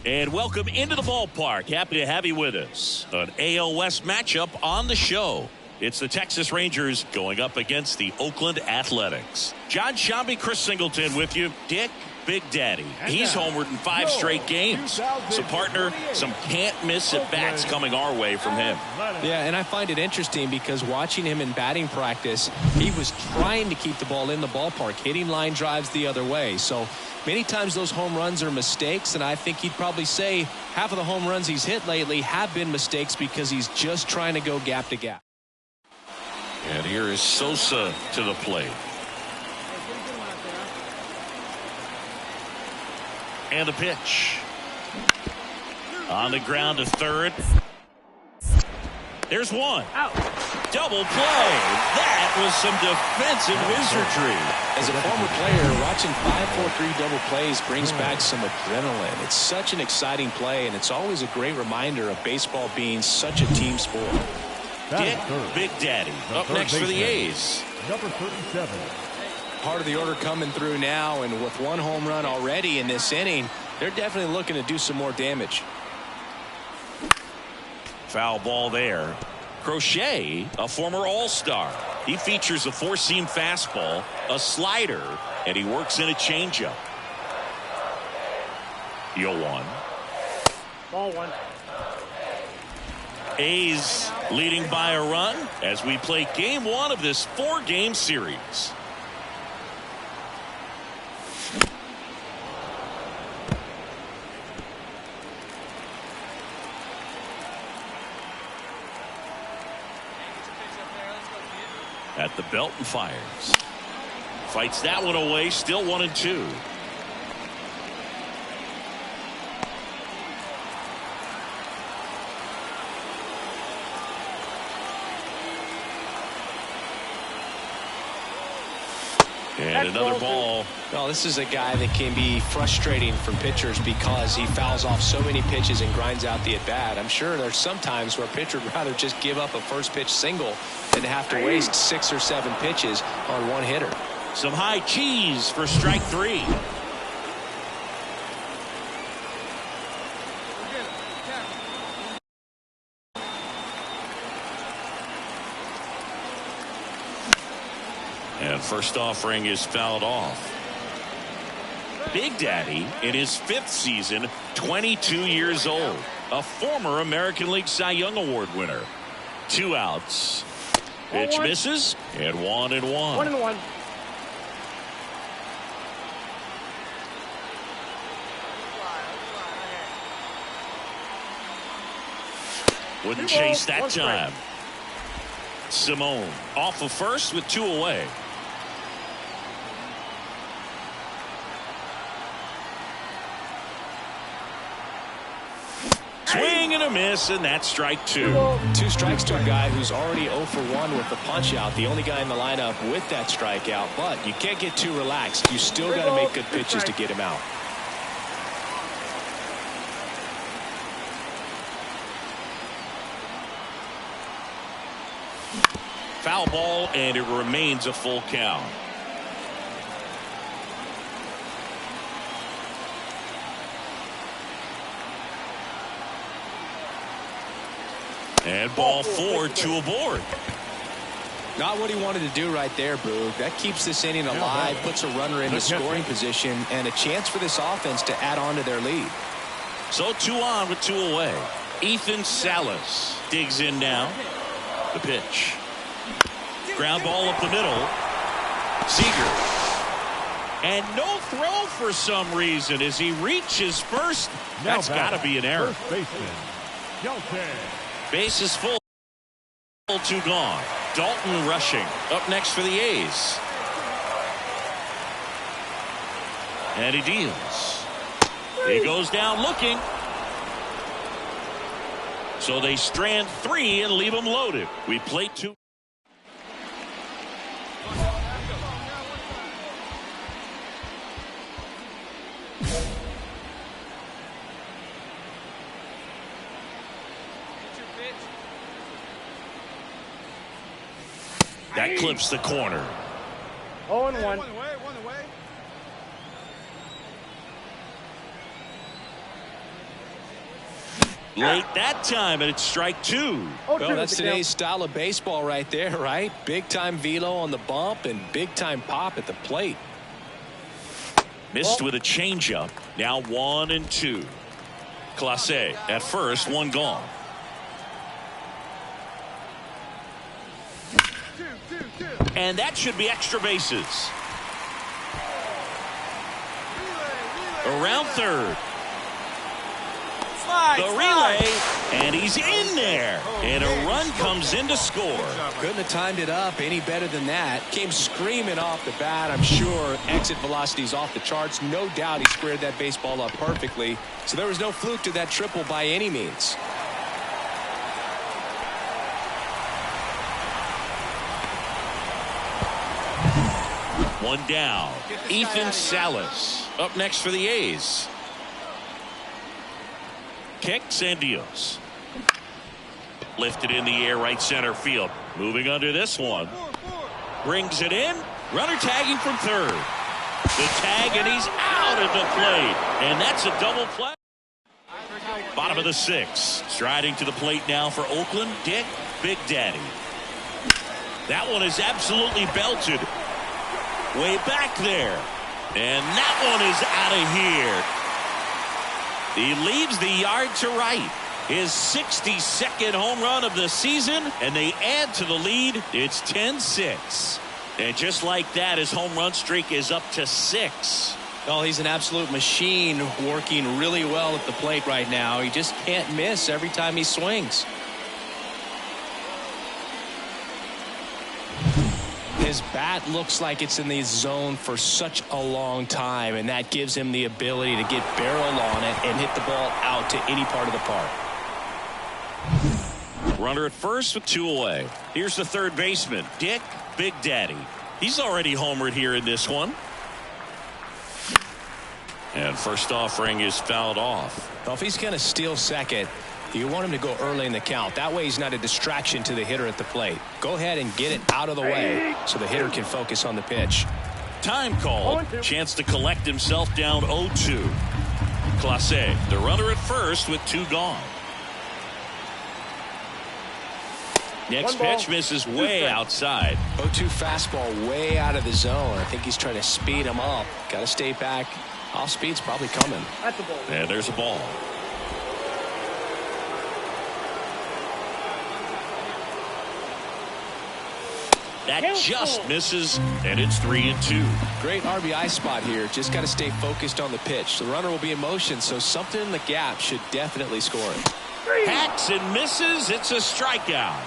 And welcome into the ballpark. Happy to have you with us. An AL West matchup on the show. It's the Texas Rangers going up against the Oakland Athletics. John Shambi, Chris Singleton with you. Dick, Big Daddy. He's homered in 5 straight games. So, partner, some can't-miss at-bats coming our way from him. Yeah, and I find it interesting because watching him in batting practice, he was trying to keep the ball in the ballpark, hitting line drives the other way. So, many times those home runs are mistakes, and I think he'd probably say half of the home runs he's hit lately have been mistakes because he's just trying to go gap to gap. And here is Sosa to the plate. And a pitch. On the ground to third. There's one. Out. Double play. That was some defensive wizardry. As a former player, watching 5-4-3 double plays brings back some adrenaline. It's such an exciting play, and it's always a great reminder of baseball being such a team sport. Dick, Big Daddy, up next for the A's. Number 37. Part of the order coming through now, and with 1 home run already in this inning, they're definitely looking to do some more damage. Foul ball there. Crochet, a former All-Star. He features a 4-seam fastball, a slider, and he works in a changeup. 0-1. Ball 1. A's leading by a run as we play game 1 of this 4-game series. At the belt and fires. Fights that one away. Still 1-2. And another ball. Well, this is a guy that can be frustrating for pitchers because he fouls off so many pitches and grinds out the at-bat. I'm sure there's some times where a pitcher would rather just give up a first pitch single than to have to waste 6 or 7 pitches on one hitter. Some high cheese for strike 3. And first offering is fouled off. Big Daddy in his 5th season, 22 years old, a former American League Cy Young Award winner. 2 outs. Pitch misses, and 1-1. 1-1. Wouldn't chase that time. Simone off of first with 2 away. Swing and a miss, and that's strike 2. 2 strikes to a guy who's already 0 for 1 with the punch out. The only guy in the lineup with that strikeout, but you can't get too relaxed. You still got to make good pitches to get him out. Foul ball, and it remains a full count. And ball 4, 2 aboard. Not what he wanted to do right there, Boog. That keeps this inning alive, puts a runner into scoring position, and a chance for this offense to add on to their lead. So 2 on with 2 away. Ethan Salas digs in now. The pitch. Ground ball up the middle. Seager. And no throw for some reason as he reaches first. That's got to be an error. First baseman, Shelton. Base is full. 2 gone. Dalton rushing. Up next for the A's. And he deals. He goes down looking. So they strand 3 and leave him loaded. We play 2. That clips the corner. 0-1. Late that time, and it's strike two. Well, that's today's style of baseball right there, right? Big-time velo on the bump and big-time pop at the plate. Missed with a changeup. Now 1-2. Clase at first, one gone. And that should be extra bases. Around third. The relay, and he's in there. And a run comes in to score. Couldn't have timed it up any better than that. Came screaming off the bat. I'm sure exit velocity's off the charts. No doubt he squared that baseball up perfectly. So there was no fluke to that triple by any means. One down. Ethan Salas up next for the A's. Kicks and deals. Lifted in the air, right center field. Moving under this one. Brings it in. Runner tagging from third. The tag, and he's out at the plate. And that's a double play. Bottom of the sixth. Striding to the plate now for Oakland, Dick Big Daddy. That one is absolutely belted. Way back there. And that one is out of here. He leaves the yard to right. His 62nd home run of the season, and they add to the lead. It's 10-6. And just like that, his home run streak is up to 6. Well, he's an absolute machine, working really well at the plate right now. He just can't miss every time he swings. His bat looks like it's in the zone for such a long time, and that gives him the ability to get barrel on it and hit the ball out to any part of the park. Runner at first with 2 away. Here's the third baseman, Dick Big Daddy. He's already homered here in this one. And first offering is fouled off. Well, if he's going to steal second, you want him to go early in the count. That way he's not a distraction to the hitter at the plate. Go ahead and get it out of the way so the hitter can focus on the pitch. Time called. Chance to collect himself down 0-2. Clase, the runner at first with 2 gone. Next pitch misses way outside. 0-2 fastball way out of the zone. I think he's trying to speed him up. Got to stay back. Off speed's probably coming. That's a ball. And there's a ball. That just misses, and it's 3-2. Great RBI spot here. Just got to stay focused on the pitch. The runner will be in motion, so something in the gap should definitely score it. Hacks and misses. It's a strikeout.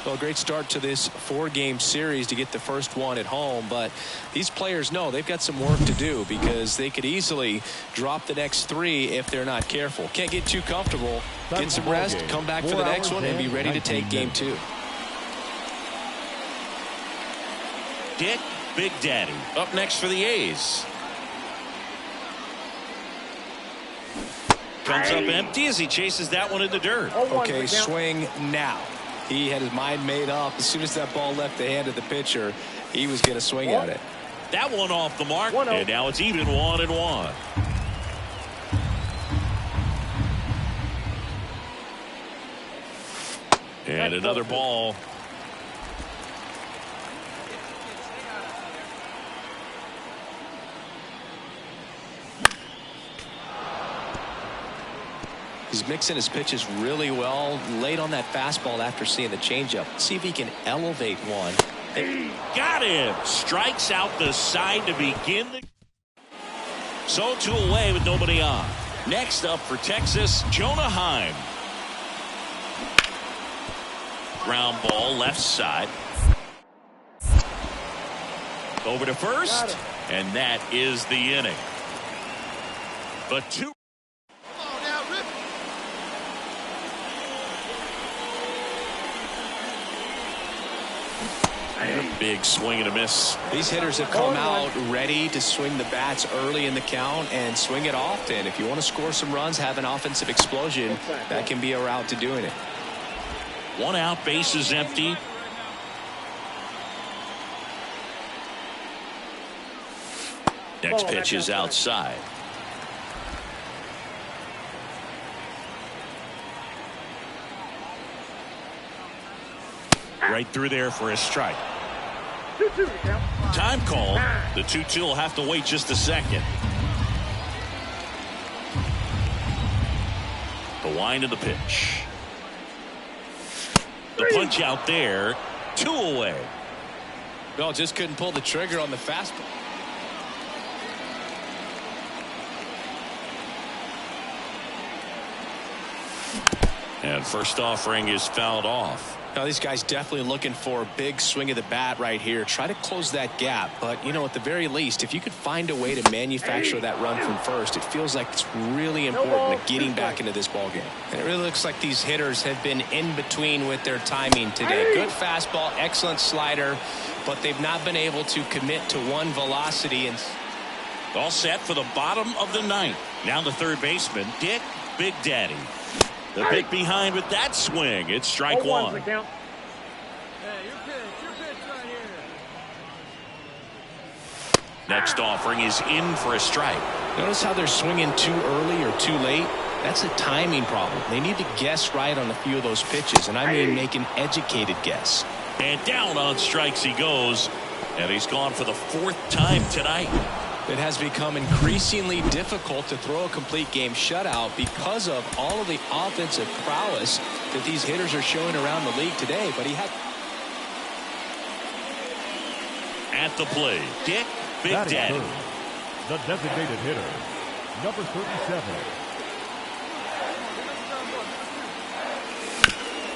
Well, a great start to this 4-game series to get the first one at home, but these players know they've got some work to do because they could easily drop the next 3 if they're not careful. Can't get too comfortable. Get some rest, come back for the next one, and be ready to take game 2. Dick Big Daddy up next for the A's. Comes up empty as he chases that one in the dirt. Okay, swing now. He had his mind made up. As soon as that ball left the hand of the pitcher, he was going to swing at it. That one off the mark, and now it's even 1-1. And another ball. He's mixing his pitches really well. Late on that fastball after seeing the changeup. See if he can elevate one. Got him. Strikes out the side to begin the. So 2 away with nobody on. Next up for Texas, Jonah Heim. Ground ball left side. Over to first, and that is the inning. But 2. Big swing and a miss. These hitters have come out ready to swing the bats early in the count and swing it often. If you want to score some runs, have an offensive explosion, that can be a route to doing it. 1 out, bases empty. Next pitch is outside. Right through there for a strike. 2-2 count. Time called. The 2-2 will have to wait just a second. The wind of the pitch. The punch out there. 2 away. Well, just couldn't pull the trigger on the fastball. And first offering is fouled off. Now, these guys definitely looking for a big swing of the bat right here. Try to close that gap. But, you know, at the very least, if you could find a way to manufacture that run from first, it feels like it's really important to getting back into this ballgame. And it really looks like these hitters have been in between with their timing today. Good fastball, excellent slider, but they've not been able to commit to one velocity. And all set for the bottom of the ninth. Now the third baseman, Dick Big Daddy. The pick behind with that swing. It's strike 1. The count. Hey, your pitch right here. Next offering is in for a strike. Notice how they're swinging too early or too late. That's a timing problem. They need to guess right on a few of those pitches, and I mean make an educated guess. And down on strikes he goes, and he's gone for the 4th time tonight. It has become increasingly difficult to throw a complete game shutout because of all of the offensive prowess that these hitters are showing around the league today. But he had at the plate, Dick Big Daddy. The designated hitter, number 37.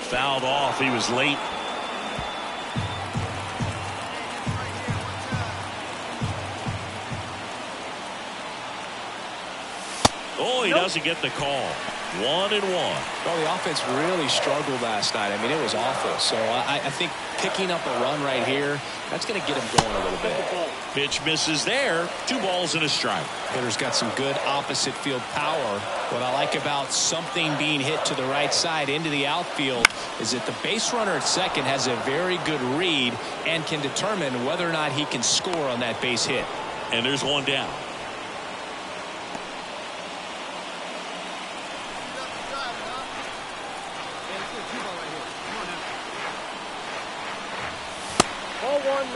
Fouled off. He was late. Oh, he doesn't get the call. 1-1. Well, the offense really struggled last night. I mean, it was awful. So I think picking up a run right here, that's going to get him going a little bit. Pitch misses there. 2 balls and a strike. Hitter's got some good opposite field power. What I like about something being hit to the right side into the outfield is that the base runner at second has a very good read and can determine whether or not he can score on that base hit. And there's 1 down.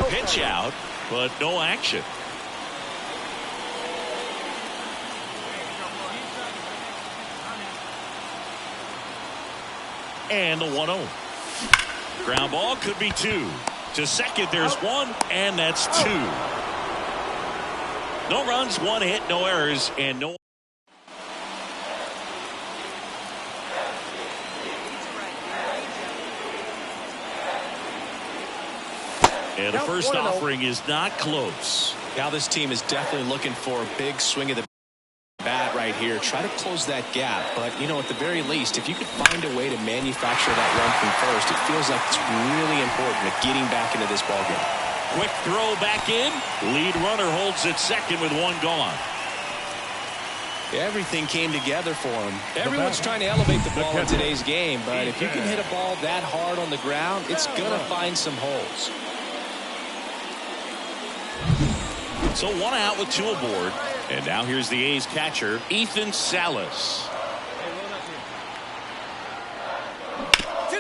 Pitch out, but no action. And the 1-0. Ground ball could be 2. To second, there's 1, and that's 2. No runs, 1 hit, no errors, and no. And the first offering is not close. Now this team is definitely looking for a big swing of the bat right here. Try to close that gap. But, you know, at the very least, if you could find a way to manufacture that run from first, it feels like it's really important at getting back into this ballgame. Quick throw back in. Lead runner holds at second with 1 gone. Everything came together for him. Everyone's trying to elevate the ball in today's game, but if you can hit a ball that hard on the ground, it's going to find some holes. So 1 out with 2 aboard. And now here's the A's catcher, Ethan Salas.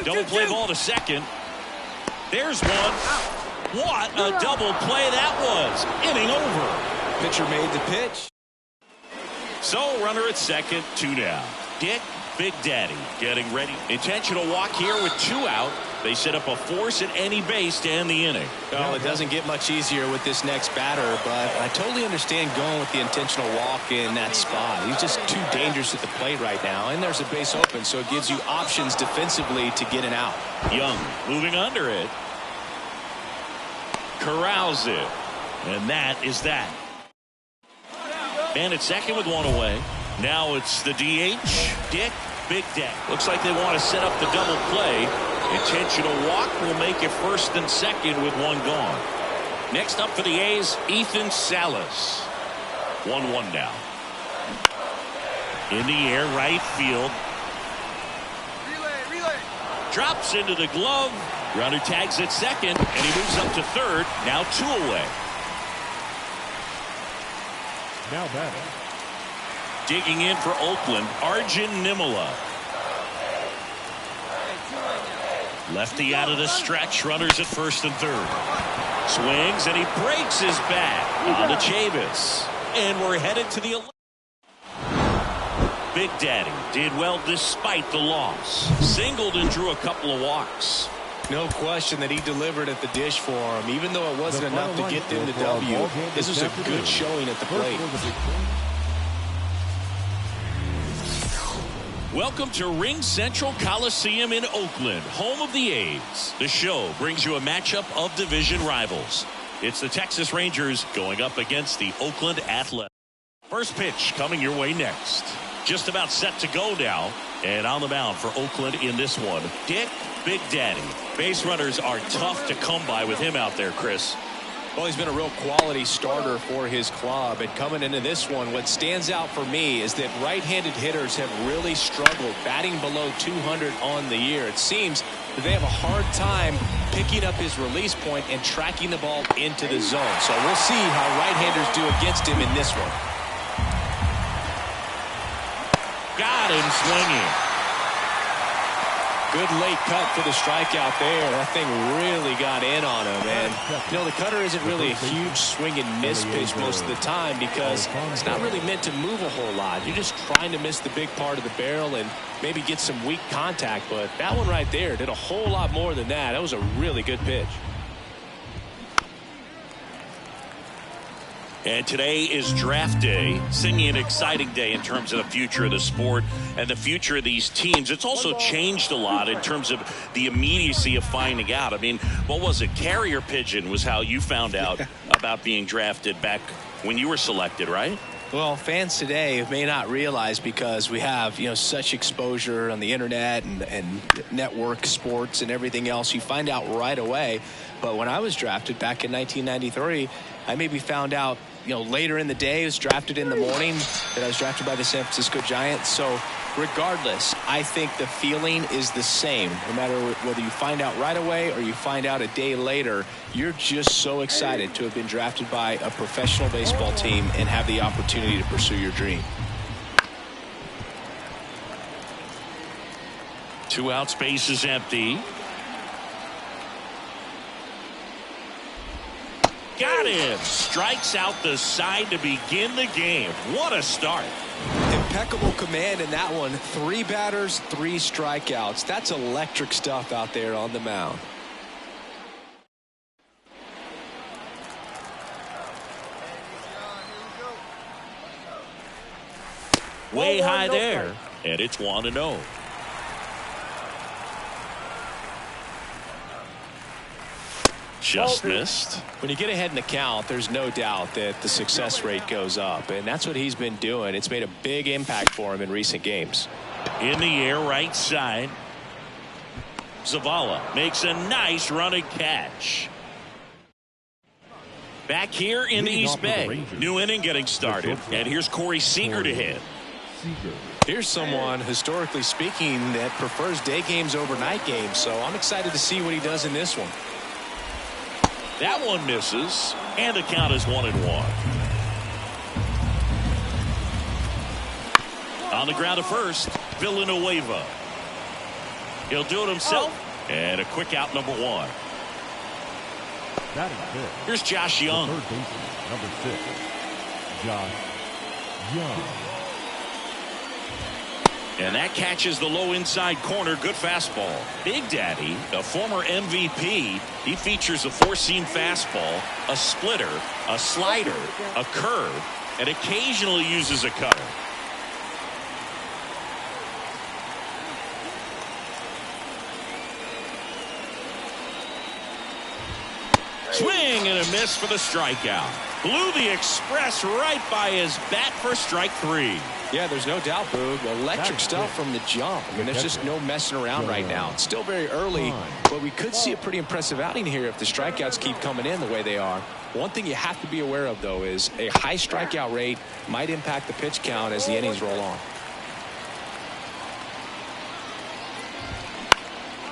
Double play ball to second. There's 1. What a double play that was. Inning over. Pitcher made the pitch. So runner at second, 2 down. Dick Big Daddy getting ready. Intentional walk here with 2 out. They set up a force at any base to end the inning. Well, it doesn't get much easier with this next batter, but I totally understand going with the intentional walk in that spot. He's just too dangerous at the plate right now, and there's a base open, so it gives you options defensively to get an out. Young moving under it. Corrals it. And that is that. And at second with 1 away. Now it's the DH, Dick Big Daddy. Looks like they want to set up the double play. Intentional walk will make it first and second with 1 gone. Next up for the A's, Ethan Salas. 1-1 now. In the air, right field. Relay. Drops into the glove. Runner tags at second, and he moves up to third. Now 2 away. Now batting. Digging in for Oakland, Arjun Nimala. Lefty out of the stretch. Runners at first and third. Swings and he breaks his bat on to Chavis. And we're headed to the 11th. Big Daddy did well despite the loss. Singled and drew a couple of walks. No question that he delivered at the dish for him. Even though it wasn't enough to get them the W, this was a good showing at the plate. Welcome to Ring Central Coliseum in Oakland, home of the A's. The show brings you a matchup of division rivals. It's the Texas Rangers going up against the Oakland Athletics. First pitch coming your way next. Just about set to go now. And on the mound for Oakland in this one, Dick Big Daddy. Base runners are tough to come by with him out there, Chris. Well, he's been a real quality starter for his club. And coming into this one, what stands out for me is that right-handed hitters have really struggled batting below 200 on the year. It seems that they have a hard time picking up his release point and tracking the ball into the zone. So we'll see how right-handers do against him in this one. Got him swinging. Good late cut for the strikeout there. That thing really got in on him. And, you know, the cutter isn't really a huge swing and miss pitch most of the time because it's not really meant to move a whole lot. You're just trying to miss the big part of the barrel and maybe get some weak contact. But that one right there did a whole lot more than that. That was a really good pitch. And today is draft day, singing an exciting day in terms of the future of the sport and the future of these teams. It's also changed a lot in terms of the immediacy of finding out. I mean, what was it? Carrier pigeon was how you found out about being drafted back when you were selected, right? Well, fans today may not realize because we have, you know, such exposure on the internet and network sports and everything else. You find out right away. But when I was drafted back in 1993, I maybe found out, you know, later in the day. I was drafted in the morning that I was drafted by the San Francisco Giants. So regardless, I think the feeling is the same. No matter whether you find out right away or you find out a day later, you're just so excited to have been drafted by a professional baseball team and have the opportunity to pursue your dream. 2 outs, base is empty. Got him. Strikes out the side to begin the game. What a start. Impeccable command in that one. 3 batters, 3 strikeouts. That's electric stuff out there on the mound. Way high there. And it's 1-0. Just missed. When you get ahead in the count, there's no doubt that the success rate goes up, and that's what he's been doing. It's made a big impact for him in recent games. In the air, right side. Zavala makes a nice running catch. Back here in East Bay. New inning getting started, and here's Corey Seager to hit. Here's someone, historically speaking, that prefers day games over night games, so I'm excited to see what he does in this one. That one misses, and the count is 1-1. On the ground to first, Villanueva. He'll do it himself, and a quick out, number 1. Here's Josh Young. Third baseman, number 6, Josh Young. And that catches the low inside corner. Good fastball. Big Daddy, a former MVP, he features a 4-seam fastball, a splitter, a slider, a curve, and occasionally uses a cutter. Swing and a miss for the strikeout. Blew the express right by his bat for strike 3. Yeah, there's no doubt, Boog. Electric stuff from the jump. I mean, there's just no messing around right now. It's still very early, but we could see a pretty impressive outing here if the strikeouts keep coming in the way they are. One thing you have to be aware of, though, is a high strikeout rate might impact the pitch count as the innings roll on.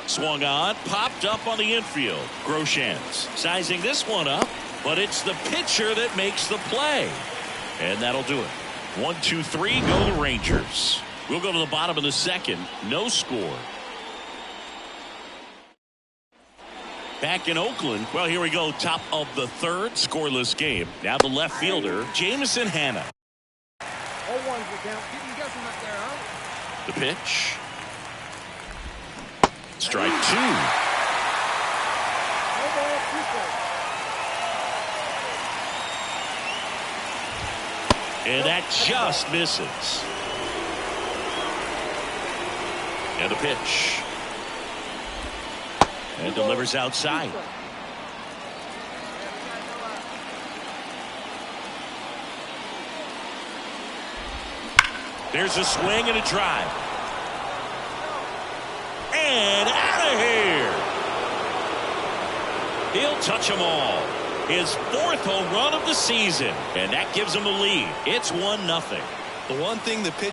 Swung on, popped up on the infield. Groshans sizing this one up, but it's the pitcher that makes the play. And that'll do it. 1, 2, 3, go the Rangers. We'll go to the bottom of the second. No score. Back in Oakland, well, here we go. Top of the third, scoreless game. Now the left fielder, Jameson Hannah. 0-1's the count. Keep him guessing up there, huh? The pitch. Strike 2. No ball, 2 strikes. And that just misses. And the pitch. And delivers outside. There's a swing and a drive. And out of here. He'll touch them all. His 4th home run of the season. And that gives him the lead. It's 1-0. The one thing the pitch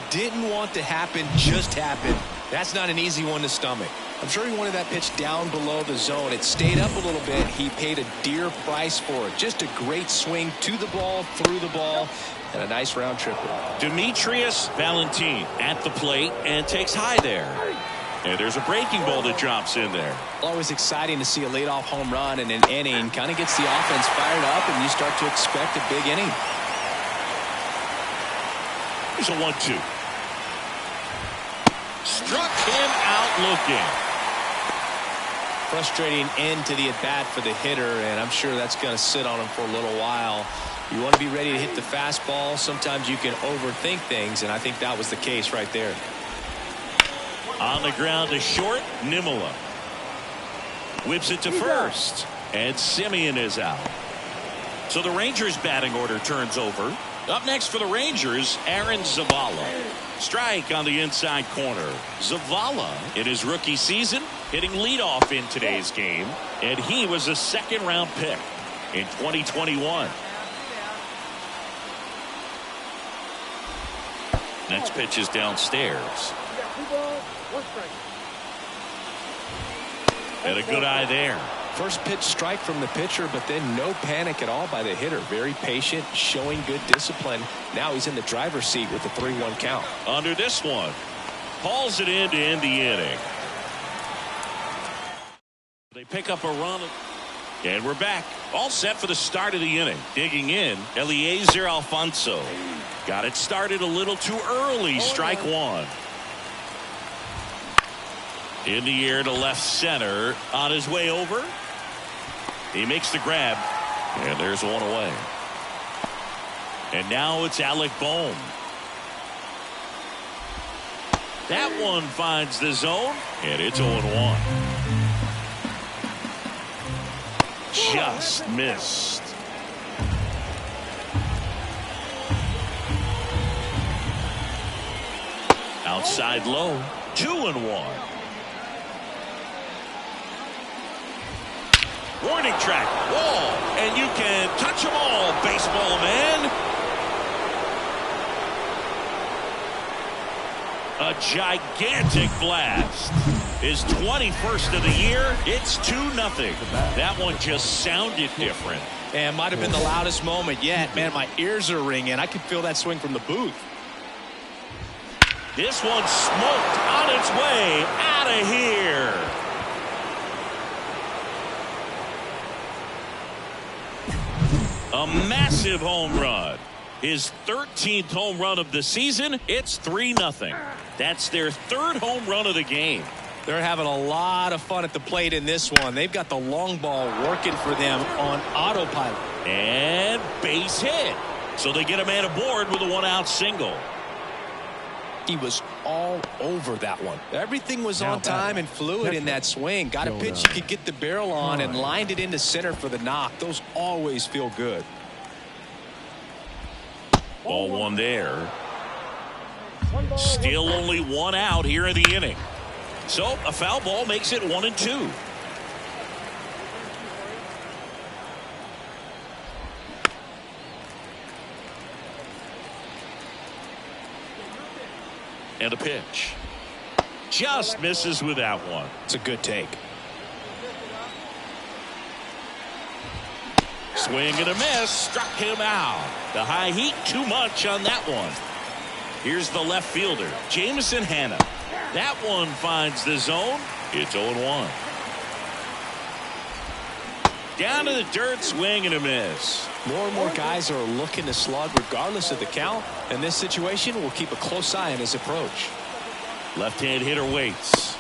didn't want to happen just happened. That's not an easy one to stomach. I'm sure he wanted that pitch down below the zone. It stayed up a little bit. He paid a dear price for it. Just a great swing to the ball, through the ball, and a nice round trip. Demetrius Valentin at the plate and takes high there. And there's a breaking ball that drops in there. Always exciting to see a leadoff home run in an inning. Kind of gets the offense fired up, and you start to expect a big inning. Here's a 1-2. Struck him out looking. Frustrating end to the at-bat for the hitter, and I'm sure that's going to sit on him for a little while. You want to be ready to hit the fastball. Sometimes you can overthink things, and I think that was the case right there. On the ground to short, Nimula. Whips it to first, and Semien is out. So the Rangers batting order turns over. Up next for the Rangers, Aaron Zavala. Strike on the inside corner. Zavala, in his rookie season, hitting leadoff in today's game, and he was a second-round pick in 2021. Next pitch is downstairs. And a good eye there. First pitch strike from the pitcher, but then no panic at all by the hitter. Very patient, showing good discipline. Now he's in the driver's seat with a 3-1 count. Under this one, hauls it in to end the inning. They pick up a run, and we're back. All set for the start of the inning. Digging in, Eliezer Alfonso. Got it started a little too early. Strike 1. In the air to left center. On his way over. He makes the grab. And there's one away. And now it's Alec Bohm. That one finds the zone. And it's 0-1. Just missed. Outside low. 2-1. Warning track, wall, and you can touch them all, baseball man. A gigantic blast. His 21st of the year. It's 2-0. That one just sounded different. And might have been the loudest moment yet. Man, my ears are ringing. I can feel that swing from the booth. This one smoked on its way out of here. A massive home run. His 13th home run of the season. It's 3-0. That's their 3rd home run of the game. They're having a lot of fun at the plate in this one. They've got the long ball working for them on autopilot. And base hit. So they get a man aboard with a 1-out single. He was all over that one. Everything was on time and fluid in that swing. Got a pitch you could get the barrel on and lined it into center for the knock. Those always feel good. Ball one there. Still only one out here in the inning. So a foul ball makes it 1-2. And a pitch. Just misses with that one. It's a good take. Swing and a miss. Struck him out. The high heat too much on that one. Here's the left fielder, Jameson Hanna. That one finds the zone. It's 0-1. Down to the dirt, swing and a miss. More and more guys are looking to slug regardless of the count. In this situation, we'll keep a close eye on his approach. Left-hand hitter waits.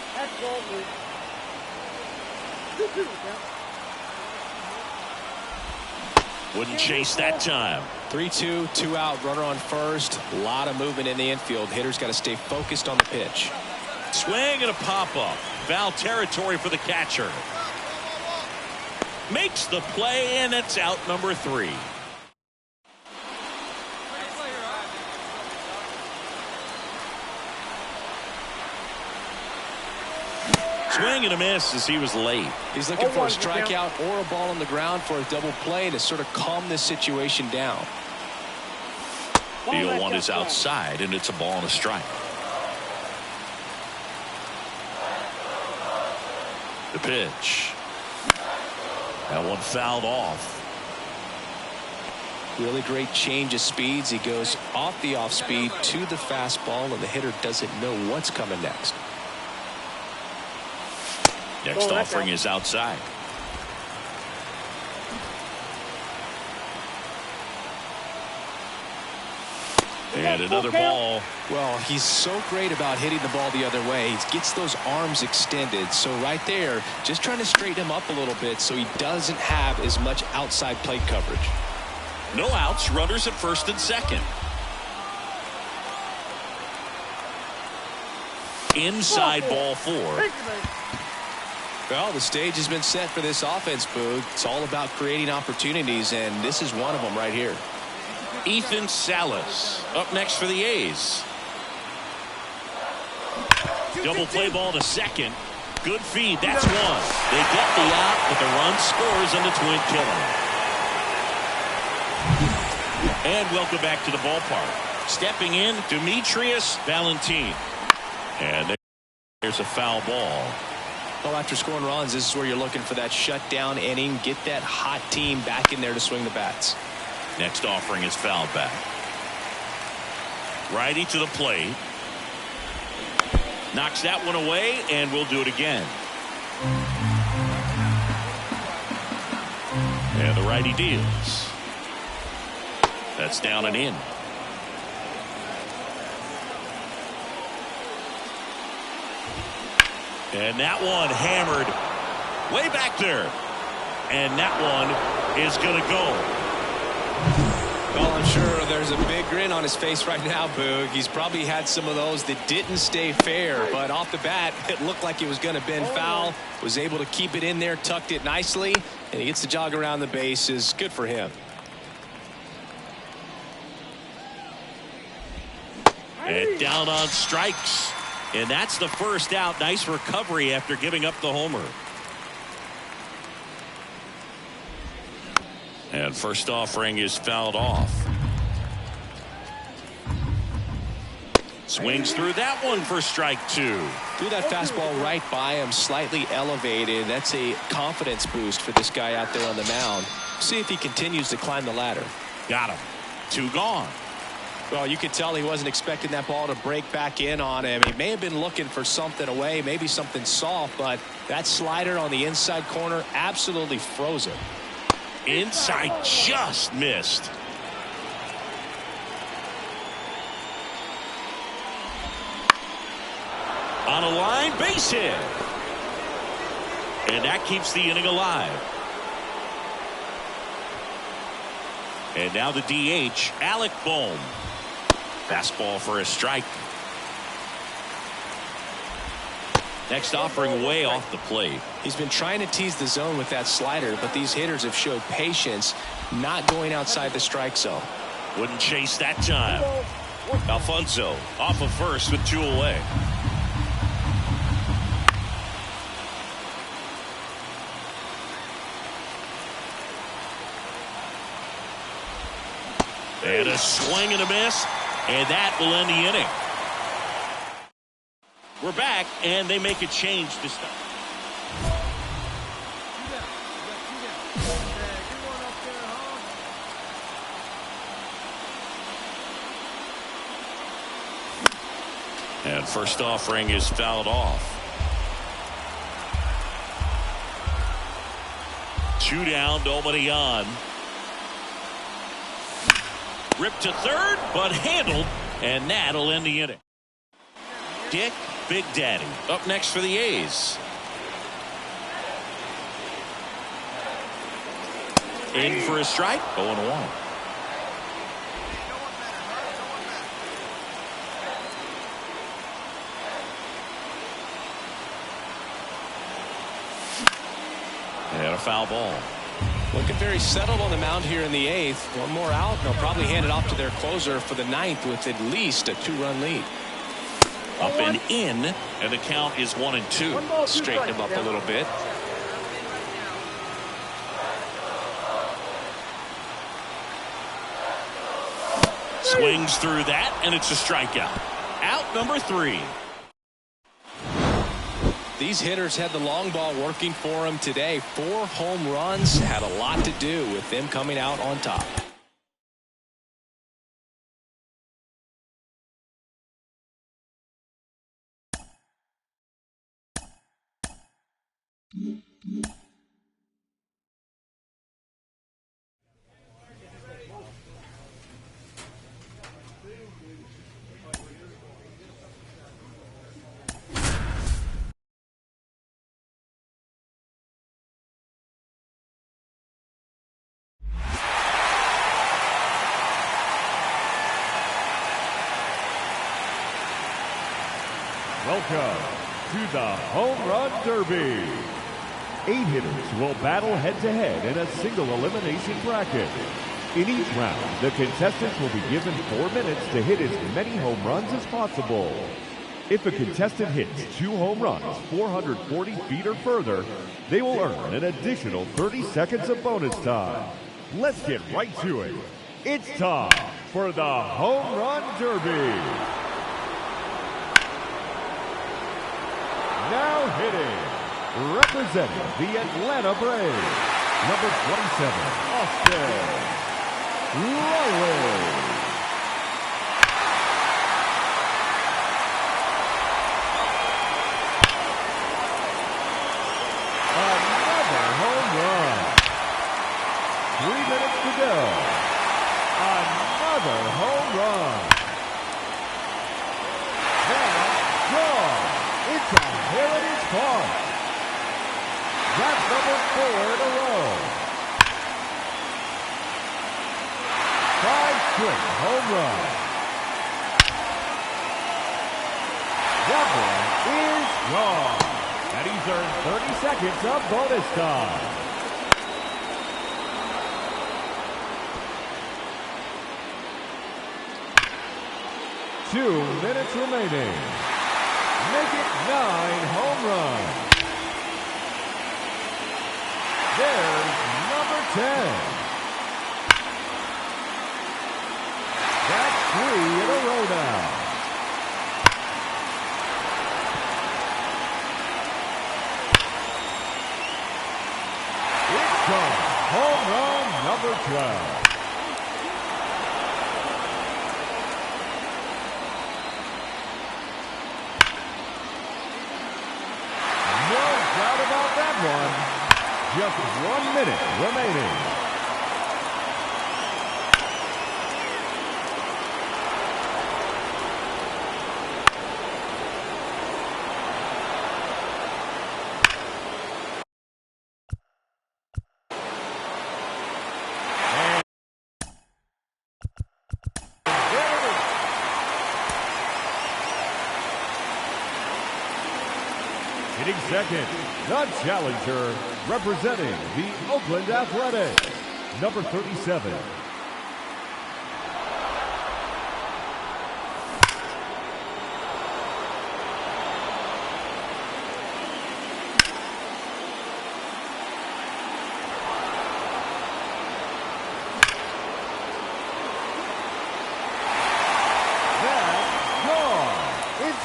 Wouldn't chase that time. 3-2, 2 out, runner on first. A lot of movement in the infield. Hitter's got to stay focused on the pitch. Swing and a pop-up. Foul territory for the catcher. Makes the play, and it's out number 3. Swing and a miss as he was late. He's looking for a strikeout or a ball on the ground for a double play to sort of calm this situation down. The 0-1 is outside, and it's a ball and a strike. The pitch. That one fouled off. Really great change of speeds. He goes off the off speed to the fastball, and the hitter doesn't know what's coming next. Next offering is outside. And another ball. Well, he's so great about hitting the ball the other way. He gets those arms extended. So right there, just trying to straighten him up a little bit so he doesn't have as much outside plate coverage. No outs, runners at first and second. Inside ball 4. Well, the stage has been set for this offense, Boog. It's all about creating opportunities, and this is one of them right here. Ethan Salas up next for the A's. Double play ball to second. Good feed. That's one. They get the out, but the run scores on the twin killer. And welcome back to the ballpark. Stepping in, Demetrius Valentin. And there's a foul ball. Well, after scoring runs, this is where you're looking for that shutdown inning. Get that hot team back in there to swing the bats. Next offering is fouled back. Righty to the plate. Knocks that one away, and we'll do it again. And the righty deals. That's down and in. And that one hammered way back there. And that one is going to go. Well, I'm sure there's a big grin on his face right now, Boog. He's probably had some of those that didn't stay fair, but off the bat, it looked like it was going to bend foul. Was able to keep it in there, tucked it nicely, and he gets the jog around the bases. Good for him. And down on strikes. And that's the first out. Nice recovery after giving up the homer. And first offering is fouled off. Swings through that one for strike 2. Threw that fastball right by him, slightly elevated. That's a confidence boost for this guy out there on the mound. See if he continues to climb the ladder. Got him. 2 gone. Well, you could tell he wasn't expecting that ball to break back in on him. He may have been looking for something away, maybe something soft, but that slider on the inside corner absolutely froze him. Inside just missed. On a line, base hit. And that keeps the inning alive. And now the DH, Alec Bohm. Fastball for a strike. Next offering way off the plate. He's been trying to tease the zone with that slider, but these hitters have showed patience, not going outside the strike zone. Wouldn't chase that time. Alfonso off of first with 2 away. And a swing and a miss, and that will end the inning. We're back, and they make a change to start. And first offering is fouled off. 2 down, nobody on. Ripped to third, but handled, and that'll end the inning. Dick Big Daddy up next for the A's. In for a strike, 0-1. And a foul ball. Looking very settled on the mound here in the 8th. One more out, and they'll probably hand it off to their closer for the 9th with at least a 2-run lead. Up and in, and the count is 1-2. Straighten him up a little bit. Swings through that, and it's a strikeout. Out number 3. These hitters had the long ball working for them today. 4 home runs had a lot to do with them coming out on top. Welcome to the Home Run Derby. 8 hitters will battle head-to-head in a single elimination bracket. In each round, the contestants will be given 4 minutes to hit as many home runs as possible. If a contestant hits 2 home runs 440 feet or further, they will earn an additional 30 seconds of bonus time. Let's get right to it. It's time for the Home Run Derby. Now hitting, representing the Atlanta Braves, number 27, Austin Riley. Another home run. 3 minutes to go. Another home run. That's gone. It's a Heritage Park. That's number 4 in a row. 5 straight home runs. That one is gone. And he's earned 30 seconds of bonus time. Two minutes remaining. Make it 9 home runs. There's number 10. That's 3 in a row now. It's gone. Home run number 12. Just 1 minute remaining. seconds. The challenger, representing the Oakland Athletics, number 37.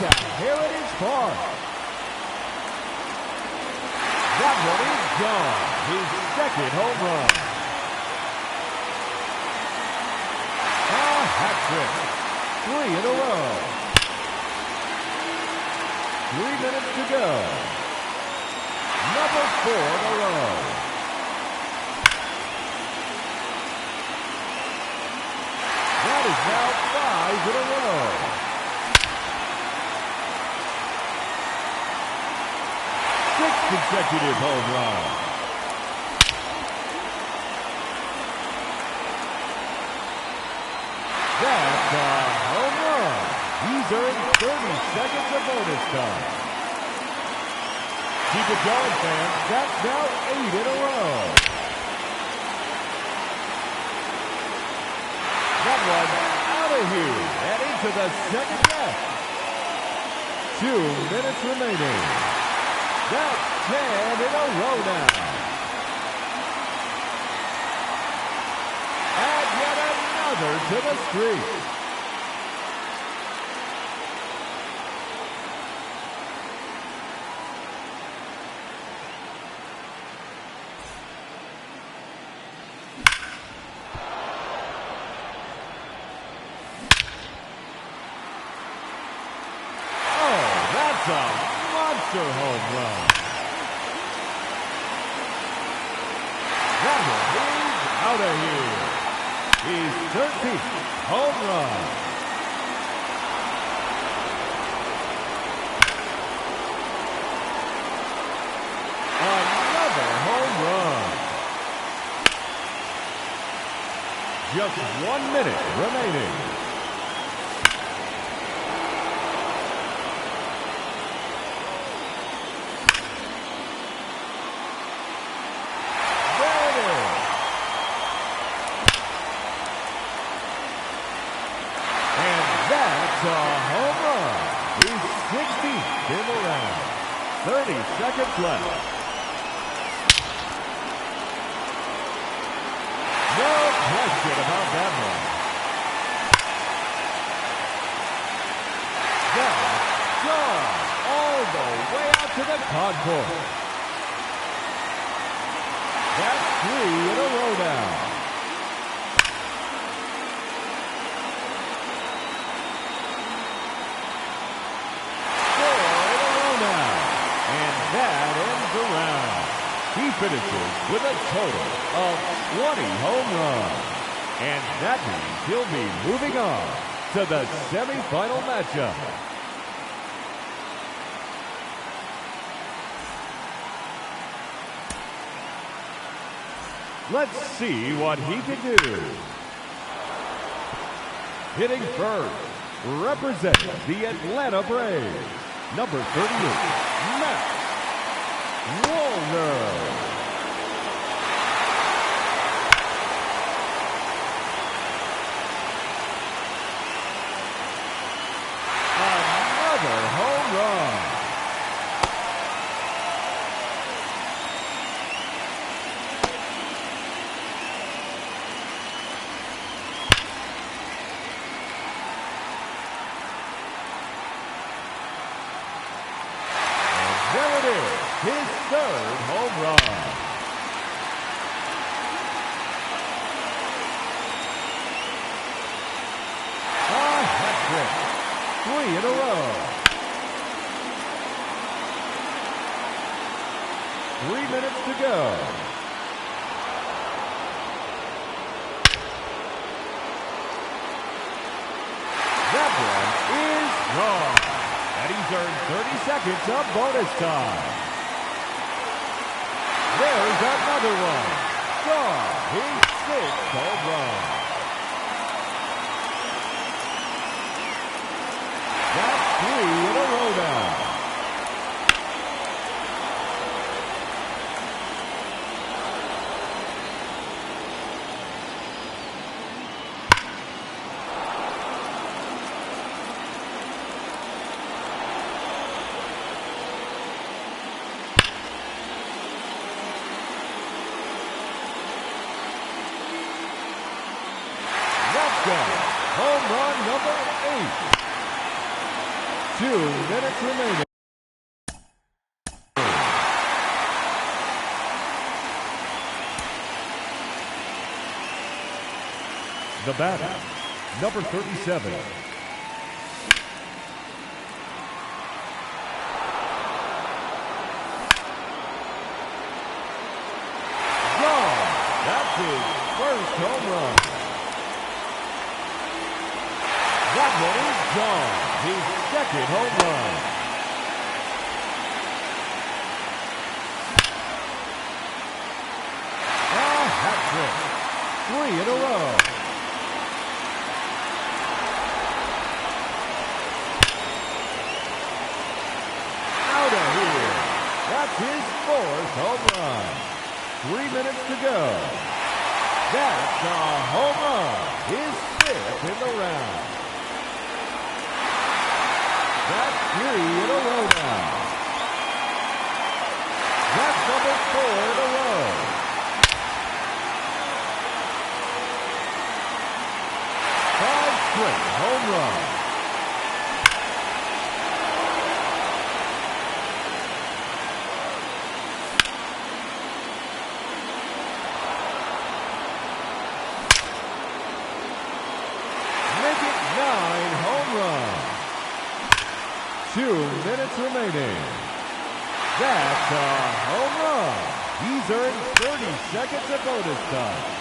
At Heritage Park. That one is gone. His second home run. A hat trick. 3 in a row. 3 minutes to go. Number 4 in a row. That is now 5 in a row. 6 consecutive home runs. That's a home run. He's earned 30 seconds of bonus time. Keep it going, fans. That's now 8 in a row. That one out of here and into the second half. 2 minutes remaining. That's 10 in a row now. Add yet another to the streak. Oh, that's a monster home run. That one is out of here. His 13th home run. Another home run. Just 1 minute remaining. A home run. He's 60th in the round. 30 seconds left. No question about that one. That's gone all the way out to the concourse. That's 3 in a row now. 4 in a row now. And that ends the round. He finishes with a total of 20 home runs. And that means he'll be moving on to the semifinal matchup. Let's see what he can do. Hitting first, representing the Atlanta Braves, number 38, Max Wallner. Another home run. There it is, his third home run. A hat trick, 3 in a row. 3 minutes to go. That one is gone. And he's earned 30 seconds of bonus time. There's another one. Gone. His 6th home run. That's 3 in a row now. John, home run number 8. 2 minutes remaining. The batter, number 37. Gone. That's his first home run. That one is gone. His second home run. A hat trick. 3 in a row. Out of here. That's his 4th home run. 3 minutes to go. That's a home run. His 5th in the round. That's 3 in a row now. That's number 4 in a row. Five straight home runs. Make it 9 home runs. 2 minutes remaining. That's a home run. He's earned 30 seconds of bonus time.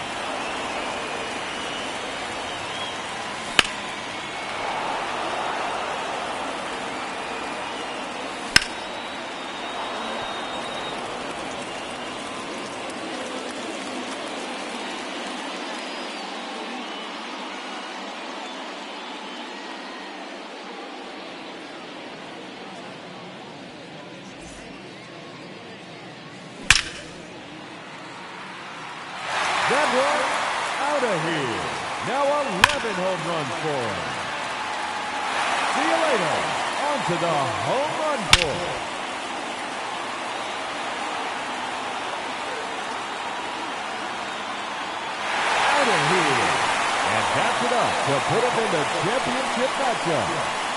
That one out of here. Now 11 home runs for him. See you later. On to the home run board. Out of here. And that's enough to put him in the championship matchup.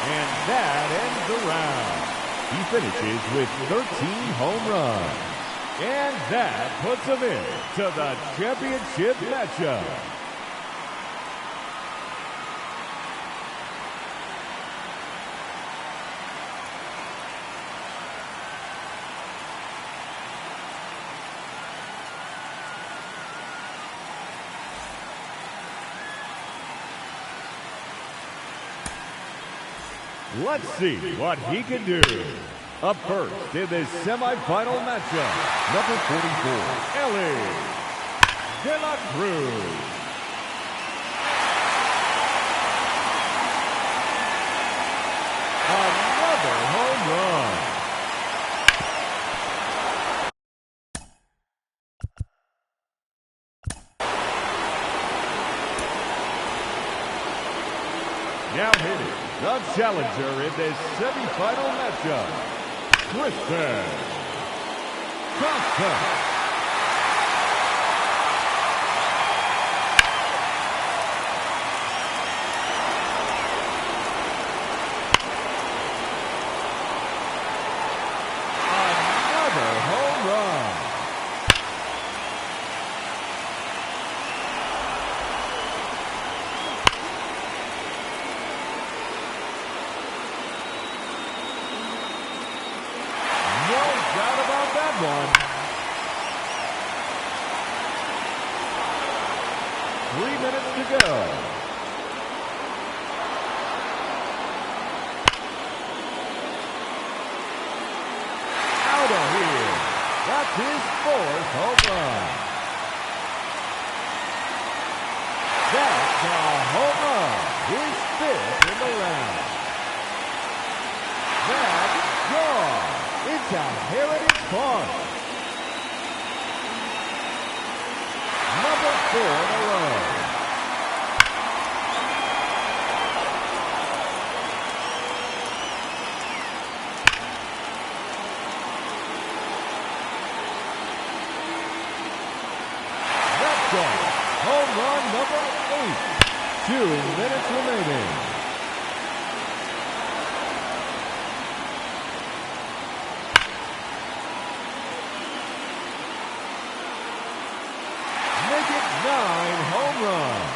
And that ends the round. He finishes with 13 home runs. And that puts him in to the championship matchup. Let's see what he can do. Up first in this semifinal matchup, number 44, Ellie De La Cruz. Another home run. Now hitting the challenger in this semifinal matchup, Tristan Thompson. Another home run. No doubt about that one. 3 minutes to go. Out of here. That's his 4th home run. That's a home run. His 5th in the round. That's gone. It's a Heritage Park. Number 4 in a row. That's gone. Home run number 8. 2 minutes remaining. Make it 9 home runs.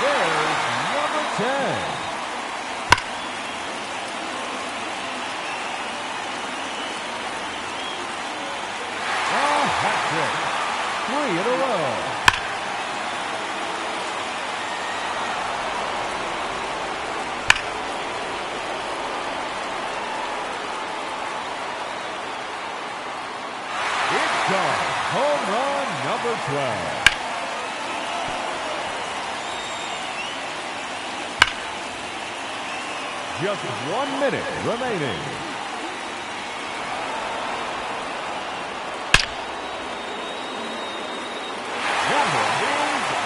There's number 10. Hat trick. 3 in a row. It's gone. Home run number 12. Just 1 minute remaining.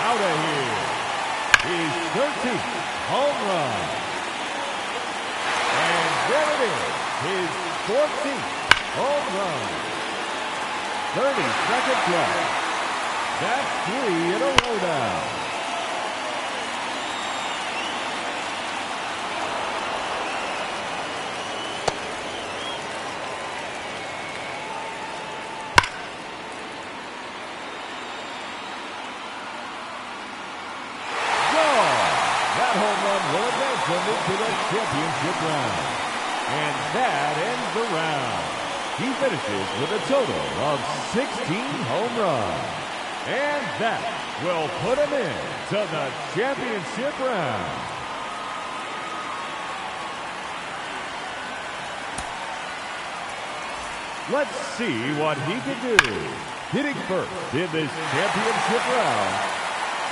Out of here. His 13th home run. And there it is. His 14th home run. 30 seconds left. That's 3 in a row now. Into the championship round. And that ends the round. He finishes with a total of 16 home runs. And that will put him in to the championship round. Let's see what he can do. Hitting first in this championship round,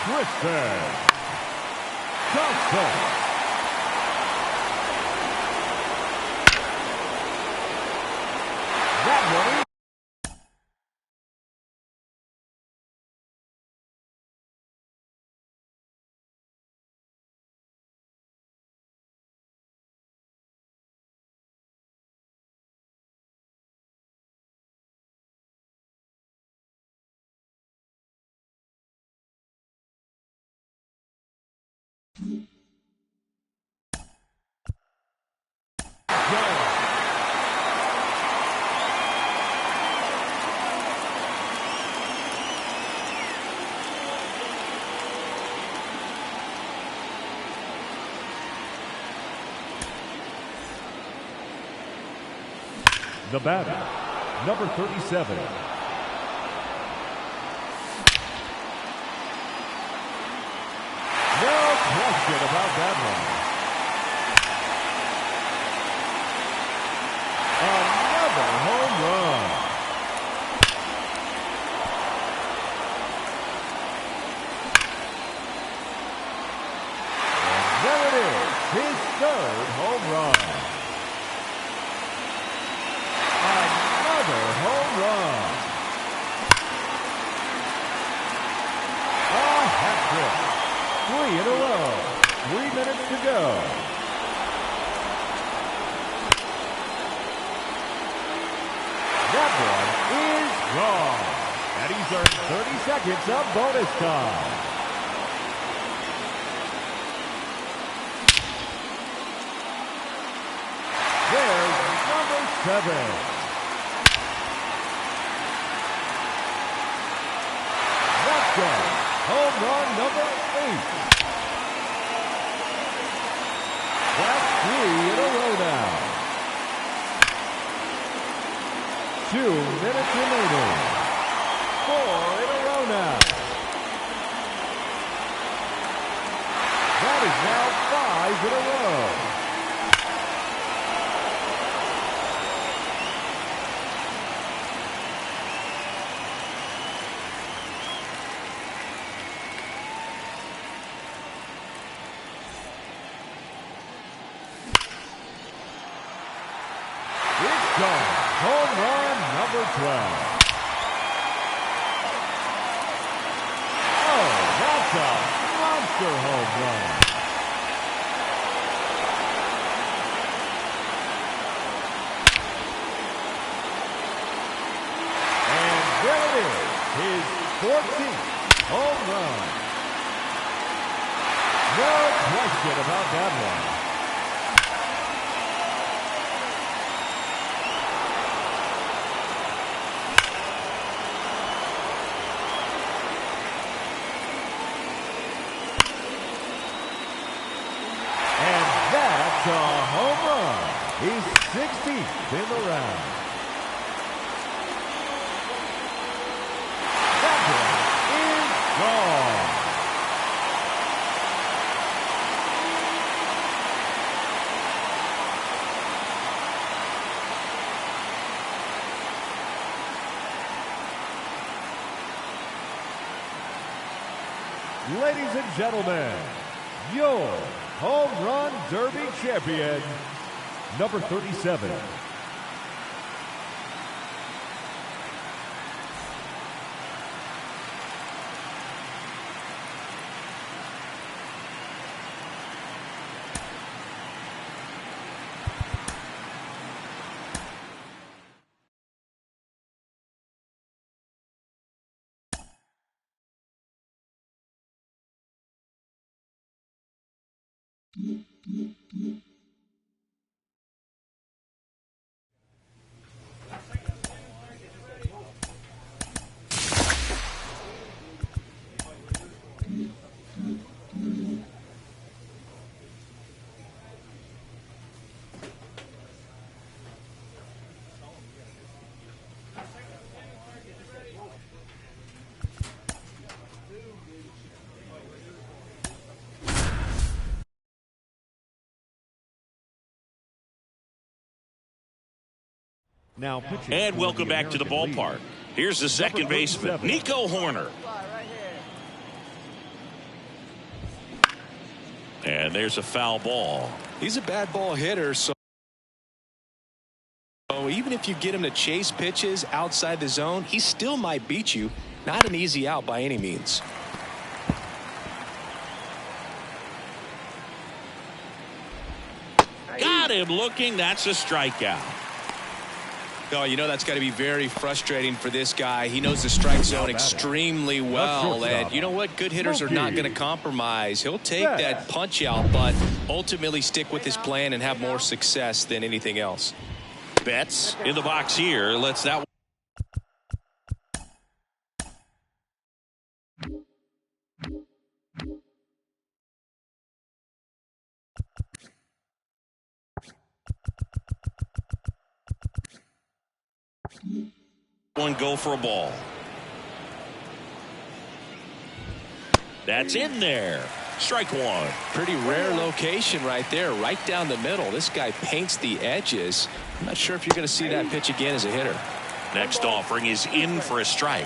Tristan Thompson. That one. The batter, number 37. No question about that one. Another home run. And there it is, his 3rd home run. Home run. A hat trick. 3 in a row. 3 minutes to go. That one is gone. And he's earned 30 seconds of bonus time. There's number 7. Home run number 8. That's 3 in a row now. 2 minutes remaining. 4 in a row now. That is now 5 in a row. Home run number 12. Oh, that's a monster home run. And there it is, his 14th home run. No question about that one. And that's a home run. He's 16th in the round. That one is gone. Ladies and gentlemen, your Home Run Derby champion, number 37. Now pitching And for welcome the back to the American ballpark. League. Here's the second Number baseman, 37. Nico Horner. And there's a foul ball. He's a bad ball hitter, so even if you get him to chase pitches outside the zone, he still might beat you. Not an easy out by any means. Got him looking. That's a strikeout. Oh, you know that's got to be very frustrating for this guy. He knows the strike zone extremely well. And you know what? Good hitters are not going to compromise. He'll take that punch out, but ultimately stick with his plan and have more success than anything else. Betts in the box here. Let's that one go for a ball. That's in there. Strike one. Pretty rare location right there, right down the middle. This guy paints the edges. I'm not sure if you're going to see that pitch again as a hitter. Next offering is in for a strike.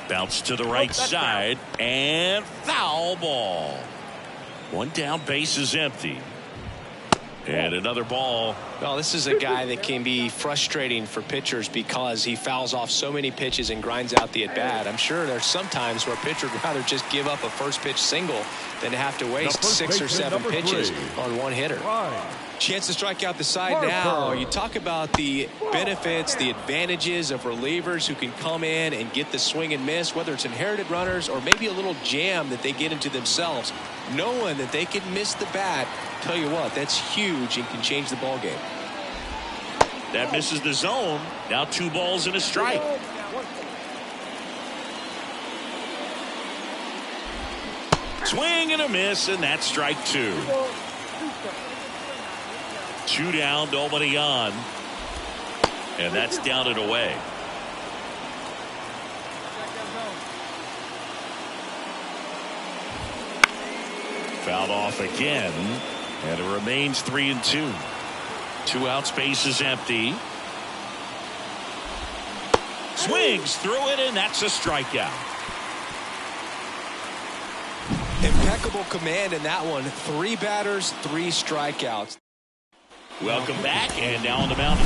Bounce to the right side and foul ball. One down, base is empty. And another ball. Well, this is a guy that can be frustrating for pitchers because he fouls off so many pitches and grinds out the at-bat. I'm sure there's some times where a pitcher would rather just give up a first pitch single than to have to waste 6 or 7 pitches on one hitter. Chance to strike out the side now. You talk about the benefits, the advantages of relievers who can come in and get the swing and miss, whether it's inherited runners or maybe a little jam that they get into themselves. Knowing that they can miss the bat, tell you what, that's huge and can change the ball game. That misses the zone. Now 2 balls and a strike. Swing and a miss, and that's strike 2. 2 down, nobody on. And that's down and away. Fouled off again, and it remains 3-2. 2 outs, base is empty. Swings through it, and that's a strikeout. Impeccable command in that one. 3 batters, 3 strikeouts. Welcome back, and now on the mound.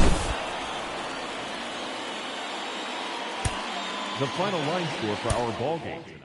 The final line score for our ball game tonight.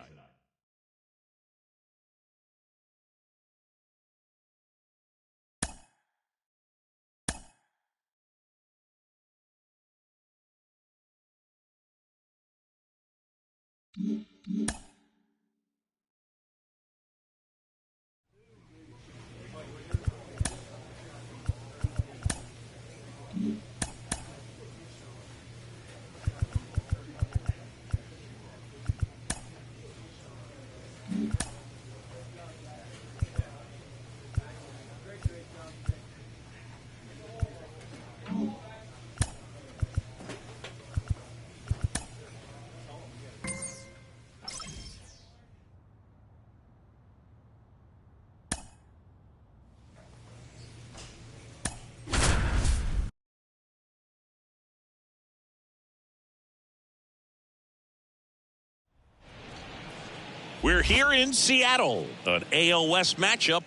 We're here in Seattle, an AL West matchup.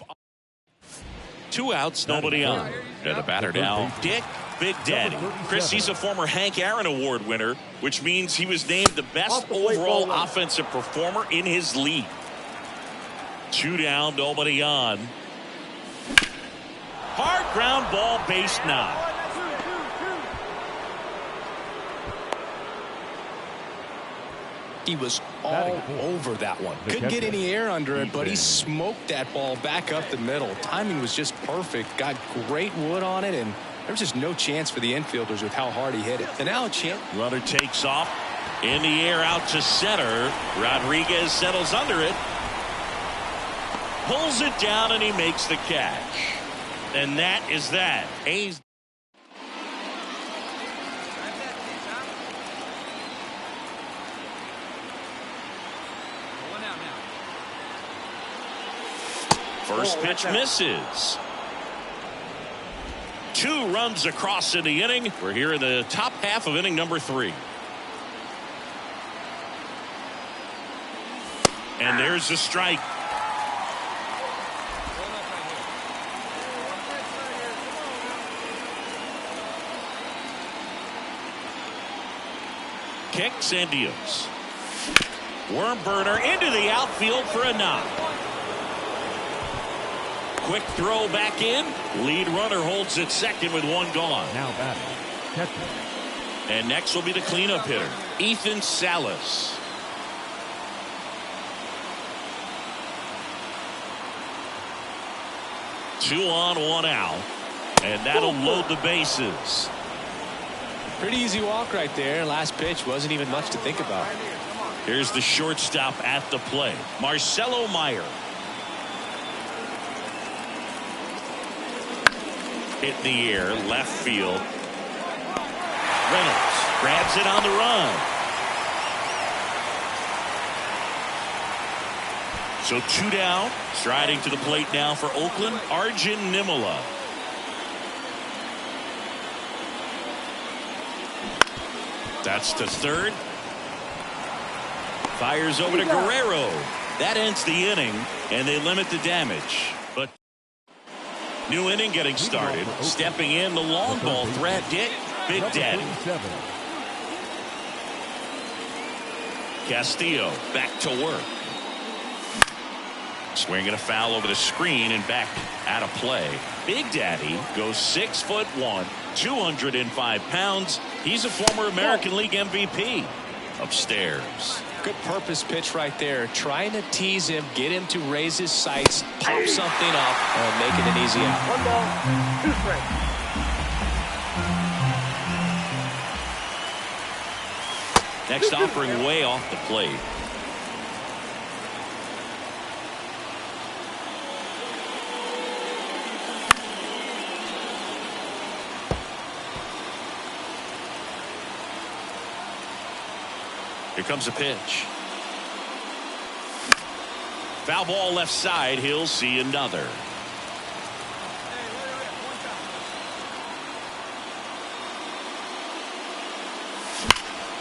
2 outs, nobody on. And the batter now, Dick Big Daddy. Chris, he's a former Hank Aaron Award winner, which means he was named the best overall offensive performer in his league. 2 down, nobody on. Hard ground ball, base knock. He was all over that one. Couldn't get any air under it, but he smoked that ball back up the middle. Timing was just perfect. Got great wood on it, and there was just no chance for the infielders with how hard he hit it. And now a chance. Runner takes off in the air out to center. Rodriguez settles under it. Pulls it down, and he makes the catch. And that is that. A's. First pitch misses. 2 runs across in the inning. We're here in the top half of inning number 3. And there's the strike. Kicks and deals. Worm burner into the outfield for a knock. Quick throw back in. Lead runner holds at second with 1 gone. Now batting, catcher. And next will be the cleanup hitter, Ethan Salas. Two on, 1 out. And that'll load the bases. Pretty easy walk right there. Last pitch wasn't even much to think about. Here's the shortstop at the plate, Marcelo Meyer. Hit in the air, left field. Reynolds grabs it on the run. So 2 down. Striding to the plate now for Oakland, Arjun Nimala. That's to third. Fires over to Guerrero. That ends the inning, and they limit the damage. But new inning getting started. Stepping in, the long ball threat, Dick Big Daddy. Castillo back to work. Swinging a foul over the screen and back out of play. Big Daddy goes 6'1", 205 pounds. He's a former American League MVP. Upstairs. Good purpose pitch right there. Trying to tease him, get him to raise his sights, pop something up, and make it an easy out. 1 ball, 2 strikes. Next offering way off the plate. Here comes a pitch. Foul ball left side. He'll see another.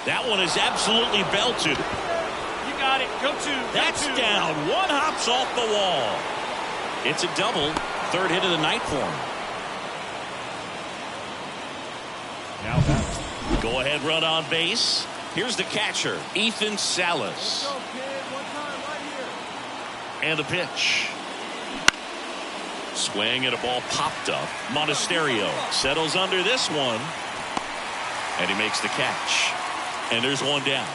That one is absolutely belted. You got it. Go 2. That's down. 1 hops off the wall. It's a double. 3rd hit of the night for him. Now back. Go ahead run on base. Here's the catcher, Ethan Salas. And the pitch. Swing and a ball popped up. Monasterio settles under this one. And he makes the catch. And there's 1 down.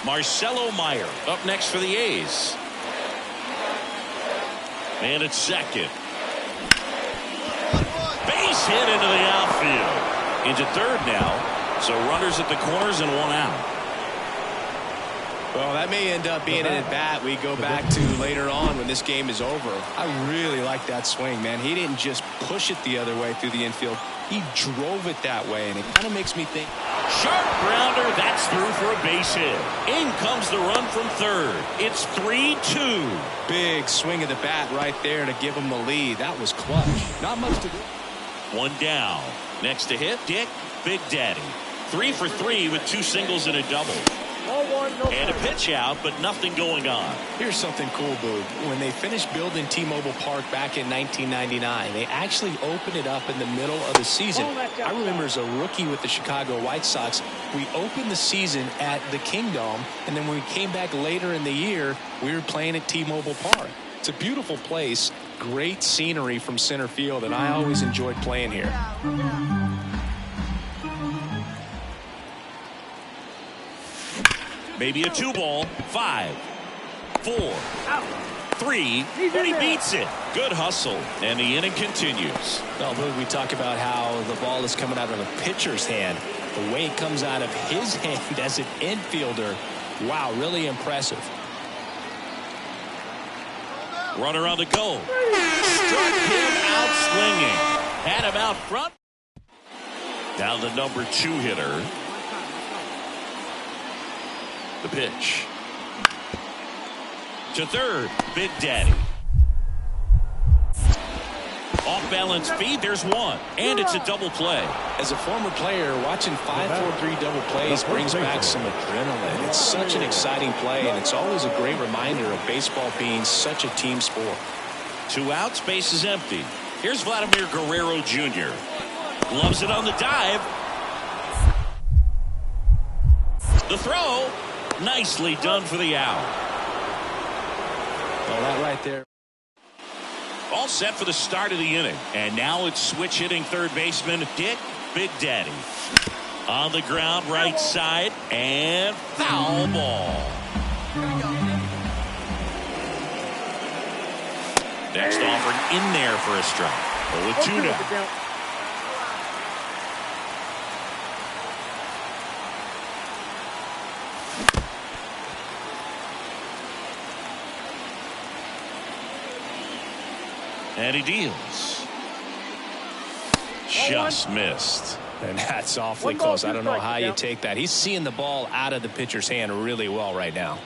Marcelo Meyer up next for the A's. And it's second. Base hit into the outfield. Into third now. So runners at the corners and one out. Well, that may end up being an at-bat we go back to later on when this game is over. I really like that swing, man. He didn't just push it the other way through the infield. He drove it that way, and it kind of makes me think. Sharp grounder. That's through for a base hit. In comes the run from third. It's 3-2. Big swing of the bat right there to give him the lead. That was clutch. Not much to do. One down. Next to hit, Dick Big Daddy. 3 for 3 with 2 singles and a double. And a pitch out, but nothing going on. Here's something cool, Boog. When they finished building T-Mobile Park back in 1999, they actually opened it up in the middle of the season. I remember as a rookie with the Chicago White Sox, we opened the season at the Kingdome, and then when we came back later in the year, we were playing at T-Mobile Park. It's a beautiful place, great scenery from center field, and I always enjoyed playing here. Maybe a 2-ball. 5, 4, 3, but he beats it. Good hustle, and the inning continues. Well, we talk about how the ball is coming out of a pitcher's hand. The way it comes out of his hand as an infielder, wow, really impressive. Runner on the go. Struck him out swinging. Had him out front. Now the number 2 hitter. The pitch. To third, Big Daddy. Off balance feed, there's one. And it's a double play. As a former player, watching 5-4-3 double plays brings back some adrenaline. It's such an exciting play, and it's always a great reminder of baseball being such a team sport. 2 outs, base is empty. Here's Vladimir Guerrero Jr. Gloves it on the dive. The throw. Nicely done for the out. Well, that right there. All set for the start of the inning. And now it's switch hitting third baseman Dick Big Daddy. On the ground, right side, and foul ball. Next offered in there for a strike. 0-2 now. And he deals. Just missed. And that's awfully close. I don't know how you take that. He's seeing the ball out of the pitcher's hand really well right now.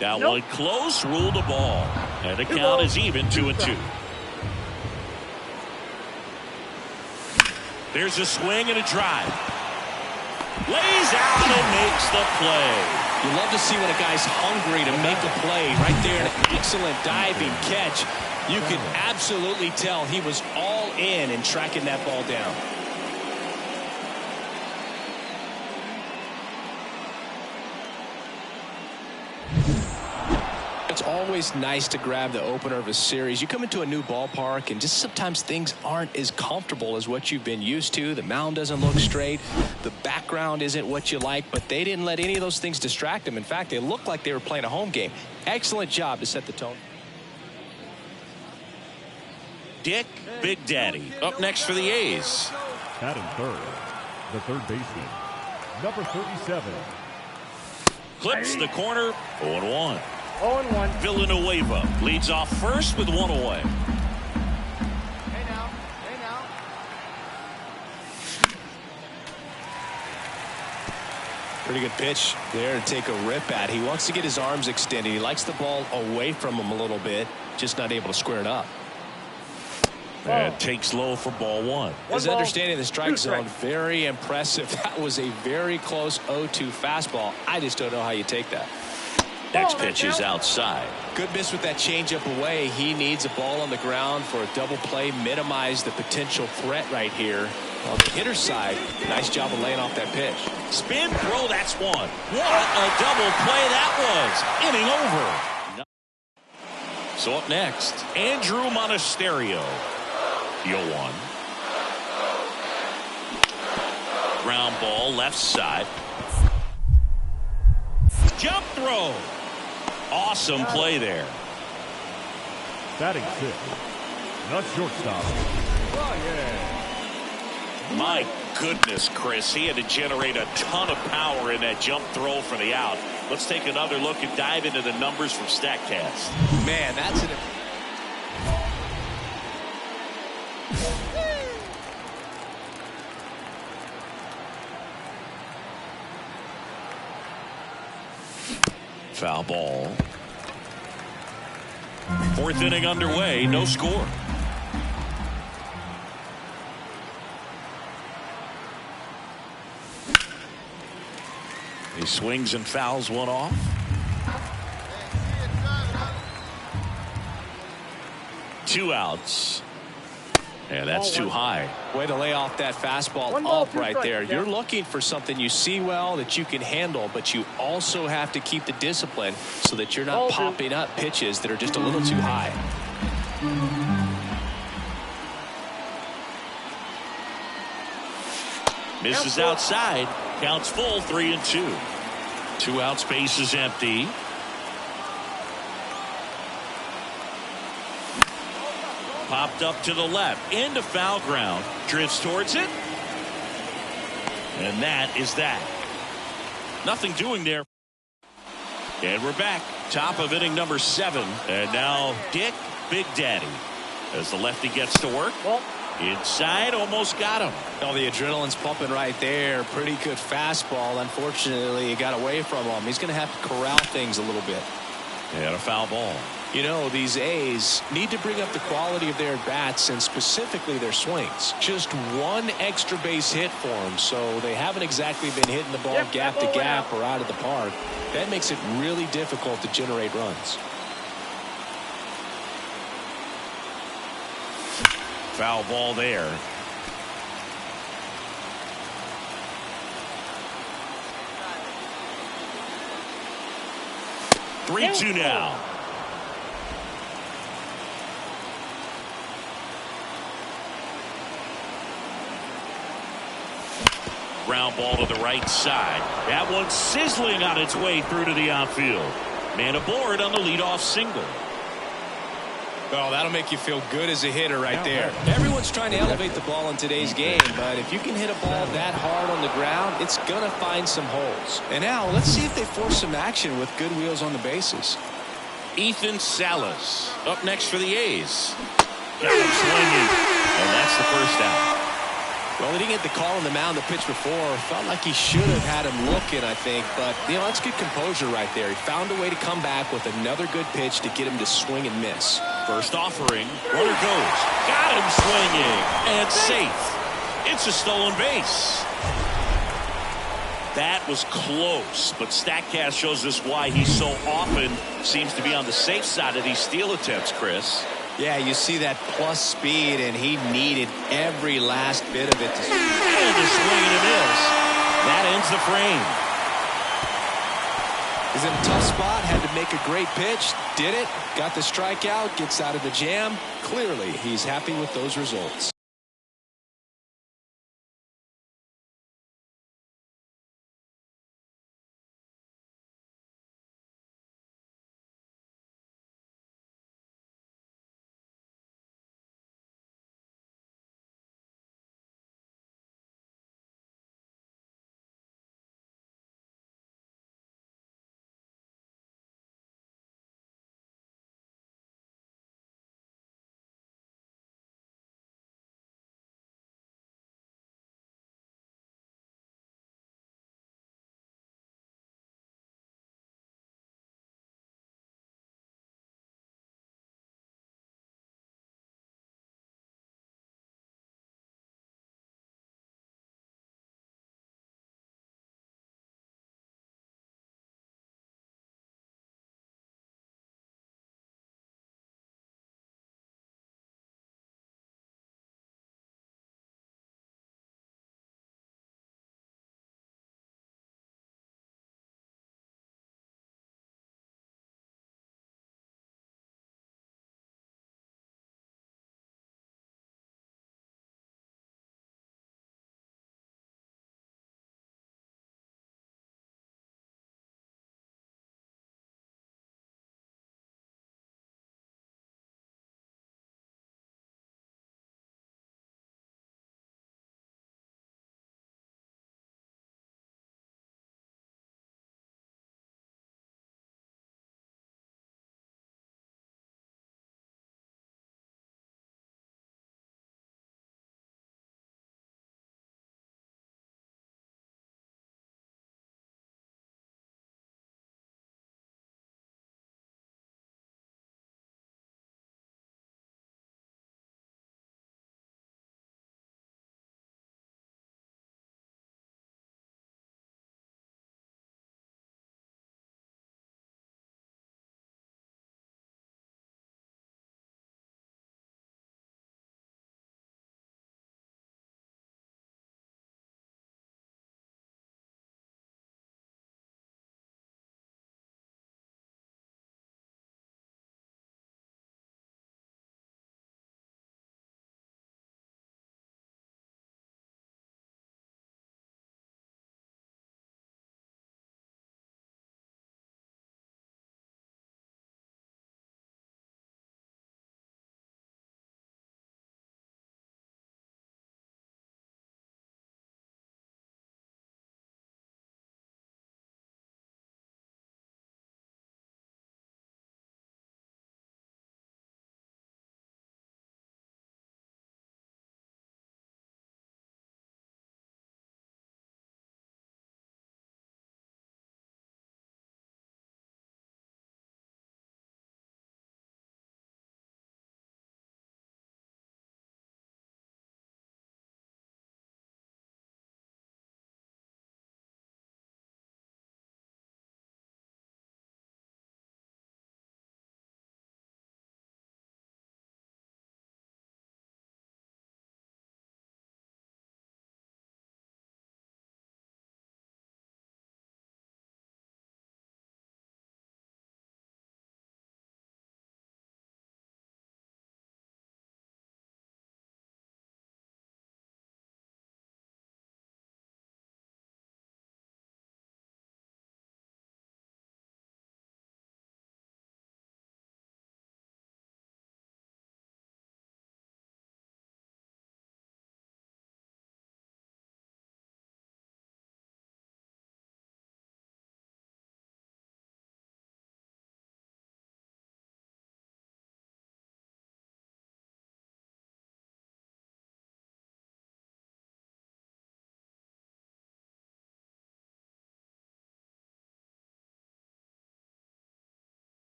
That one close, ruled the ball. And the count is even 2-2. There's a swing and a drive. Lays out and makes the play. You love to see when a guy's hungry to make a play. Right there, an excellent diving catch. You can absolutely tell he was all in tracking that ball down. It's always nice to grab the opener of a series. You come into a new ballpark and just sometimes things aren't as comfortable as what you've been used to. The mound doesn't look straight. The background isn't what you like, but they didn't let any of those things distract them. In fact, they looked like they were playing a home game. Excellent job to set the tone. Dick Big Daddy up next for the A's. Batting third, the third baseman, number 37. Clips the corner. 0-1. 0-1. Villanueva leads off first with 1 away. Hey now. Pretty good pitch there to take a rip at. He wants to get his arms extended. He likes the ball away from him a little bit, just not able to square it up. And takes low for ball 1. His understanding of the strike zone, very impressive. That was a very close 0-2 fastball. I just don't know how you take that. Next pitch is outside. Good miss with that changeup away. He needs a ball on the ground for a double play, minimize the potential threat right here. On the hitter's side, nice job of laying off that pitch. Spin throw, that's one. What a double play that was. Inning over. So up next, Andrew Monasterio. The 0-1. Ground ball left side. jump throw. Awesome play there. Batting 6, the shortstop, Ryan. My goodness, Chris, he had to generate a ton of power in that jump throw for the out. Let's take another look and dive into the numbers from StatCast. Man, that's an... Foul ball. Fourth inning underway, no score. He swings and fouls one off. Two outs. And that's too high. Way to lay off that fastball up right there. You're looking for something you see well that you can handle, but you also have to keep the discipline so that you're not popping up pitches that are just a little too high. Misses outside. Counts full, 3-2. 2 outs, base is empty. Popped up to the left, into foul ground, drifts towards it, and that is that. Nothing doing there. And we're back, top of inning number 7, and now Dick Big Daddy as the lefty gets to work. Inside, almost got him. Oh, the adrenaline's pumping right there. Pretty good fastball. Unfortunately, it got away from him. He's going to have to corral things a little bit. And a foul ball. You know, these A's need to bring up the quality of their bats and specifically their swings. Just one extra base hit for them, so they haven't exactly been hitting the ball gap to gap or out of the park. That makes it really difficult to generate runs. Foul ball there. Three-two now. Ground ball to the right side. That one sizzling on its way through to the outfield. Man aboard on the leadoff single. Well, that'll make you feel good as a hitter right there. Everyone's trying to elevate the ball in today's game, but if you can hit a ball that hard on the ground, it's going to find some holes. And now let's see if they force some action with good wheels on the bases. Ethan Salas up next for the A's. Got him swinging, and that's the first out. Well, he didn't get the call on the mound the pitch before. Felt like he should have had him looking, I think. But, you know, that's good composure right there. He found a way to come back with another good pitch to get him to swing and miss. First offering. Runner goes. Got him swinging. And safe. It's a stolen base. That was close. But StatCast shows us why he so often seems to be on the safe side of these steal attempts, Chris. Yeah, you see that plus speed, and he needed every last bit of it to swing. And a swing and a miss. That ends the frame. He's in a tough spot, had to make a great pitch, did it, got the strikeout, gets out of the jam. Clearly, he's happy with those results.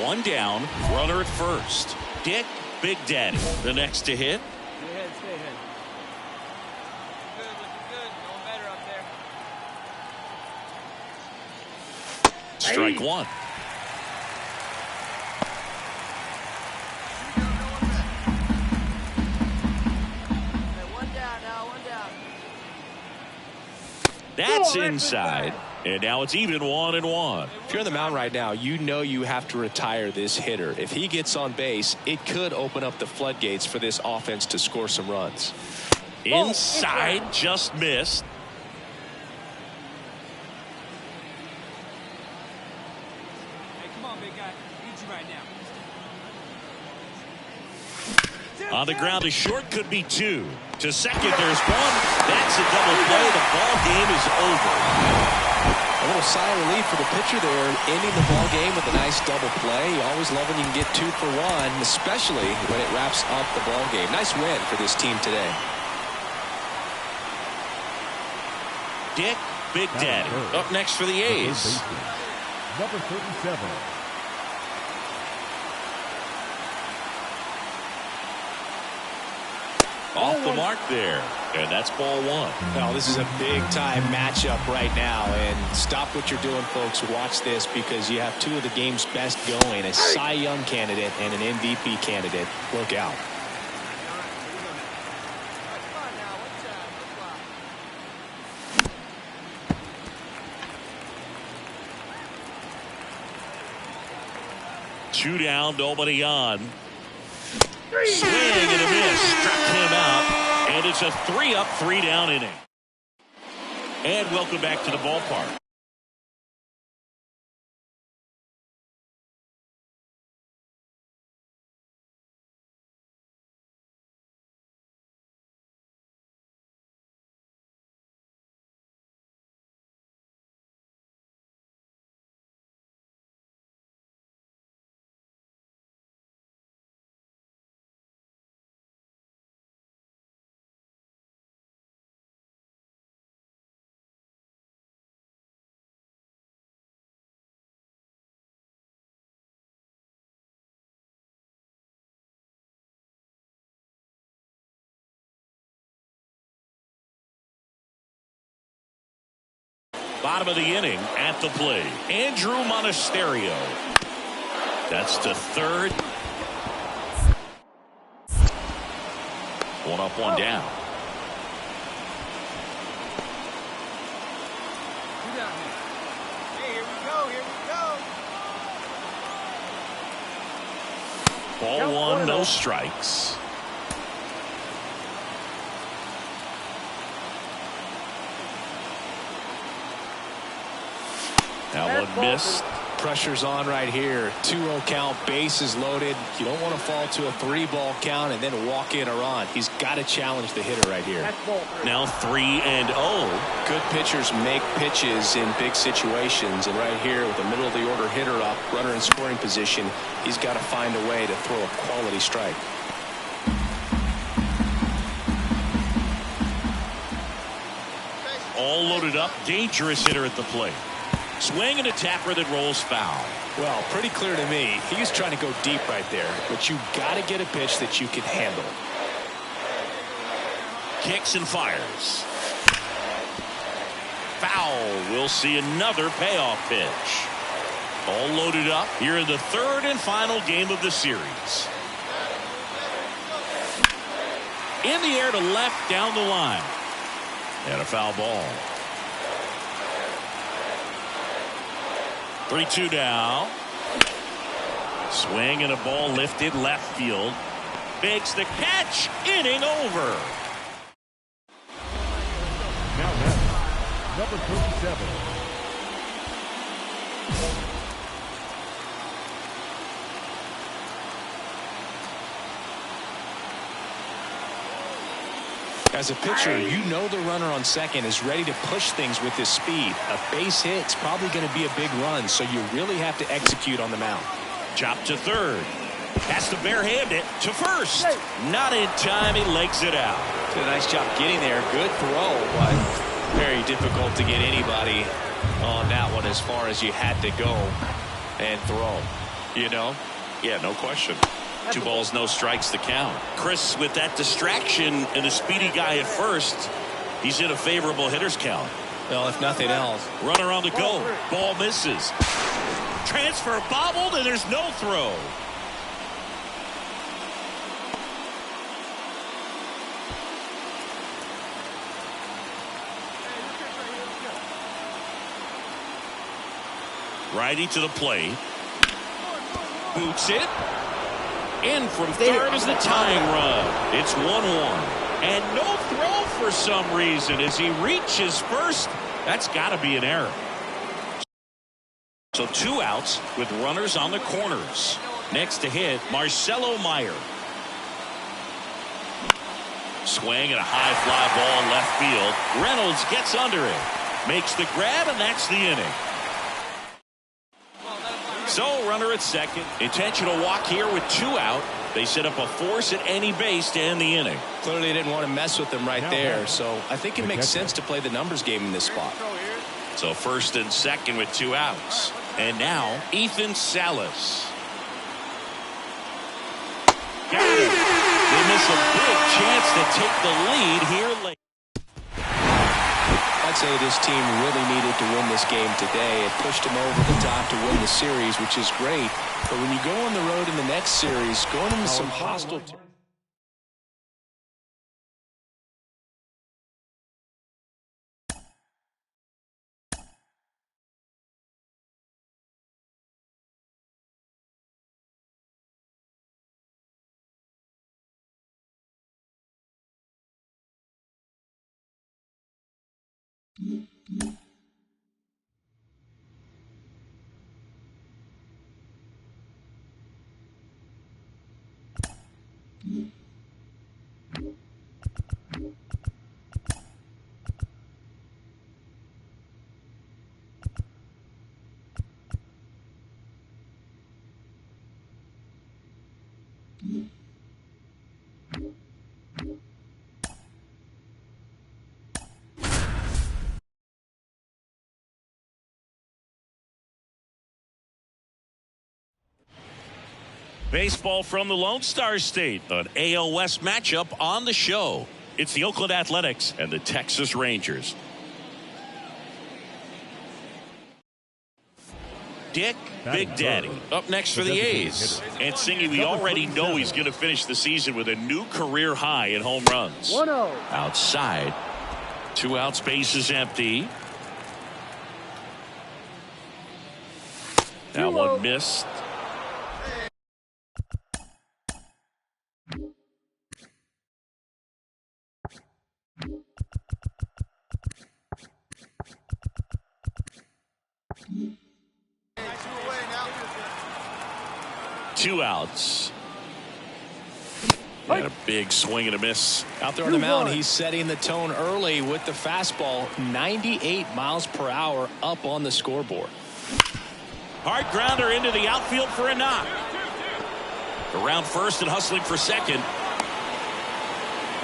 One down, runner at first. Dick Big Daddy, the next to hit. Stay ahead, stay ahead. Looking good. Going better up there. Strike one. One down now, one down. That's inside. And now it's even 1-1. If you're on the mound right now, you know you have to retire this hitter. If he gets on base, it could open up the floodgates for this offense to score some runs. Inside, just missed. Hey, come on, big guy. Need you right now. On the ground, a short could be two. To second, there's one. That's a double play. The ball game is over. A little sigh of relief for the pitcher there, ending the ball game with a nice double play. You always love when you can get 2 for 1, especially when it wraps up the ball game. Nice win for this team today. Dick Big Daddy up next for the A's. Number 37. Off the mark there. And that's ball one. Well, this is a big-time matchup right now. And stop what you're doing, folks. Watch this because you have 2 of the game's best going. A Cy Young candidate and an MVP candidate. Look out. Come on now, one time. Two down, nobody on. Swing and a miss. Struck him out. And it's a 3-up, 3-down inning. And welcome back to the ballpark. Bottom of the inning at the plate. Andrew Monasterio. That's to third. One up, one down. Two down here. Hey, here we go, here we go. Ball one, no strikes. That one missed. Pressure's on right here. 2-0 count, bases loaded. You don't want to fall to a 3-ball count and then walk in or on. He's got to challenge the hitter right here. Now 3-0. Good pitchers make pitches in big situations, and right here with the middle of the order hitter up, runner in scoring position, he's got to find a way to throw a quality strike. All loaded up. Dangerous hitter at the plate. Swing and a tapper that rolls foul. Well, pretty clear to me. He was trying to go deep right there, but you got to get a pitch that you can handle. Kicks and fires. Foul. We'll see another payoff pitch. All loaded up here in the third and final game of the series. In the air to left down the line. And a foul ball. 3-2 now. Swing and a ball lifted left field. Makes the catch. Inning over. Now that's number 37. As a pitcher, you know the runner on second is ready to push things with his speed. A base hit's probably going to be a big run, so you really have to execute on the mound. Chop to third. Has to barehand it to first. Not in time. He legs it out. Did a nice job getting there. Good throw, but very difficult to get anybody on that one as far as you had to go and throw. You know? Yeah, no question. 2 balls, no strikes to count. Chris, with that distraction and a speedy guy at first, he's in a favorable hitter's count. Well, if nothing else. Runner on the go. Ball misses. Transfer bobbled, and there's no throw. Righty to the plate. Boots it. In from third is the tying run. It's 1-1. And no throw for some reason as he reaches first. That's got to be an error. So 2 outs with runners on the corners. Next to hit, Marcelo Meyer. Swing and a high fly ball left field. Reynolds gets under it. Makes the grab, and that's the inning. So runner at second. Intentional walk here with 2 out. They set up a force at any base to end the inning. Clearly they didn't want to mess with them right there. So I think it makes sense to play the numbers game in this spot. So first and second with 2 outs. And now Ethan Salas. Got it. They miss a big chance to take the lead here late. I'd say this team really needed to win this game today. It pushed them over the top to win the series, which is great. But when you go on the road in the next series, going into some hostile... Baseball from the Lone Star State, an AL West matchup on the show. It's the Oakland Athletics and the Texas Rangers. Dick Big Daddy up next for the A's. And Singy, we already know he's going to finish the season with a new career high in home runs. 1-0. Outside. 2 outs, base is empty. Now one missed. Two outs. And a big swing and a miss. Out there on the mound, he's setting the tone early with the fastball. 98 miles per hour up on the scoreboard. Hard grounder into the outfield for a knock. Around first and hustling for second.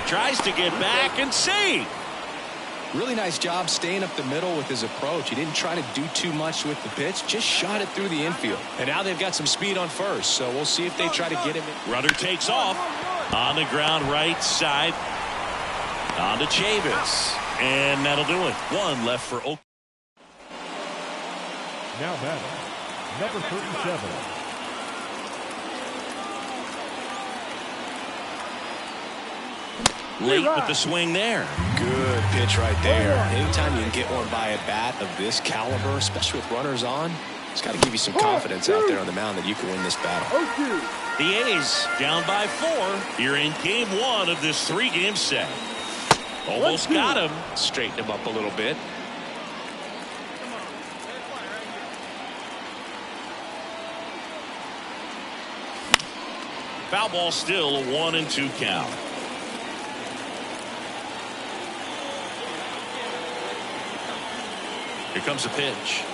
Tries to get back and save. Really nice job staying up the middle with his approach. He didn't try to do too much with the pitch, just shot it through the infield. And now they've got some speed on first, so we'll see if they try to get him in. Runner takes off on the ground right side. On to Chavis. And that'll do it. 1 left for Oakland. Now batting, number 37. Late with the swing there. Good pitch right there. Anytime you can get one by a bat of this caliber, especially with runners on, it's got to give you some confidence out there on the mound that you can win this battle. The A's down by 4 here in game 1 of this 3-game set. Almost got him. Straighten him up a little bit. Foul ball still a 1-2 count. Here comes a pitch.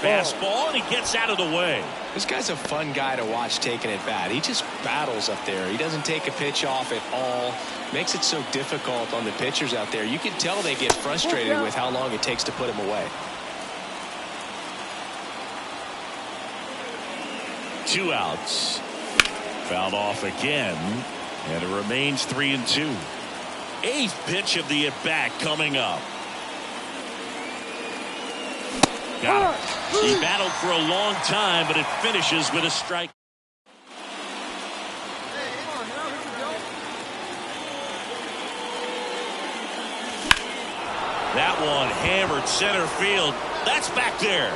Fastball, and he gets out of the way. This guy's a fun guy to watch taking at bat. He just battles up there. He doesn't take a pitch off at all. Makes it so difficult on the pitchers out there. You can tell they get frustrated with how long it takes to put him away. 2 outs. Fouled off again, and it remains 3-2. 8th pitch of the at-bat coming up. Got it. He battled for a long time, but it finishes with a strike. That one hammered center field. That's back there.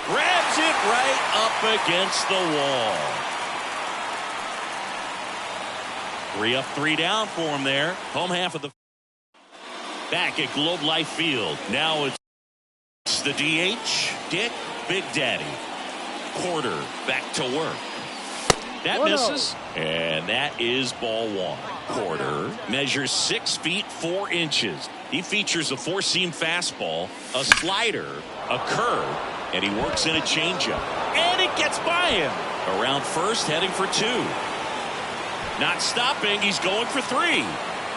Grabs it right up against the wall. 3 up, 3 down for him there. Home half of the back at Globe Life Field. Now it's the DH, Dick Big Daddy. Porter back to work. That misses, and that is ball 1. Porter measures 6 feet 4 inches. He features a 4-seam fastball, a slider, a curve, and he works in a changeup. And it gets by him. Around first, heading for 2. Not stopping, he's going for 3.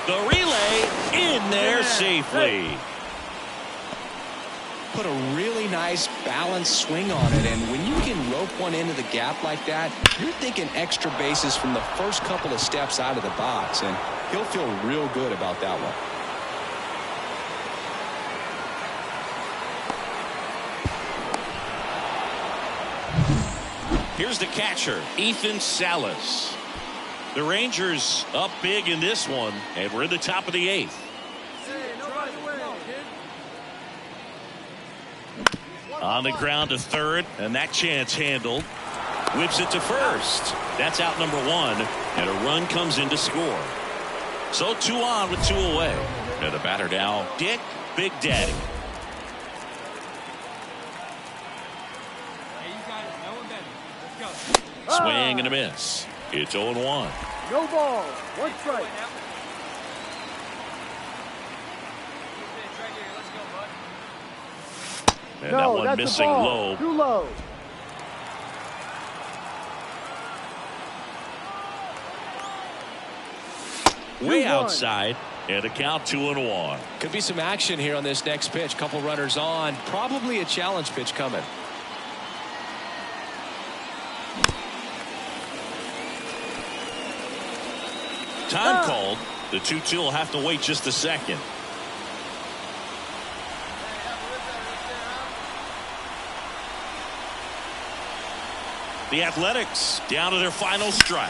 The relay in there safely. Put a really nice balanced swing on it, and when you can rope one into the gap like that, you're thinking extra bases from the first couple of steps out of the box, and he'll feel real good about that one. Here's the catcher, Ethan Salas. The Rangers up big in this one, and we're in the top of the 8th. On the ground to third, and that chance handled. Whips it to first. That's out number 1, and a run comes in to score. So 2 on with 2 away. And the batter now, Dick Big Daddy. Swing and a miss. It's 0-1. No ball. 1 strike. And that one missing low. Too low. Way outside, and a count 2-1. Could be some action here on this next pitch. Couple runners on. Probably a challenge pitch coming. Time called. The 2-2 will have to wait just a second. The Athletics down to their final strike.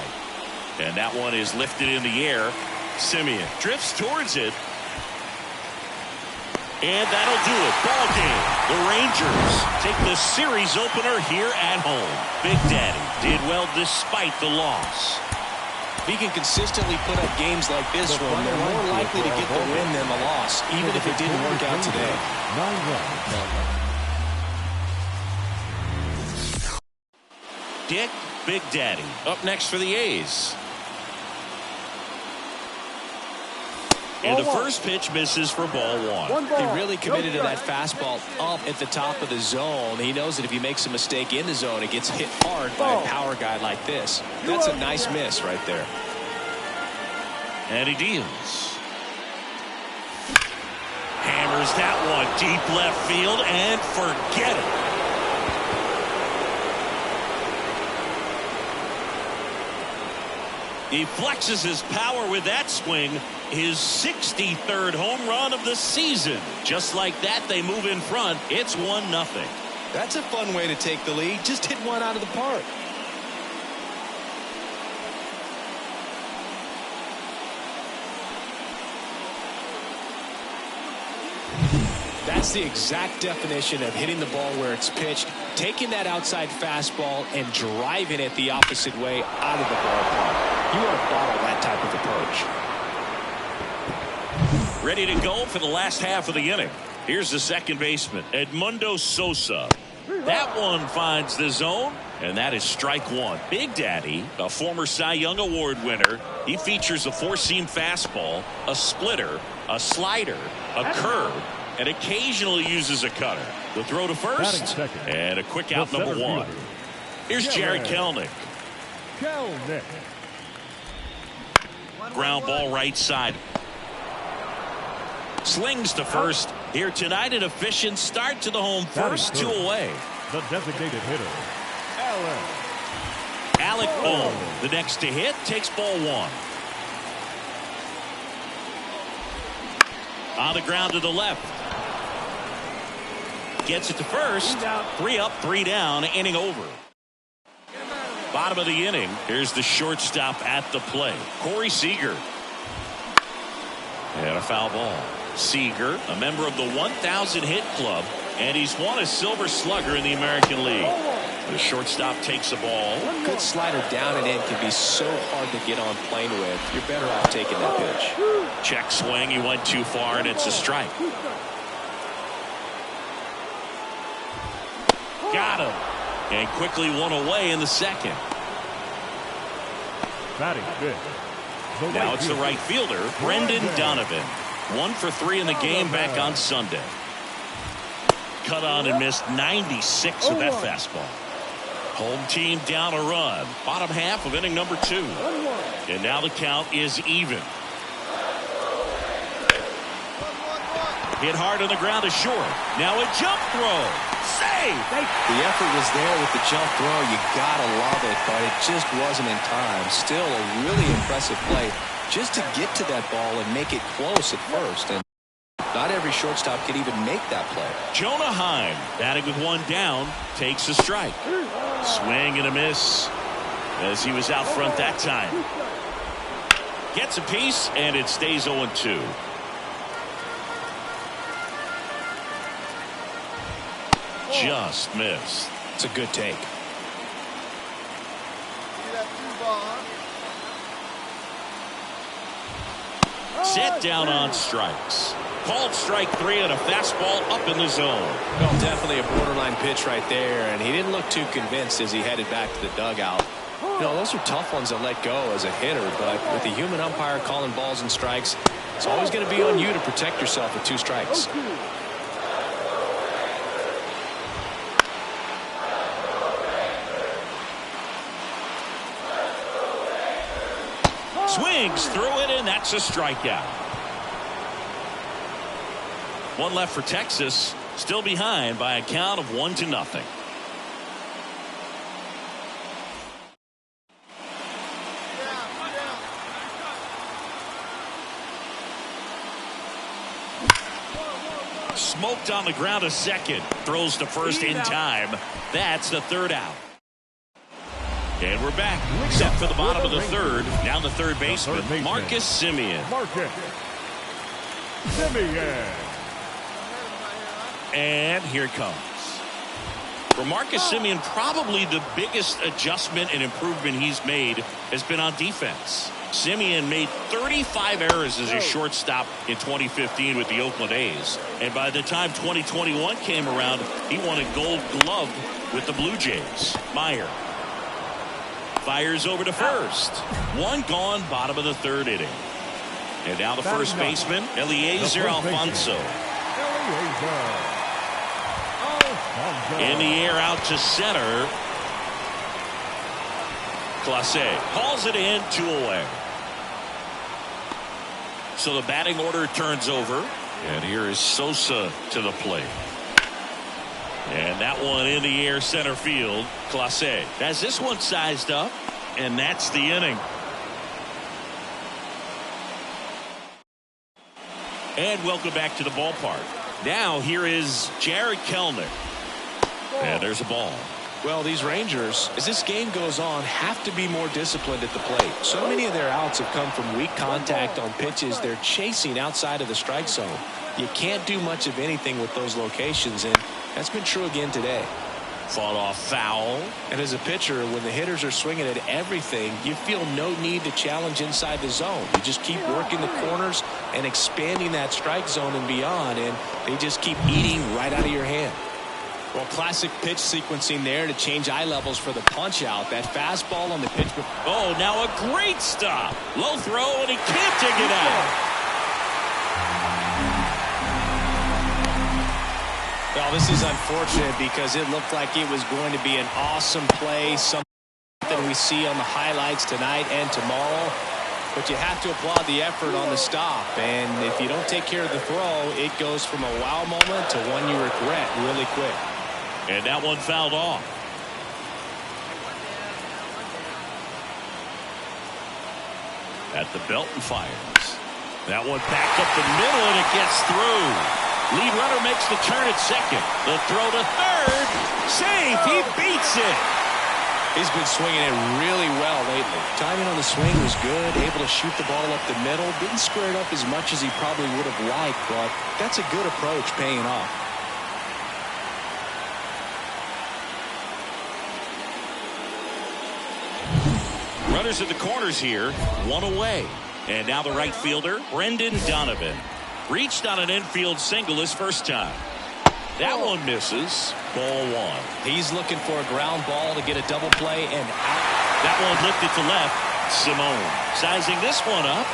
And that one is lifted in the air. Simeon drifts towards it. And that'll do it. Ball game. The Rangers take the series opener here at home. Big Daddy did well despite the loss. If he can consistently put up games like this one, they're more likely to get the win than the loss, even if it didn't work out today. 9 runs. Dick Big Daddy up next for the A's. And the first pitch misses for ball 1. He really committed to that fastball up at the top of the zone. He knows that if he makes a mistake in the zone, it gets hit hard by a power guy like this. That's a nice miss right there. And he deals. Hammers that one deep left field and forget it. He flexes his power with that swing. His 63rd home run of the season. Just like that, they move in front. It's 1-0. That's a fun way to take the lead. Just hit one out of the park. That's the exact definition of hitting the ball where it's pitched, taking that outside fastball and driving it the opposite way out of the ballpark. You want to bottle that type of approach. Ready to go for the last half of the inning. Here's the second baseman, Edmundo Sosa. That one finds the zone, and that is strike 1. Big Daddy, a former Cy Young Award winner. He features a 4-seam fastball, a splitter, a slider, a curve, and occasionally uses a cutter. The throw to first, and a quick out number 1. Here's Jared Kelenic. Ground ball right side. Slings to first. Here tonight, an efficient start to the home first. 2 away. the designated hitter, Alec Bohm, the next to hit, takes ball 1. On the ground to the left. Gets it to first. 3 up, 3 down, inning over. Bottom of the inning. Here's the shortstop at the plate, Corey Seager. And a foul ball. Seager, a member of the 1,000 hit club, and he's won a Silver Slugger in the American League. The shortstop takes the ball. Good slider down and in can be so hard to get on plane with. You're better off taking that pitch. Check swing. He went too far, and it's a strike. Got him. And quickly one away in the second. batting fifth. Now it's the right fielder, Brendan Donovan. 1 for 3 in the game back on Sunday. Cut on and missed 96 with that fastball. Home team down a run. Bottom half of inning number 2. And now the count is even. Hit hard on the ground to short. Now a jump throw. Save! The effort was there with the jump throw. You gotta love it, but it just wasn't in time. Still a really impressive play just to get to that ball and make it close at first. And not every shortstop can even make that play. Jonah Heim, batting with 1 down, takes a strike. Swing and a miss as he was out front that time. Gets a piece, and it stays 0-2. Just missed. It's a good take. Set down on strikes. Called strike 3 on a fastball up in the zone. Well, definitely a borderline pitch right there, and he didn't look too convinced as he headed back to the dugout. You know, those are tough ones to let go as a hitter, but with the human umpire calling balls and strikes, it's always going to be on you to protect yourself with 2 strikes. Swings through it, and that's a strikeout. 1 left for Texas, still behind by a count of 1-0. Smoked on the ground to second, throws to first in time. That's the 3rd out. And we're back, set for the bottom of the 3rd. Now the third baseman, Marcus Semien. Marcus Semien. And here it comes. For Marcus Semien, probably the biggest adjustment and improvement he's made has been on defense. Semien made 35 errors as a shortstop in 2015 with the Oakland A's. And by the time 2021 came around, he won a Gold Glove with the Blue Jays. Meyer fires over to first. 1 gone, bottom of the 3rd inning. And now the first baseman, Eliezer Alfonso. In the air out to center. Clase calls it in, 2 away. So the batting order turns over. And here is Sosa to the plate. And that one in the air center field. Clase has this one sized up. And that's the inning. And welcome back to the ballpark. Now here is Jared Kelenic. And there's a ball. Well, these Rangers, as this game goes on, have to be more disciplined at the plate. So many of their outs have come from weak contact on pitches they're chasing outside of the strike zone. You can't do much of anything with those locations, and that's been true again today. Fought off foul. And as a pitcher, when the hitters are swinging at everything, you feel no need to challenge inside the zone. You just keep working the corners and expanding that strike zone and beyond, and they just keep eating right out of your hand. Well, classic pitch sequencing there to change eye levels for the punch out. That fastball on the pitch. Oh, now a great stop. Low throw, and he can't dig it out. Well, this is unfortunate because it looked like it was going to be an awesome play, something we see on the highlights tonight and tomorrow. But you have to applaud the effort on the stop. And if you don't take care of the throw, it goes from a wow moment to one you regret really quick. And that one fouled off. At the belt and fires. That one backed up the middle, and it gets through. Lead runner makes the turn at second. The throw to third. Safe. He beats it. He's been swinging it really well lately. Timing on the swing was good. Able to shoot the ball up the middle. Didn't square it up as much as he probably would have liked, but that's a good approach, paying off. Runners at the corners here, one away. And now the right fielder, Brendan Donovan. Reached on an infield single his first time. That one misses. Ball one. He's looking for a ground ball to get a double play and out. That one lifted to left. Simone sizing this one up.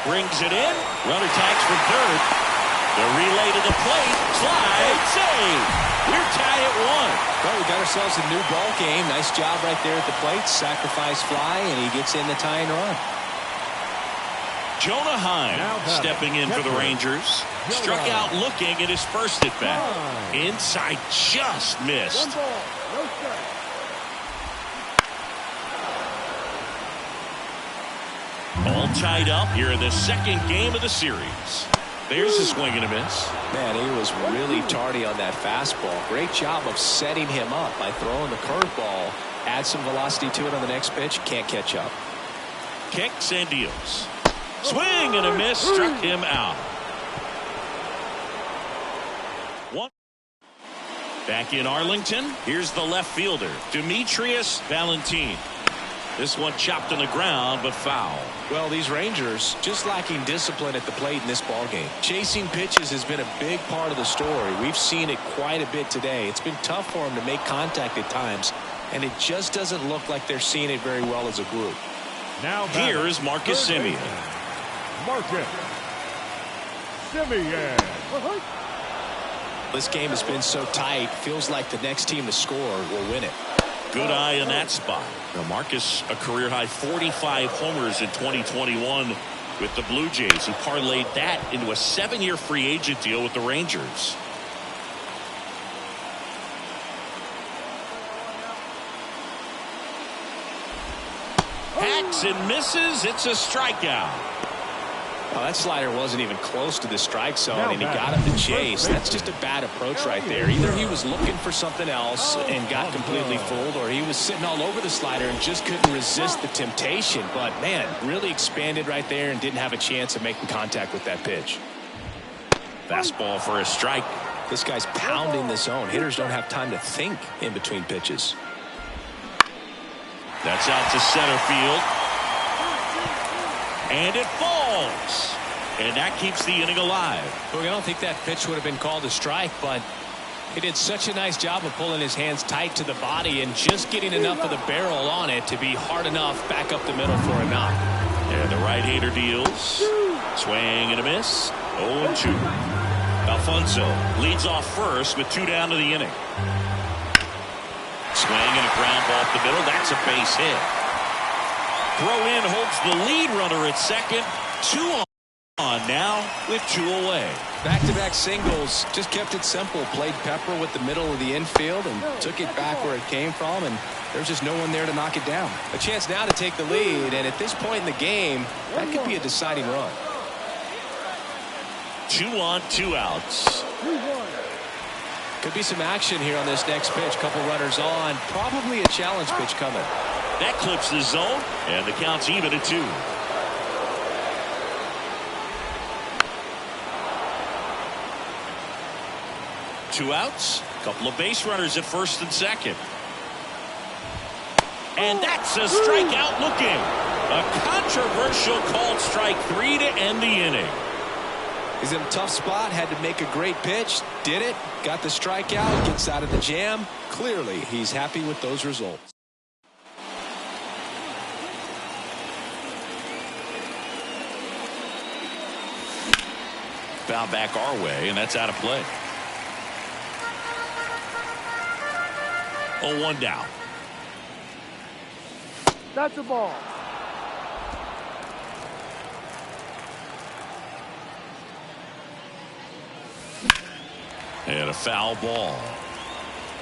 Brings it in. Runner tags from third. The relay to the plate. Slide. Save. We're tied at one. Well, we got ourselves a new ball game. Nice job right there at the plate. Sacrifice fly, and he gets in the tying run. Jonah Heim stepping in for the Rangers. Struck out looking at his first at bat. Inside just missed. 1 ball, no strike. All tied up here in the second game of the series. There's a swing and a miss. Man, he was really tardy on that fastball. Great job of setting him up by throwing the curveball. Add some velocity to it on the next pitch. Can't catch up. Kicks and deals. Swing and a miss. Struck him out. One. Back in Arlington. Here's the left fielder, Demetrius Valentin. This one chopped on the ground, but foul. Well, these Rangers just lacking discipline at the plate in this ballgame. Chasing pitches has been a big part of the story. We've seen it quite a bit today. It's been tough for them to make contact at times, and it just doesn't look like they're seeing it very well as a group. Now here is Marcus Semien. Marcus Semien. This game has been so tight. Feels like the next team to score will win it. Good eye in that spot. Now Marcus, a career high 45 homers in 2021 with the Blue Jays. He parlayed that into a 7-year free agent deal with the Rangers. Hacks and misses. It's a strikeout. Well, that slider wasn't even close to the strike zone, and he got him to chase. That's just a bad approach right there. Either he was looking for something else and got completely fooled, or he was sitting all over the slider and just couldn't resist the temptation. But, man, really expanded right there and didn't have a chance of making contact with that pitch. Fastball for a strike. This guy's pounding the zone. Hitters don't have time to think in between pitches. That's out to center field. And it falls. And that keeps the inning alive. Well, I don't think that pitch would have been called a strike, but he did such a nice job of pulling his hands tight to the body and just getting enough of the barrel on it to be hard enough back up the middle for a knock. And the right-hander deals. Swing and a miss. 0-2. Alfonso leads off first with 2 down to the inning. Swing and a ground ball up the middle. That's a base hit. Throw in holds the lead runner at second. 2 on now with 2 away. Back-to-back singles. Just kept it simple. Played Pepper with the middle of the infield and took it back where it came from, and there's just no one there to knock it down. A chance now to take the lead, and at this point in the game, that could be a deciding run. 2 on, 2 outs. Could be some action here on this next pitch. Couple runners on. Probably a challenge pitch coming. That clips the zone, and the count's even at 2. Two outs, couple of base runners at first and second. And that's a strikeout looking. A controversial called strike 3 to end the inning. He's in a tough spot, had to make a great pitch, did it, got the strikeout, gets out of the jam. Clearly, he's happy with those results. Foul back our way, and that's out of play. 0-1 down. That's a ball. And a foul ball.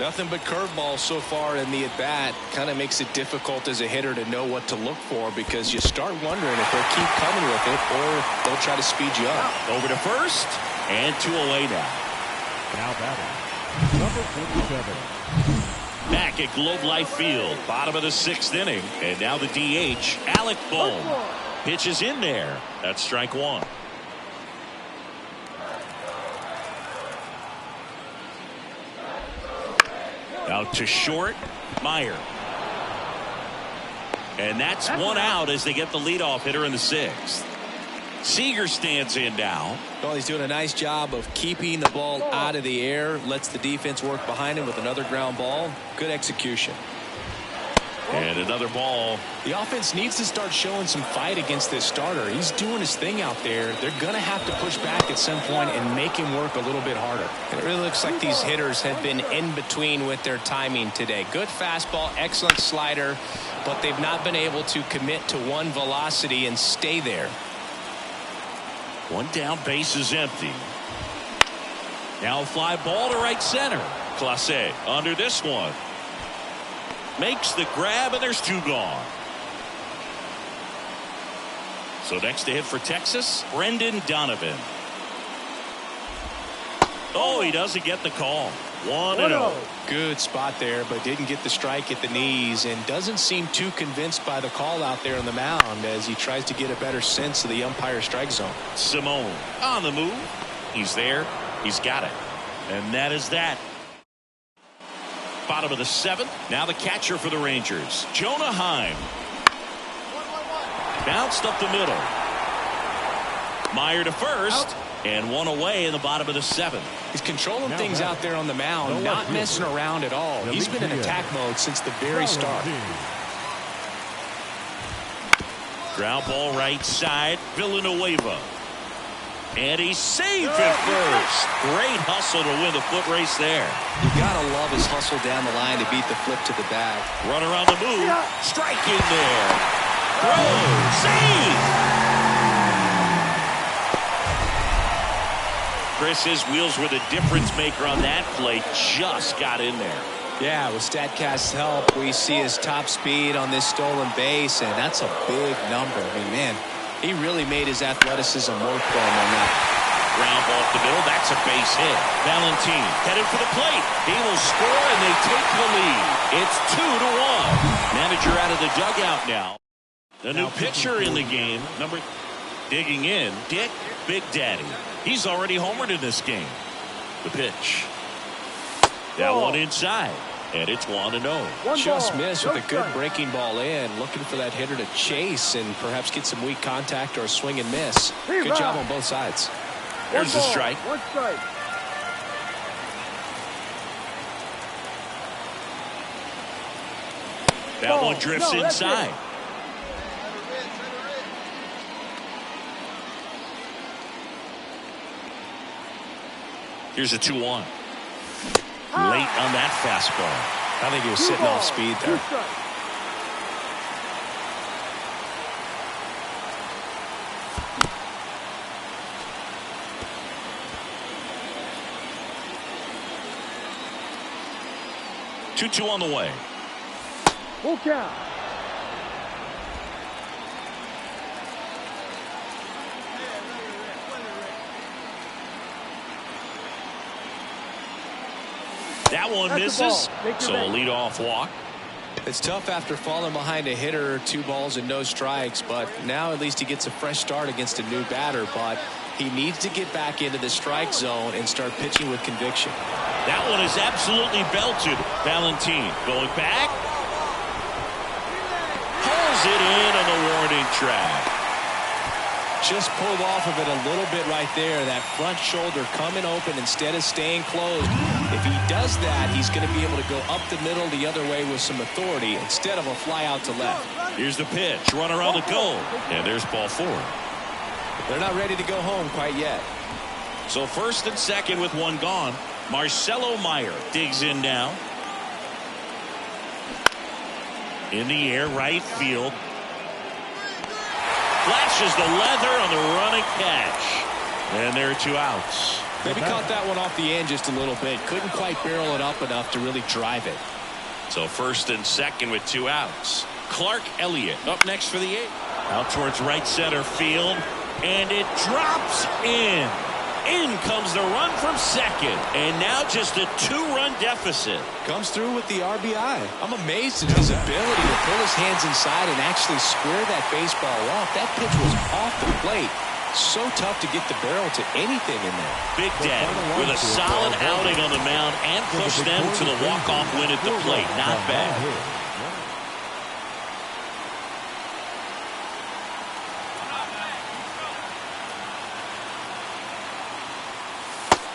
Nothing but curveballs so far in the at-bat. Kind of makes it difficult as a hitter to know what to look for because you start wondering if they'll keep coming with it or they'll try to speed you up. Over to first and 2 away now. Now batting, number 47. Back at Globe Life Field, bottom of the 6th inning, and now the DH, Alec Bohm, pitches in there. That's strike 1. Out to short, Meyer. And that's 1 out as they get the leadoff hitter in the 6th. Seager stands in now. Well, he's doing a nice job of keeping the ball out of the air. Lets the defense work behind him with another ground ball. Good execution. And another ball. The offense needs to start showing some fight against this starter. He's doing his thing out there. They're going to have to push back at some point and make him work a little bit harder. And it really looks like these hitters have been in between with their timing today. Good fastball, excellent slider, but they've not been able to commit to one velocity and stay there. 1 down, base is empty. Now a fly ball to right center. Clase under this one. Makes the grab, and there's 2 gone. So next to hit for Texas, Brendan Donovan. Oh, he doesn't get the call. 1-0. Good spot there, but didn't get the strike at the knees and doesn't seem too convinced by the call out there on the mound as he tries to get a better sense of the umpire strike zone. Simone on the move. He's there. He's got it. And that is that. Bottom of the 7th. Now the catcher for the Rangers, Jonah Heim. Bounced up the middle. Meyer to first. And 1 away in the bottom of the 7th. He's controlling things out there on the mound, not messing around at all. He's been in attack mode since the very start. Ground ball right side, Villanueva. And he's safe at first. Great hustle to win the foot race there. You gotta love his hustle down the line to beat the flip to the bag. Runner on the move. Strike in there. Throw. Save. Chris, his wheels were the difference maker on that play. Just got in there. Yeah, with StatCast's help, we see his top speed on this stolen base, and that's a big number. I mean, man, he really made his athleticism work for him on that. Ground ball up the middle. That's a base hit. Valentin headed for the plate. He will score, and they take the lead. It's 2-1. Manager out of the dugout now. The new pitcher in the game, digging in, Dick Big Daddy. He's already homered in this game. The pitch. That one inside. And it's 1-0. Just missed with a good breaking ball in. Looking for that hitter to chase and perhaps get some weak contact or a swing and miss. Good job on both sides. There's the strike. 1 strike. That one drifts inside. Here's a 2-1. Late on that fastball. I think he was sitting off speed there. 2-2 on the way. Full count. That one misses, so a leadoff walk. It's tough after falling behind a hitter, 2 balls and no strikes, but now at least he gets a fresh start against a new batter, but he needs to get back into the strike zone and start pitching with conviction. That one is absolutely belted. Valentin going back. Pulls it in on the warning track. Just pulled off of it a little bit right there. That front shoulder coming open instead of staying closed. If he does that, he's going to be able to go up the middle the other way with some authority instead of a fly out to left. Here's the pitch. Runner on the goal. And there's ball 4. They're not ready to go home quite yet. So first and second with 1 gone. Marcelo Meyer digs in now. In the air, right field. Flashes the leather on the running catch. And there are 2 outs. Maybe caught that one off the end just a little bit. Couldn't quite barrel it up enough to really drive it. So first and second with 2 outs. Clark Elliott up next for the 8th. Out towards right center field. And it drops in. In comes the run from second. And now just a 2-run deficit. Comes through with the RBI. I'm amazed at his ability to pull his hands inside and actually square that baseball off. That pitch was off the plate. So tough to get the barrel to anything in there. Big Daddy with a solid outing on the mound and pushed them to the walk-off win at the plate. Not bad.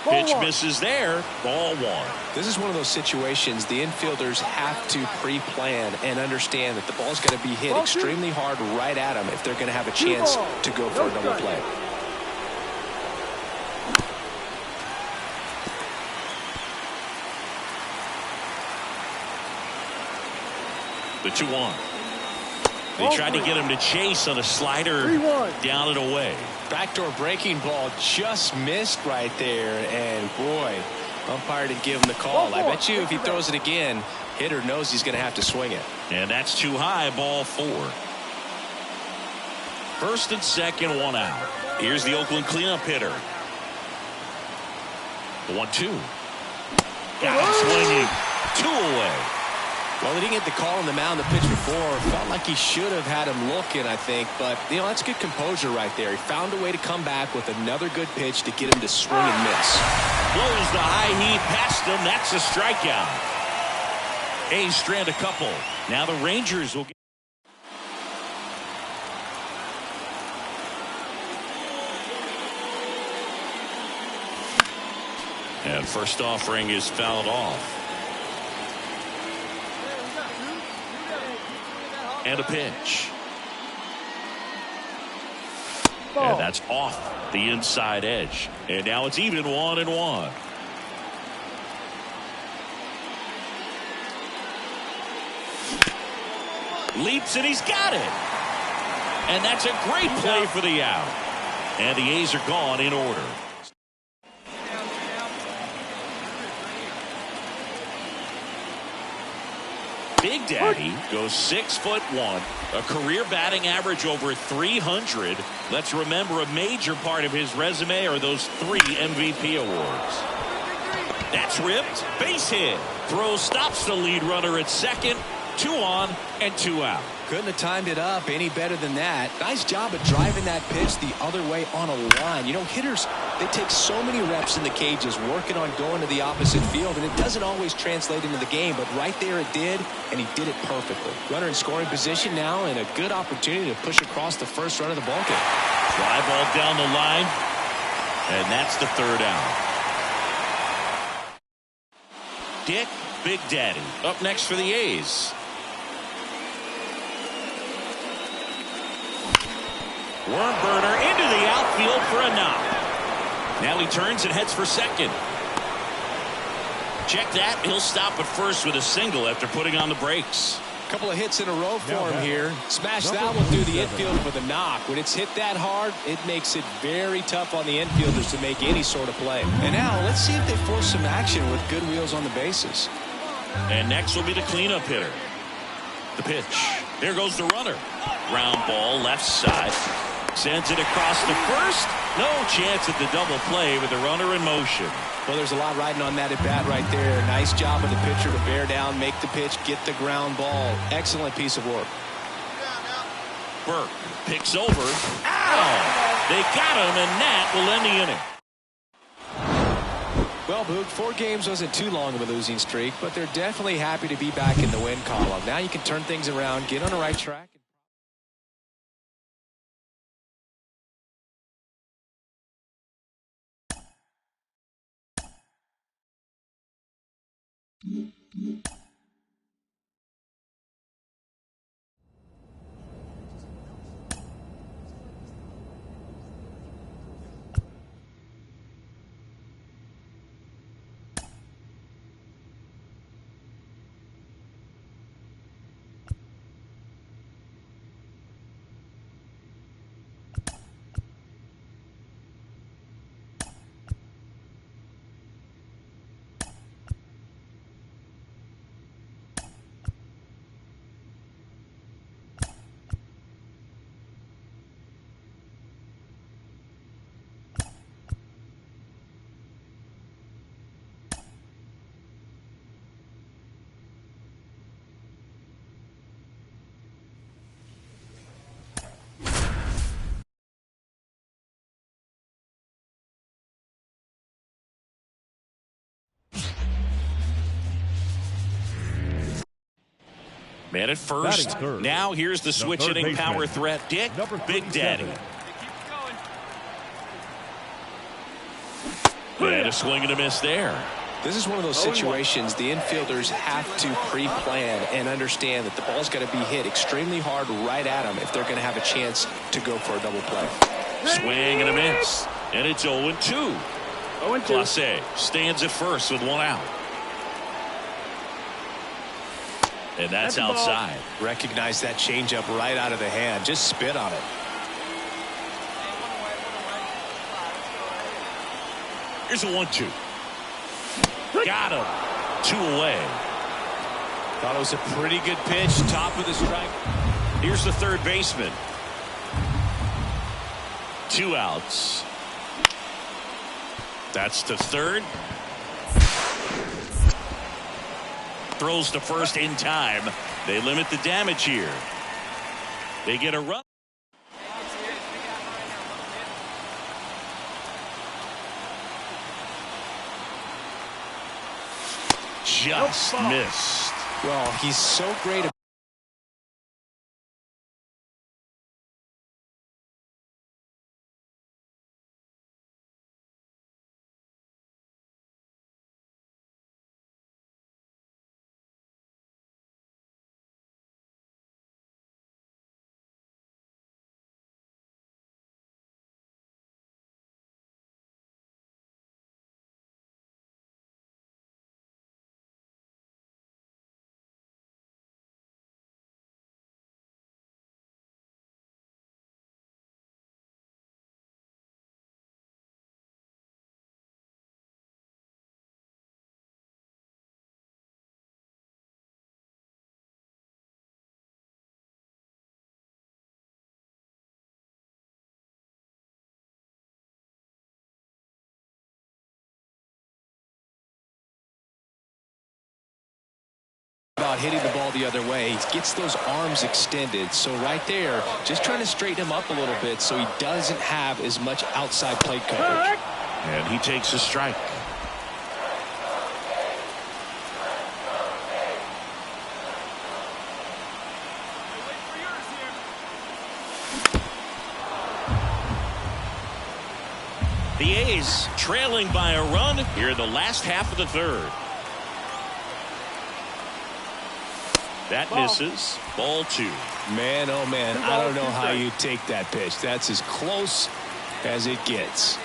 Pitch misses there. Ball 1. This is one of those situations the infielders have to pre-plan and understand that the ball's going to be hit extremely hard right at them if they're going to have a chance to go for a double play. The 2-1. They tried to get him to chase on a slider down and away. Backdoor breaking ball just missed right there, and boy, umpire didn't give him the call. I bet you if he throws it again, hitter knows he's going to have to swing it. And that's too high, ball 4. First and second, 1 out. Here's the Oakland cleanup hitter. The 1-2. Got him swinging. 2 away. Well, he didn't get the call on the mound the pitch before. Felt like he should have had him looking, I think. But, that's good composure right there. He found a way to come back with another good pitch to get him to swing and miss. Blows the high heat past him. That's a strikeout. A's strand a couple. Now the Rangers will get. And first offering is fouled off. And a pitch. And that's off the inside edge. And now it's even 1-1. Leaps and he's got it. And that's a great play for the out. And the A's are gone in order. Big Daddy goes 6'1", a career batting average over 300. Let's remember a major part of his resume are those 3 MVP awards. That's ripped. Base hit. Throw stops the lead runner at second. 2 on and 2 out. Couldn't have timed it up any better than that. Nice job of driving that pitch the other way on a line. Hitters, they take so many reps in the cages working on going to the opposite field, and it doesn't always translate into the game, but right there it did, and he did it perfectly. Runner in scoring position now, and a good opportunity to push across the first run of the ballgame. Fly ball down the line, and that's the 3rd out. Dick Big Daddy up next for the A's. Worm burner into the outfield for a knock. Now he turns and heads for second. Check that. He'll stop at first with a single after putting on the brakes. Couple of hits in a row for him here. Smash that one through the infield for the knock. When it's hit that hard, it makes it very tough on the infielders to make any sort of play. And now let's see if they force some action with good wheels on the bases. And next will be the cleanup hitter. The pitch. There goes the runner. Ground ball left side. Sends it across the first. No chance at the double play with the runner in motion. Well, there's a lot riding on that at bat right there. Nice job of the pitcher to bear down, make the pitch, get the ground ball. Excellent piece of work. Burke picks over. Ow! They got him, and that will end the inning. Well, Boog, 4 games wasn't too long of a losing streak, but they're definitely happy to be back in the win column. Now you can turn things around, get on the right track. Man at first. Now here's the switch hitting power threat, Dick Big Daddy. And a swing and a miss there. This is one of those situations the infielders have to pre-plan and understand that the ball's got to be hit extremely hard right at them if they're going to have a chance to go for a double play. Swing and a miss. And it's 0-2. Clase stands at first with one out. And that's outside. Recognize that changeup right out of the hand. Just spit on it. Here's a 1-2. Got him. 2 away. Thought it was a pretty good pitch. Top of the strike. Here's the third baseman. 2 outs. That's to third. Throws to first in time. They limit the damage here. They get a run. Just missed. Well, he's so great. About hitting the ball the other way. He gets those arms extended. So right there, just trying to straighten him up a little bit so he doesn't have as much outside plate coverage. And he takes a strike. The A's trailing by a run here in the last half of the third. That misses. Ball 2. Man, oh man, I don't know how you take that pitch. That's as close as it gets.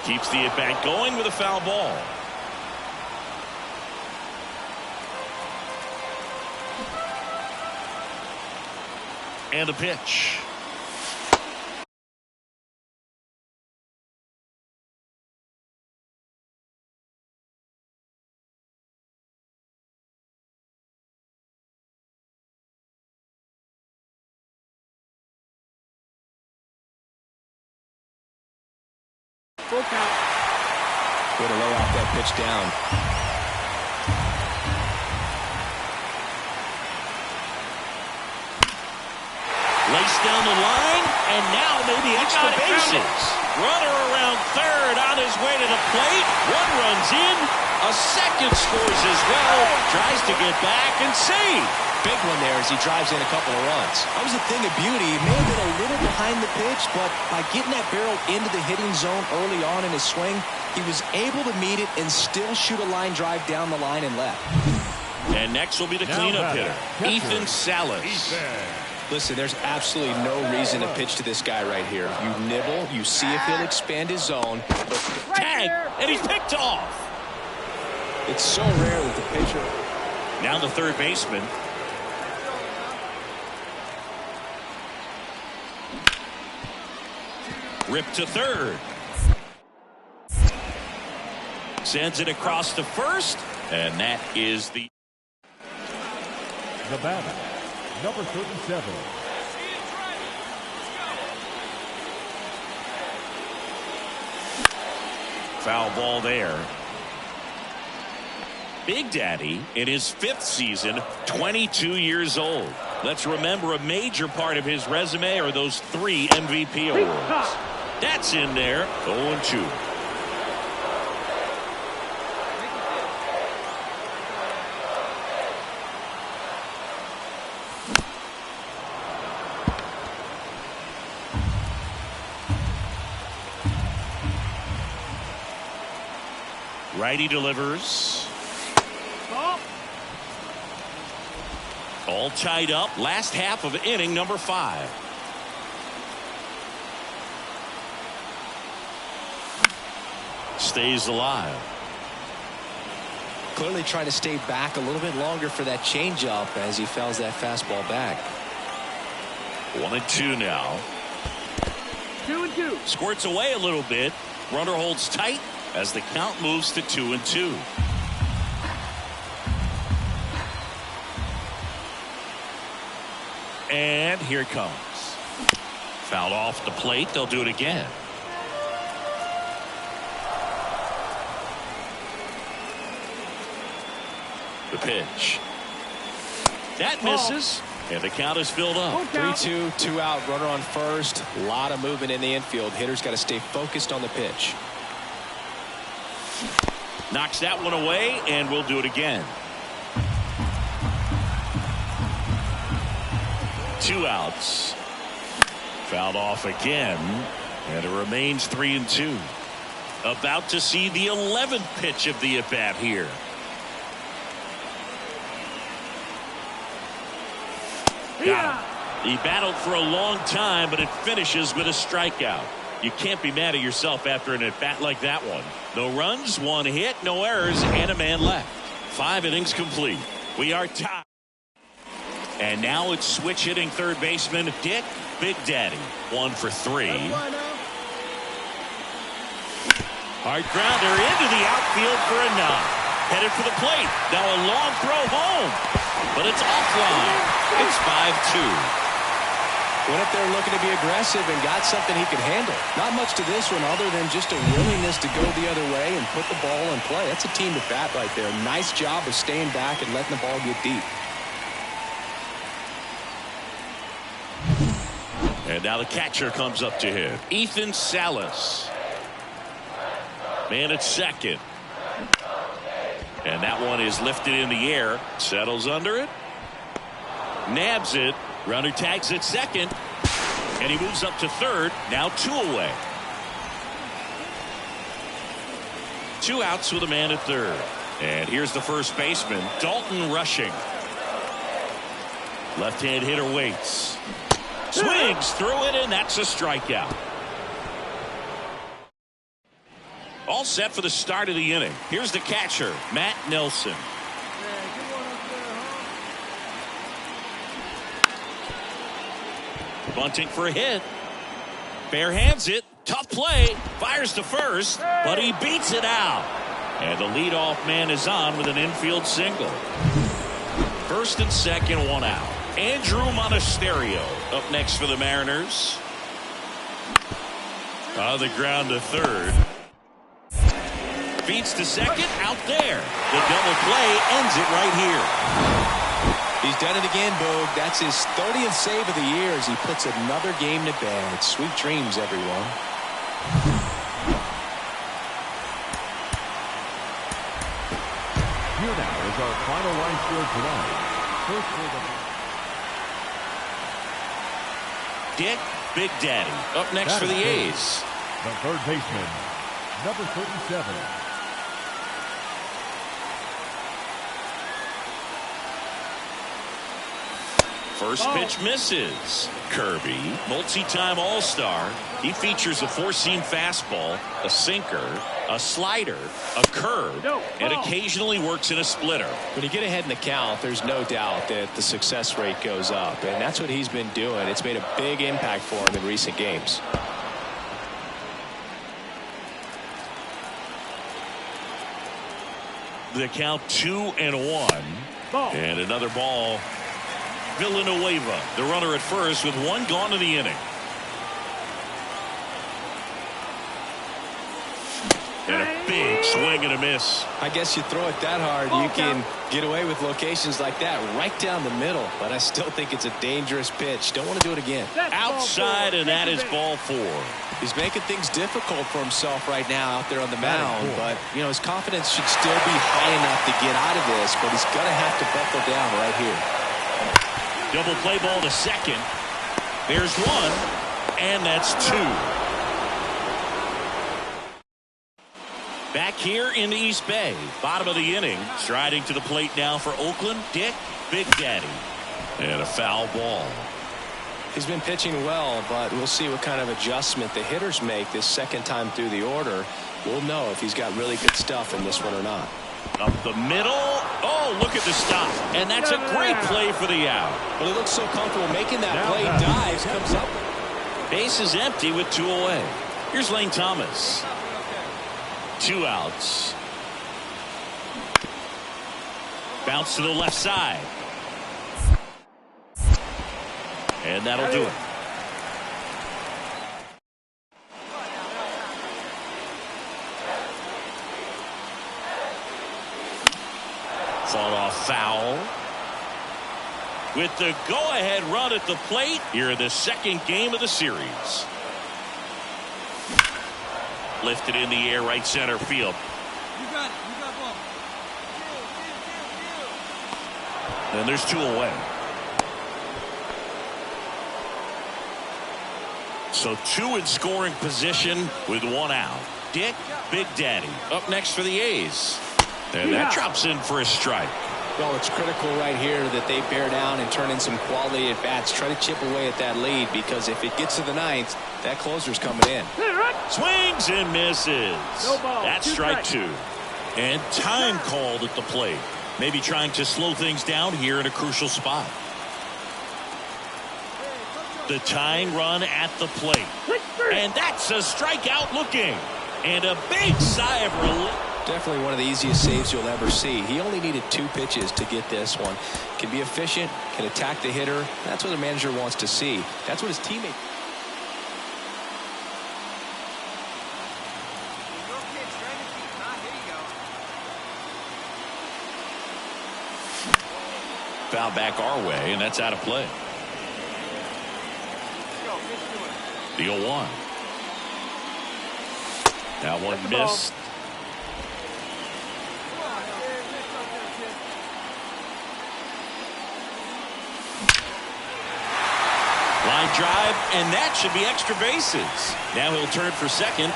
Keeps the at-bat going with a foul ball. And a pitch. Full count. Way to lay off that pitch down. Lace down the line, and now maybe extra bases. Runner around third on his way to the plate. One runs in. A second scores as well. Tries to get back and save. Big one there as he drives in a couple of runs. That was a thing of beauty. He may have been a little behind the pitch, but by getting that barrel into the hitting zone early on in his swing, he was able to meet it and still shoot a line drive down the line and left. And next will be the cleanup hitter, Ethan Salas. Listen, there's absolutely no reason to pitch to this guy right here. You nibble, you see if he'll expand his zone. But tag, and he's picked off. It's so rare that the pitcher. Now the third baseman. Ripped to third. Sends it across to first, and that is the batter, number 37. Foul ball there. Big Daddy in his 5th season, 22 years old. Let's remember a major part of his resume are those 3 MVP awards. That's in there. 0-2. Righty delivers. All tied up. Last half of inning number 5. Stays alive. Clearly trying to stay back a little bit longer for that changeup as he fouls that fastball back. 1-2 now. 2-2. Squirts away a little bit. Runner holds tight as the count moves to 2-2. And here it comes. Fouled off the plate. They'll do it again. The pitch. That misses. And the count is filled up. 3-2, 2 out, runner on first. A lot of movement in the infield. Hitter's got to stay focused on the pitch. Knocks that one away, and we'll do it again. 2 outs. Fouled off again, and it remains 3-2. About to see the 11th pitch of the at-bat here. Got him. He battled for a long time, but it finishes with a strikeout. You can't be mad at yourself after an at-bat like that one. No runs, 1 hit, no errors, and a man left. 5 innings complete. We are tied. And now it's switch hitting third baseman Dick Big Daddy. 1 for 3. Hard grounder into the outfield for a knock. Headed for the plate. Now a long throw home. But it's offline. It's 5-2. Went up there looking to be aggressive and got something he could handle. Not much to this one other than just a willingness to go the other way and put the ball in play. That's a team at bat right there. Nice job of staying back and letting the ball get deep. And now the catcher comes up to him. Ethan Salas. Man at second. And that one is lifted in the air. Settles under it. Nabs it. Runner tags at second. And he moves up to third. Now 2 away. 2 outs with a man at third. And here's the first baseman, Dalton Rushing. Left-hand hitter waits. Swings through it, and that's a strikeout. All set for the start of the inning. Here's the catcher, Matt Nelson. Bunting for a hit. Bare hands it. Tough play. Fires to first, but he beats it out. And the leadoff man is on with an infield single. First and second, 1 out. Andrew Monasterio up next for the Mariners. On the ground to third. Beats to second, out there. The double play ends it right here. He's done it again, Boog. That's his 30th save of the year as he puts another game to bed. Sweet dreams, everyone. Here now is our final line score tonight. First for the Dick Big Daddy up next for the A's. The third baseman, number 37. First pitch misses. Kirby, multi-time All-Star. He features a 4-seam fastball, a sinker, a slider, a curve, and occasionally works in a splitter. When you get ahead in the count, there's no doubt that the success rate goes up, and that's what he's been doing. It's made a big impact for him in recent games. The count 2-1. And another ball. Villanueva, the runner at first with 1 gone in the inning. And a big swing and a miss. I guess you throw it that hard, you can get away with locations like that right down the middle. But I still think it's a dangerous pitch. Don't want to do it again. Outside, and that is ball 4. He's making things difficult for himself right now out there on the mound. But, you know, his confidence should still be high enough to get out of this. But he's going to have to buckle down right here. Double play ball to second. There's 1, and that's 2. Back here in the East Bay, bottom of the inning, striding to the plate now for Oakland, Dick Big Daddy. And a foul ball. He's been pitching well, but we'll see what kind of adjustment the hitters make this second time through the order. We'll know if he's got really good stuff in this one or not. Up the middle. Oh, look at the stop. And that's a great play for the out. But he looks so comfortable making that play. Dives, comes up. Base is empty with 2 away. Here's Lane Thomas. 2 outs. Bounce to the left side. And that'll do it. Fought off foul. With the go-ahead run at the plate here in the second game of the series. Lifted in the air, right center field. You got it. You got ball. And there's 2 away. So 2 in scoring position with 1 out. Dick Big Daddy up next for the A's. And that drops in for a strike. Well, it's critical right here that they bear down and turn in some quality at bats. Try to chip away at that lead, because if it gets to the 9th, that closer's coming in. Swings and misses. That's strike 2. And time called at the plate. Maybe trying to slow things down here in a crucial spot. The tying run at the plate. And that's a strikeout looking. And a big sigh of relief. Definitely one of the easiest saves you'll ever see. He only needed 2 pitches to get this one. Can be efficient, can attack the hitter. That's what the manager wants to see. That's what his teammate. Foul back our way, and that's out of play. The 0-1. That one missed. Line drive, and that should be extra bases. Now he'll turn for second.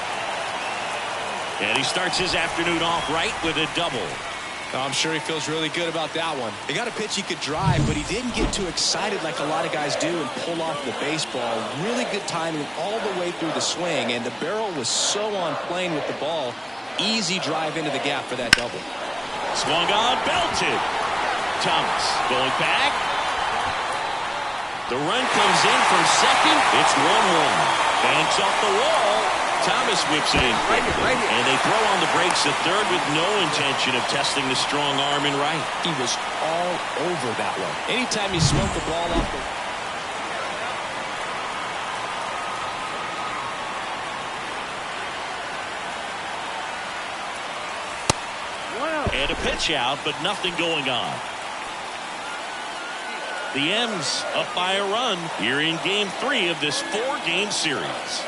And he starts his afternoon off right with a double. I'm sure he feels really good about that one. He got a pitch he could drive, but he didn't get too excited like a lot of guys do and pull off the baseball. Really good timing all the way through the swing, and the barrel was so on plane with the ball. Easy drive into the gap for that double. Swung on, belted. Thomas going back. The run comes in from second. It's 1-1. Banks off the wall. Thomas whips it in quickly. And they throw on the brakes at third with no intention of testing the strong arm in right. He was all over that one. Anytime you smoke the ball off the... And a pitch out, but nothing going on. The M's up by a run here in game 3 of this 4-game series.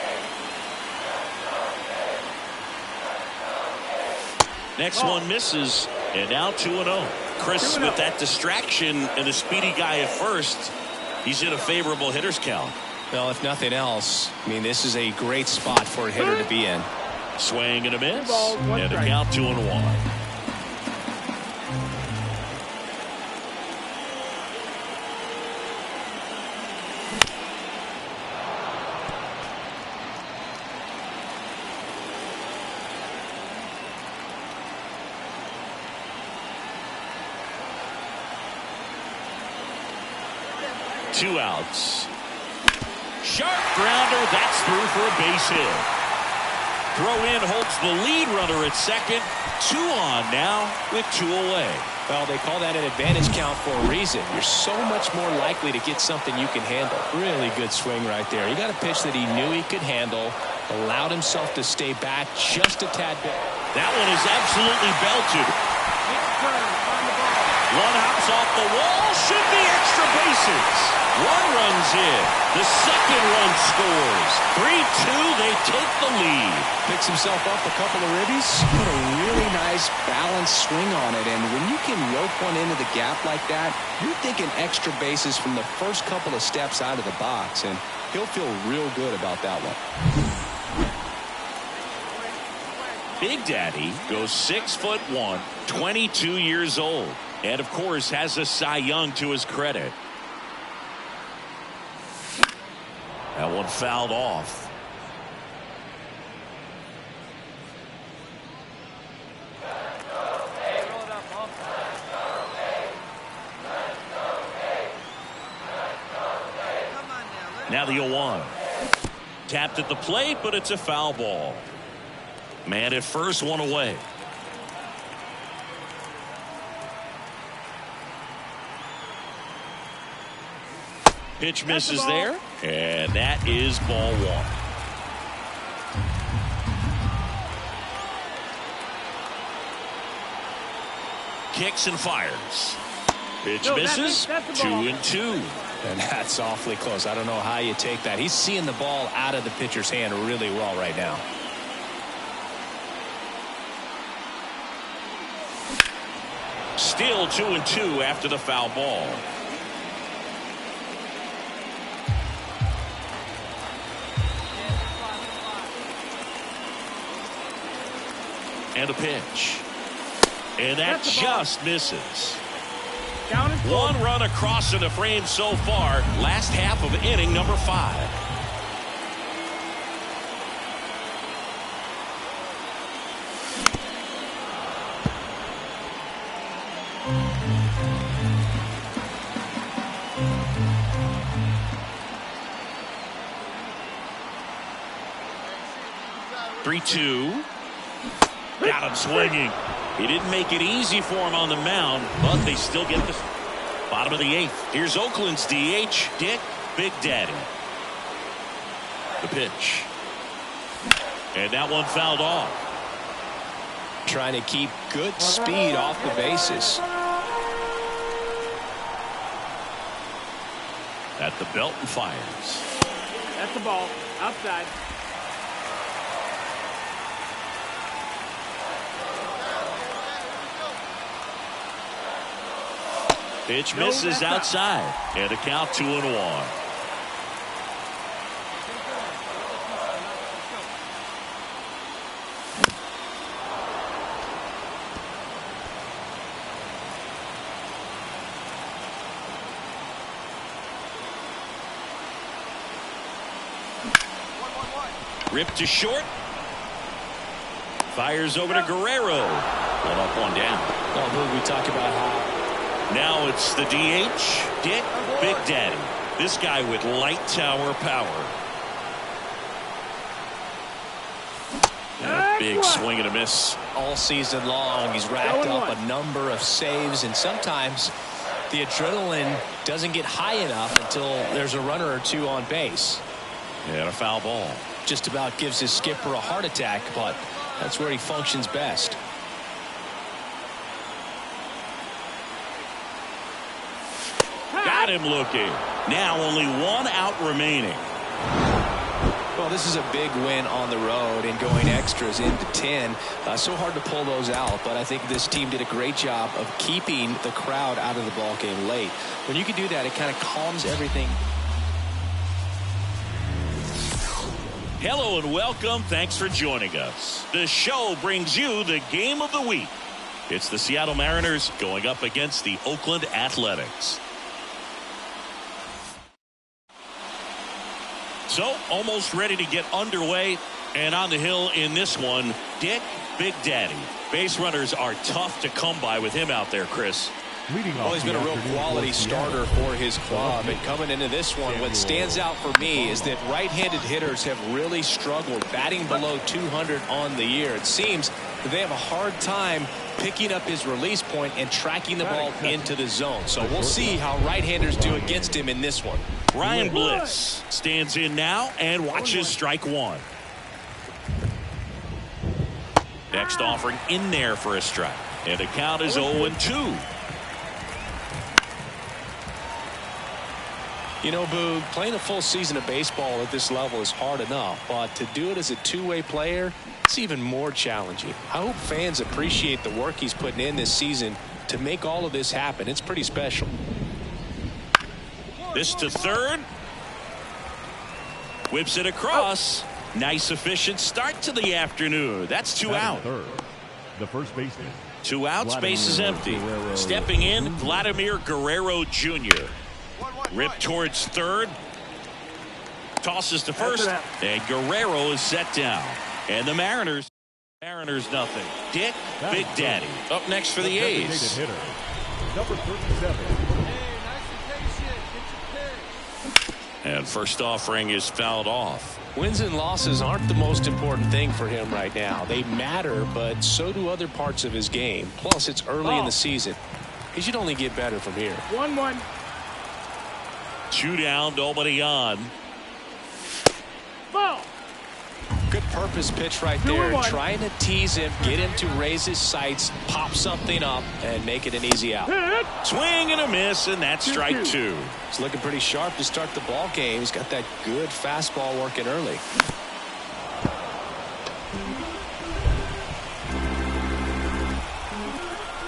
Next one misses, and now 2-0. Chris with that distraction and a speedy guy at first. He's in a favorable hitter's count. Well, if nothing else, I mean, this is a great spot for a hitter to be in. Swing and a miss, and a count 2-1. Two outs. Sharp grounder. That's through for a base hit. Throw in holds the lead runner at second. 2 on now with 2 away. Well, they call that an advantage count for a reason. You're so much more likely to get something you can handle. Really good swing right there. He got a pitch that he knew he could handle. Allowed himself to stay back just a tad bit. That one is absolutely belted. One hops off the wall. Should be extra bases. One runs in. The second run scores. 3-2. They take the lead. Picks himself up a couple of ribbies. Put a really nice balanced swing on it. And when you can rope one into the gap like that, you're thinking extra bases from the first couple of steps out of the box. And he'll feel real good about that one. Big Daddy goes 6'1", 22 years old, and of course has a Cy Young to his credit. That one fouled off. Now the 0-1. Tapped at the plate, but it's a foul ball. Man at first, one away. Pitch misses there, and that is ball one. Kicks and fires. Pitch misses. 2-2. And that's awfully close. I don't know how you take that. He's seeing the ball out of the pitcher's hand really well right now. Still 2-2 after the foul ball. And a pitch. And that just misses. One run across in the frame so far. Last half of inning number 5. Three-two. Got him swinging. He didn't make it easy for him on the mound, but they still get the bottom of the 8th. Here's Oakland's DH, Dick Big Daddy. The pitch. And that one fouled off. Trying to keep good speed off the bases. At the belt and fires. That's the ball. Outside. Pitch misses outside, and a count 2-1. Ripped to short. Fires over to Guerrero. One up, one down. Oh, we talk about how. Now it's the DH, Dick Big Daddy. This guy with light tower power. And a big swing and a miss. All season long, he's racked up a number of saves, and sometimes the adrenaline doesn't get high enough until there's a runner or two on base. And a foul ball. Just about gives his skipper a heart attack, but that's where he functions best. Got him looking. Now only one out remaining. Well, this is a big win on the road and going extras into 10. So hard to pull those out, but I think this team did a great job of keeping the crowd out of the ball game late. When you can do that, it kind of calms everything. Hello and welcome. Thanks for joining us. The show brings you the game of the week. It's the Seattle Mariners going up against the Oakland Athletics. So, almost ready to get underway, and on the hill in this one, Dick Big Daddy. Base runners are tough to come by with him out there, Chris. Well, he's been a real quality starter for his club, and coming into this one, what stands out for me is that right-handed hitters have really struggled, batting below 200 on the year. It seems that they have a hard time picking up his release point and tracking the ball into the zone. So we'll see how right-handers do against him in this one. Ryan Bliss stands in now and watches strike one. Next offering in there for a strike. And the count is 0-2. You know, Boog, playing a full season of baseball at this level is hard enough, but to do it as a two-way player, it's even more challenging. I hope fans appreciate the work he's putting in this season to make all of this happen. It's pretty special. This to third. Whips it across. Nice efficient start to the afternoon. That's 2 out. Third, the first baseman. 2 out, space is empty. Stepping in, Vladimir Guerrero Jr. Ripped towards third. Tosses to first. And Guerrero is set down. And the Mariners nothing. Dick Big Daddy up next for the A's. Hitter, number 37. And first offering is fouled off. Wins and losses aren't the most important thing for him right now. They matter, but so do other parts of his game. Plus, it's early in the season. He should only get better from here. 1-1. 2 down, nobody on. Ball. Good purpose pitch right there. Trying to tease him, get him to raise his sights, pop something up, and make it an easy out. Swing and a miss, and that's strike 2. He's looking pretty sharp to start the ball game. He's got that good fastball working early.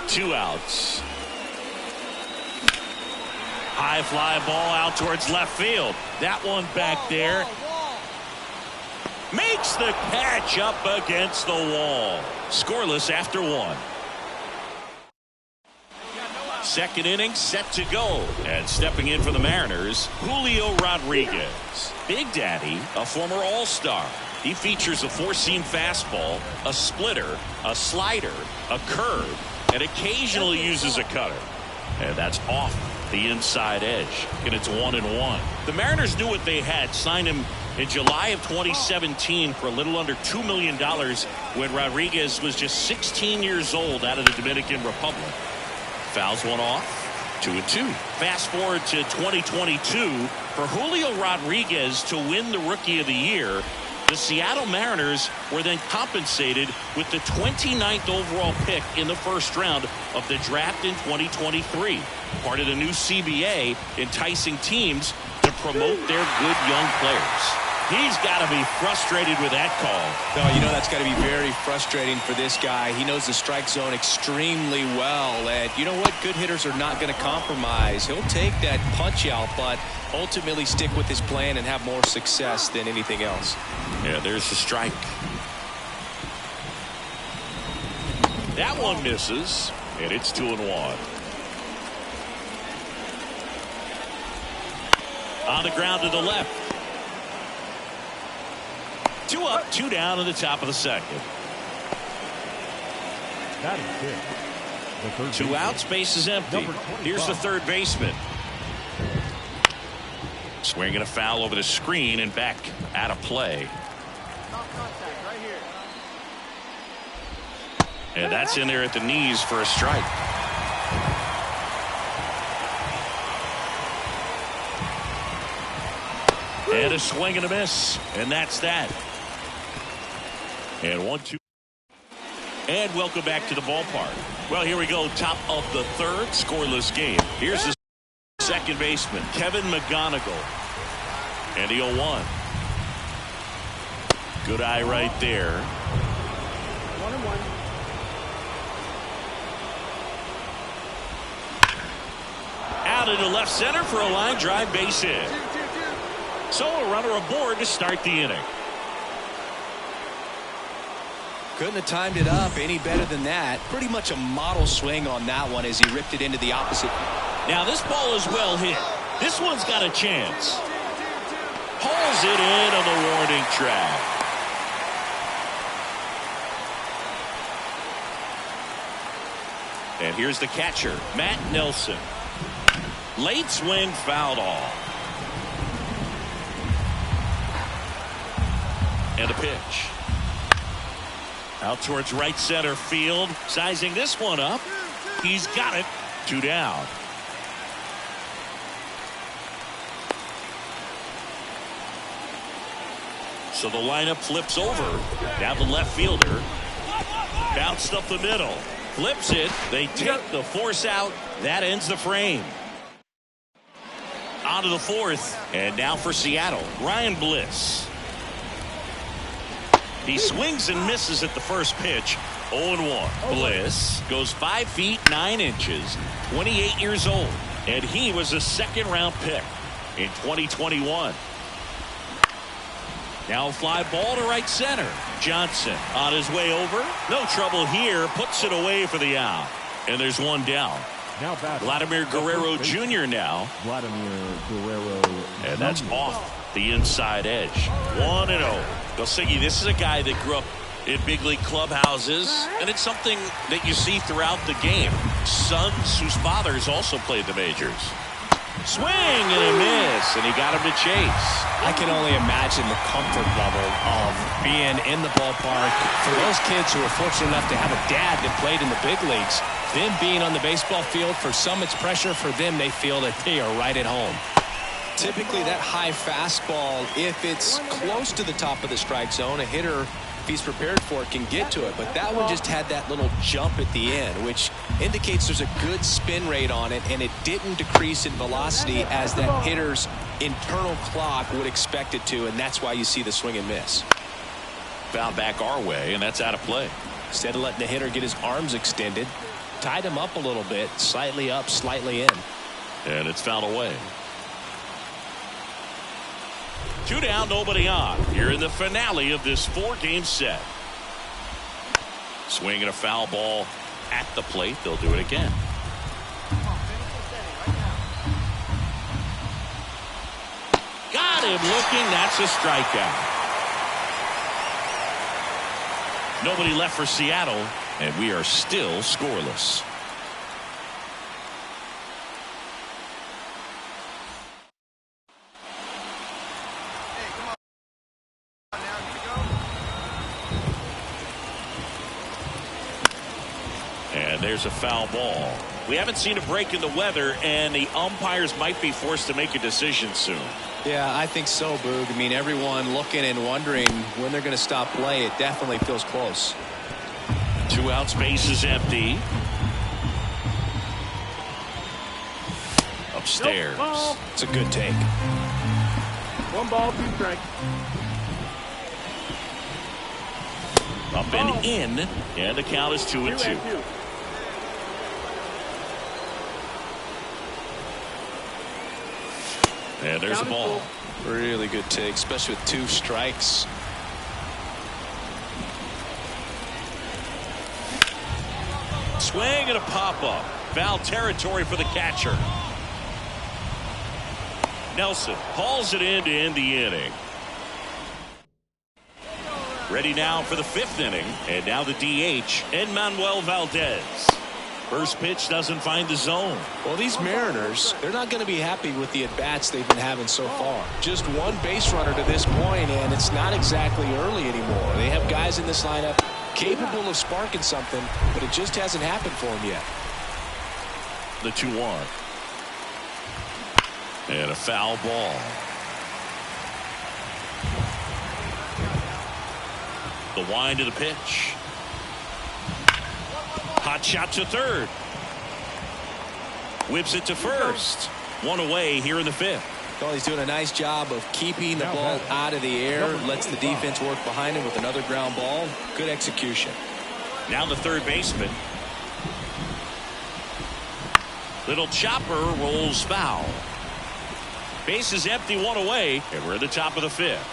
Two outs. High fly ball out towards left field. That one back there. Makes the catch up against the wall. Scoreless after 1. Second inning set to go. And stepping in for the Mariners, Julio Rodriguez. Big Daddy, a former All-Star. He features a 4-seam fastball, a splitter, a slider, a curve, and occasionally uses a cutter. And that's off the inside edge. And it's 1-1. The Mariners knew what they had. Signed him in July of 2017 for a little under $2 million when Rodriguez was just 16 years old out of the Dominican Republic. Fouls one off. 2-2. Fast forward to 2022. For Julio Rodriguez to win the Rookie of the Year, the Seattle Mariners were then compensated with the 29th overall pick in the first round of the draft in 2023. Part of the new CBA, enticing teams to promote their good young players. He's got to be frustrated with that call. No, you know that's got to be very frustrating for this guy. He knows the strike zone extremely well. And you know what? Good hitters are not going to compromise. He'll take that punch out, but ultimately stick with his plan and have more success than anything else. Yeah, there's the strike. That one misses, and it's 2-1. On the ground to the left. 2 up, 2 down in the top of the second. That is it. 2 outs, base is empty. Here's the third baseman. Swinging a foul over the screen and back out of play. And that's in there at the knees for a strike. And a swing and a miss. And that's that. And 1-2. And welcome back to the ballpark. Well, here we go. Top of the third, scoreless game. Here's the second baseman, Kevin McGonigal. And the 0-1. Good eye right there. 1-1. Out into left center for a line drive, base hit. So a runner aboard to start the inning. Couldn't have timed it up any better than that. Pretty much a model swing on that one as he ripped it into the opposite. Now this ball is well hit. This one's got a chance. Hauls it in on the warning track. And here's the catcher, Matt Nelson. Late swing fouled off. And a pitch. Out towards right center field. Sizing this one up. He's got it. 2 down. So the lineup flips over. Now the left fielder. Bounced up the middle. Flips it. They take the force out. That ends the frame. On to the fourth. And now for Seattle, Ryan Bliss. He swings and misses at the first pitch. 0-1. Bliss goes 5 feet 9 inches, 28 years old, and he was a second-round pick in 2021. Now a fly ball to right center. Johnson on his way over. No trouble here. Puts it away for the out. And there's one down. Now Vladimir Guerrero Jr. now. Vladimir Guerrero. And that's off the inside edge. 1-0. Gosigi, this is a guy that grew up in big league clubhouses, and it's something that you see throughout the game. Sons whose fathers also played the majors. Swing and a miss, and he got him to chase. I can only imagine the comfort level of being in the ballpark for those kids who are fortunate enough to have a dad that played in the big leagues. Them being on the baseball field, for some it's pressure. For them, they feel that they are right at home. Typically that high fastball, if it's close to the top of the strike zone, a hitter, if he's prepared for it, can get to it. But that one just had that little jump at the end, which indicates there's a good spin rate on it, and it didn't decrease in velocity as that hitter's internal clock would expect it to, and that's why you see the swing and miss. Found back our way, and that's out of play. Instead of letting the hitter get his arms extended, tied him up a little bit, slightly up, slightly in. And it's fouled away. 2 down, nobody on. Here in the finale of this 4-game set. Swing and a foul ball at the plate. They'll do it again. Got him looking. That's a strikeout. Nobody left for Seattle, and we are still scoreless. And there's a foul ball. We haven't seen a break in the weather, and the umpires might be forced to make a decision soon. Yeah, I think so, Boog. I mean, everyone looking and wondering when they're going to stop play. It definitely feels close. 2 outs, base is empty. Upstairs. It's a good take. 1 ball, 2 strikes. Up and in, and the count is 2-2. And there's the ball. Really good take, especially with 2 strikes. Swing and a pop-up. Foul territory for the catcher. Nelson hauls it in to end the inning. Ready now for the 5th inning. And now the DH, Enmanuel Valdez. First pitch doesn't find the zone. Well, these Mariners, they're not going to be happy with the at-bats they've been having so far. Just 1 base runner to this point, and it's not exactly early anymore. They have guys in this lineup capable of sparking something, but it just hasn't happened for them yet. The 2-1. And a foul ball. The wind of the pitch. Hot shot to third. Whips it to first. 1 away here in the 5th. Well, he's doing a nice job of keeping the ball out of the air. Lets the defense work behind him with another ground ball. Good execution. Now the third baseman. Little chopper rolls foul. Base is empty, 1 away, and we're at the top of the 5th.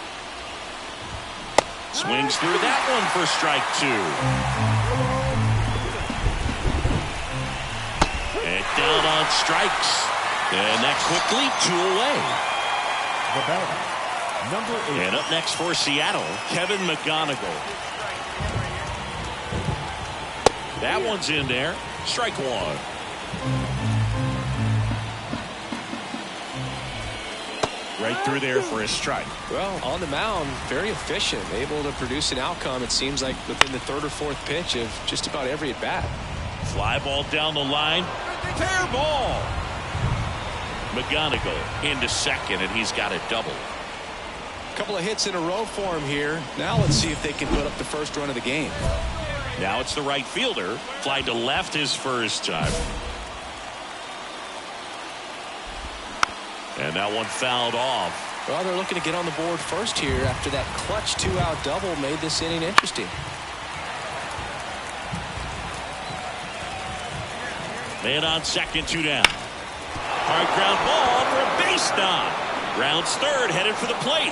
Swings through that one for strike 2. And down on strikes. And that quickly 2 away. The batter, number 8. And up next for Seattle, Kevin McGonigal. That one's in there. Strike 1. Right through there for a strike. Well, on the mound, very efficient, able to produce an outcome, it seems like, within the 3rd or 4th pitch of just about every at-bat. Fly ball down the line. Fair ball. McGonigal into second, and he's got a double. A couple of hits in a row for him here. Now let's see if they can put up the first run of the game. Now it's the right fielder. Fly to left his first time. And that one fouled off. Well, they're looking to get on the board first here after that clutch 2-out double made this inning interesting. Man on second, 2 down. Hard ground ball for a base knock. Rounds third, headed for the plate.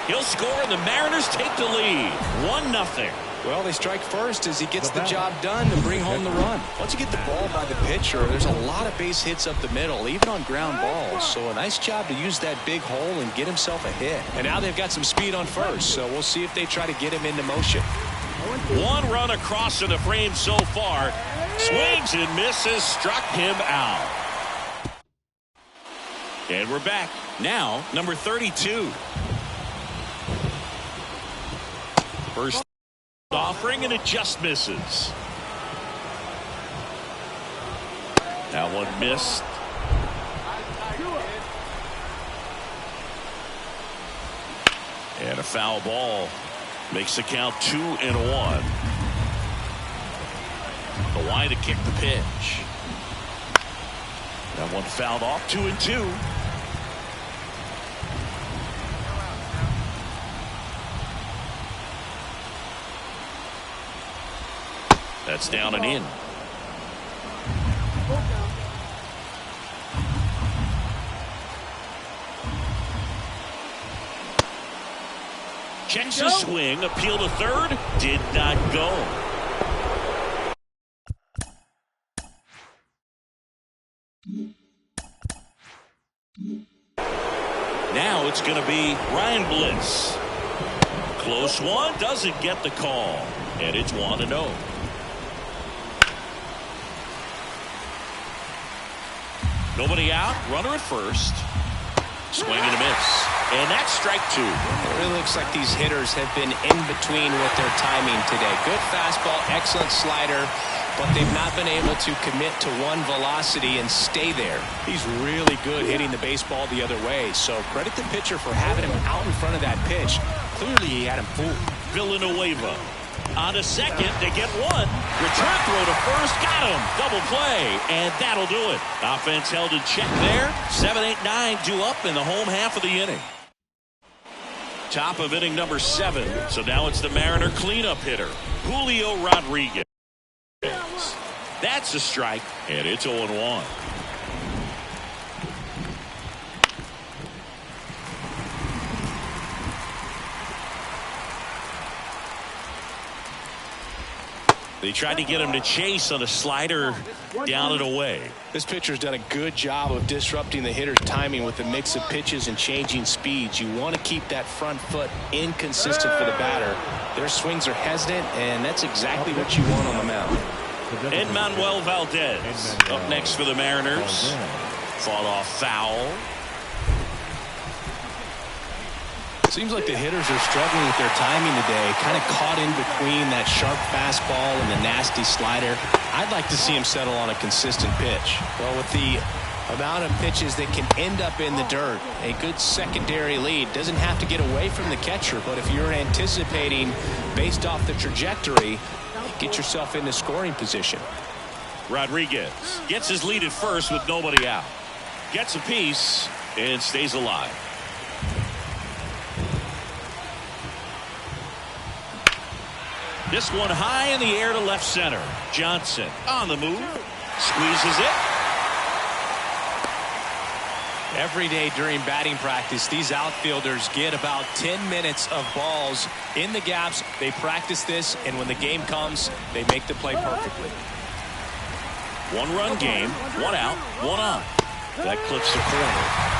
He'll score, and the Mariners take the lead. 1-0. Well, they strike first as he gets the job done to bring home the run. Once you get the ball by the pitcher, there's a lot of base hits up the middle, even on ground balls. So a nice job to use that big hole and get himself a hit. And now they've got some speed on first, so we'll see if they try to get him into motion. 1 run across in the frame so far. Swings and misses, struck him out. And we're back. Now, number 32. First offering, and it just misses. That one missed. And a foul ball makes the count 2-1. Kawhi to kick the pitch. That one fouled off. 2-2. That's down and in. Checks his swing, appeal to third, did not go. Now it's going to be Ryan Bliss. Close one, doesn't get the call, and it's 1-0. Nobody out, runner at first. Swing and a miss. And that's strike 2. It really looks like these hitters have been in between with their timing today. Good fastball, excellent slider, but they've not been able to commit to one velocity and stay there. He's really good hitting the baseball the other way, so credit the pitcher for having him out in front of that pitch. Clearly he had him fooled. Villanueva on to second, they get one. Return throw to first, got him. Double play, and that'll do it. Offense held in check there. 7, 8, 9 due up in the home half of the inning. Top of inning number 7. So now it's the Mariner cleanup hitter, Julio Rodriguez. That's a strike, and it's 0-1. They tried to get him to chase on a slider down and away. This pitcher's done a good job of disrupting the hitter's timing with a mix of pitches and changing speeds. You want to keep that front foot inconsistent for the batter. Their swings are hesitant, and that's exactly what you want on the mound. Enmanuel Valdez up next for the Mariners. Fought off foul. Seems like the hitters are struggling with their timing today, kind of caught in between that sharp fastball and the nasty slider. I'd like to see him settle on a consistent pitch. Well, with the amount of pitches that can end up in the dirt, a good secondary lead doesn't have to get away from the catcher, but if you're anticipating based off the trajectory, get yourself into scoring position. Rodriguez gets his lead at first with nobody out. Gets a piece and stays alive. This one high in the air to left center. Johnson on the move. Squeezes it. Every day during batting practice, these outfielders get about 10 minutes of balls in the gaps. They practice this, and when the game comes, they make the play perfectly. 1-run game, 1 out, 1 on. That clips the corner.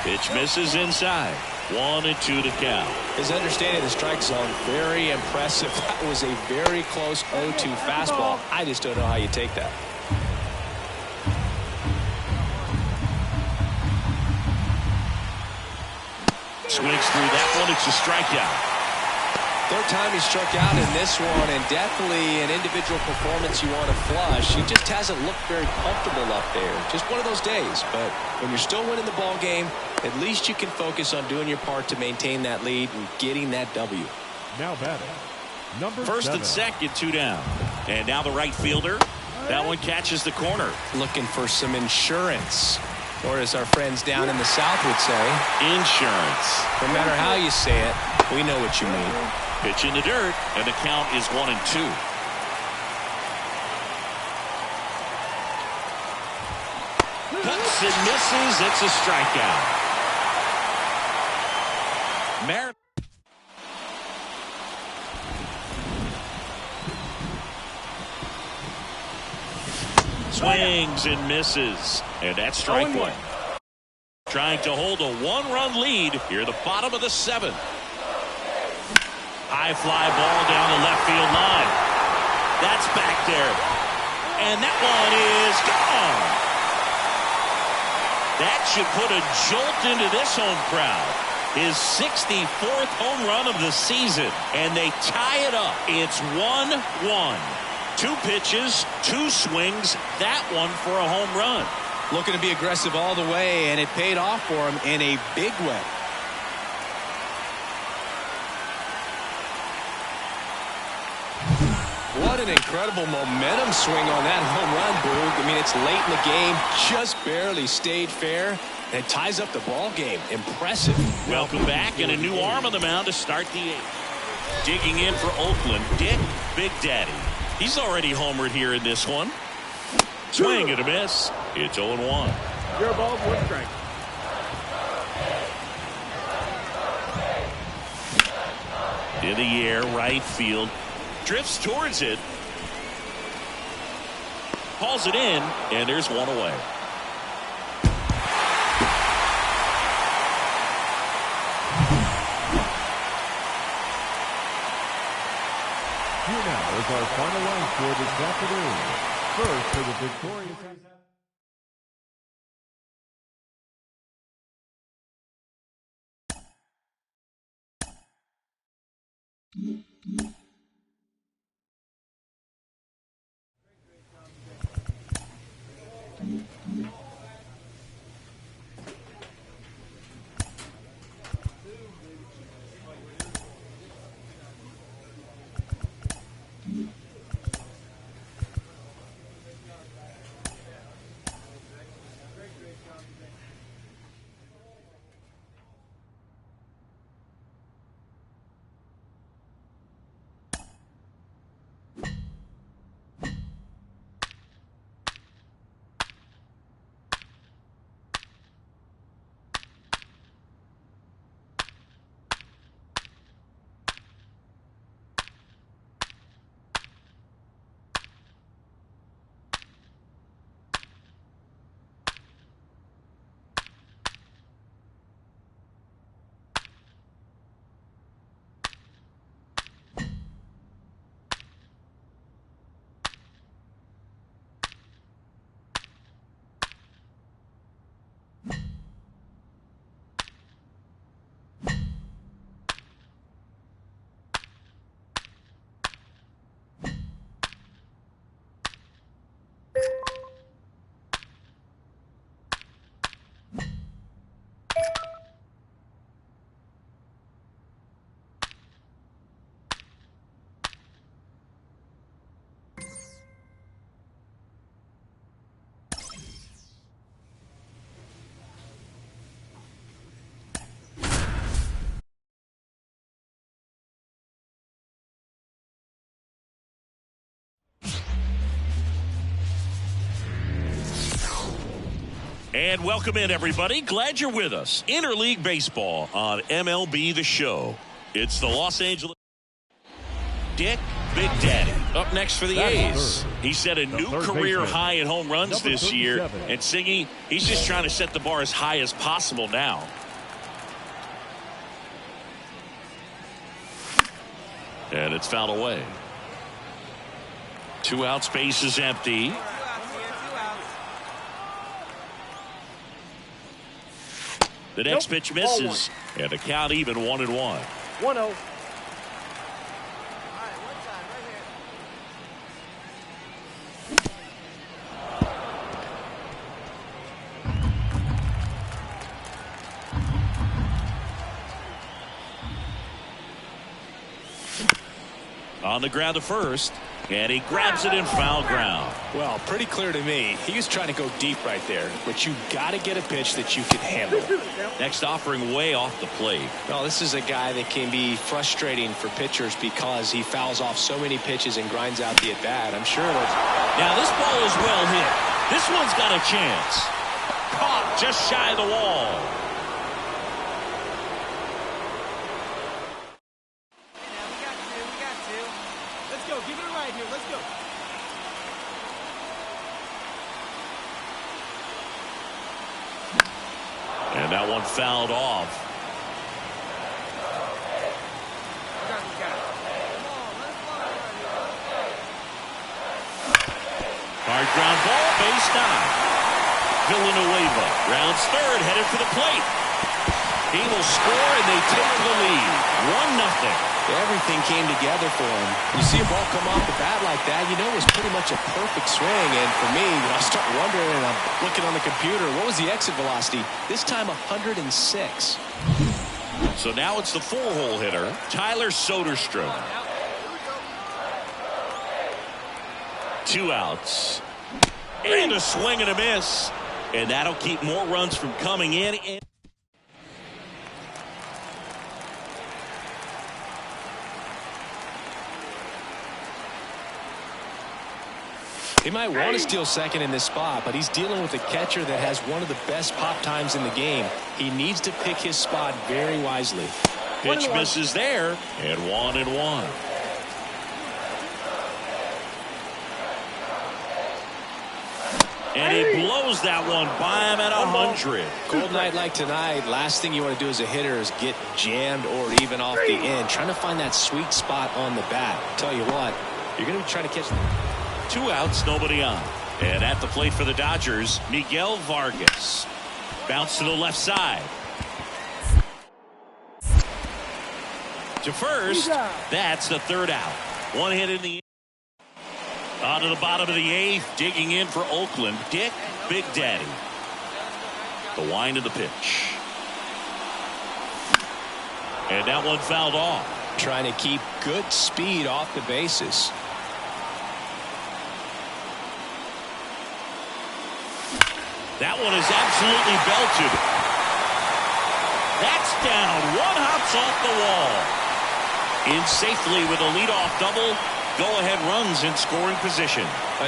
Pitch misses inside. 1-2 to count. His understanding of the strike zone, very impressive. That was a very close 0-2 fastball. I just don't know how you take that. Swings through that one. It's a strikeout. Third time he struck out in this one, and definitely an individual performance you want to flush. He just hasn't looked very comfortable up there. Just one of those days. But when you're still winning the ball game, at least you can focus on doing your part to maintain that lead and getting that W. Now batting, number First 7. and second, 2 down. And now the right fielder. That one catches the corner. Looking for some insurance, or as our friends down in the South would say, Insurance. no matter how you say it, we know what you mean. Pitch in the dirt, and the count is 1-2. swings and misses. It's a strikeout. Swings and misses. And that's strike one. Trying to hold a one-run lead here at the bottom of the seventh. High fly ball down the left field line. That's back there. And that one is gone. That should put a jolt into this home crowd. His 64th home run of the season. And they tie it up. It's 1-1. 2 pitches, 2 swings. That one for a home run. Looking to be aggressive all the way, and it paid off for him in a big way. What an incredible momentum swing on that home run, Boog. I mean, it's late in the game, just barely stayed fair, and it ties up the ball game. Impressive. Welcome back, and a new arm on the mound to start the 8th. Digging in for Oakland, Dick Big Daddy. He's already homered here in this one. Swing and a miss. It's 0-1. Your ball, 1 strike. In the air, right field. Drifts towards it. Hauls it in, and there's one away. Here now is our final line score this afternoon. First for the victorious. And welcome in, everybody. Glad you're with us. Interleague Baseball on MLB The Show. It's the Los Angeles Dick Big Daddy up next for the A's. He set a new career high in home runs this year. And Siggy, he's just trying to set the bar as high as possible now. And it's fouled away. 2 outs, base is empty. The next pitch misses, and the count even 1-1. 1-0. On the ground to first, and he grabs it in foul ground. Well, pretty clear to me. He was trying to go deep right there, but you got to get a pitch that you can handle. Next offering way off the plate. Well, this is a guy that can be frustrating for pitchers because he fouls off so many pitches and grinds out the at-bat. I'm sure that's... Now, this ball is well hit. This one's got a chance. Caught just shy of the wall. We got two. Let's go. Give it a ride here. Let's go. And that one fouled off. Hard ground ball, base 9. Villanueva rounds third, headed for the plate. He will score, and they take the lead. 1-0. Everything came together for him. You see a ball come off the bat like that, you know it was pretty much a perfect swing. And for me, when I start wondering, and I'm looking on the computer, what was the exit velocity? This time 106. So now it's the 4-hole hitter, Tyler Soderstrom. 2 outs. And a swing and a miss. And that'll keep more runs from coming in. He might want to steal second in this spot, but he's dealing with a catcher that has one of the best pop times in the game. He needs to pick his spot very wisely. Pitch misses there, and 1-1. And he blows that one by him at 100. Cold night like tonight, last thing you want to do as a hitter is get jammed or even off the end. Trying to find that sweet spot on the bat. Tell you what, you're going to be trying to catch 2 outs, nobody on. And at the plate for the Dodgers, Miguel Vargas. Bounce to the left side. To first, that's the 3rd out. 1 hit in the on to the bottom of the 8th, digging in for Oakland, Dick Big Daddy. The wind of the pitch. And that one fouled off. trying to keep good speed off the bases. That one is absolutely belted. That's down. One hops off the wall. In safely with a leadoff double. Go-ahead runs in scoring position.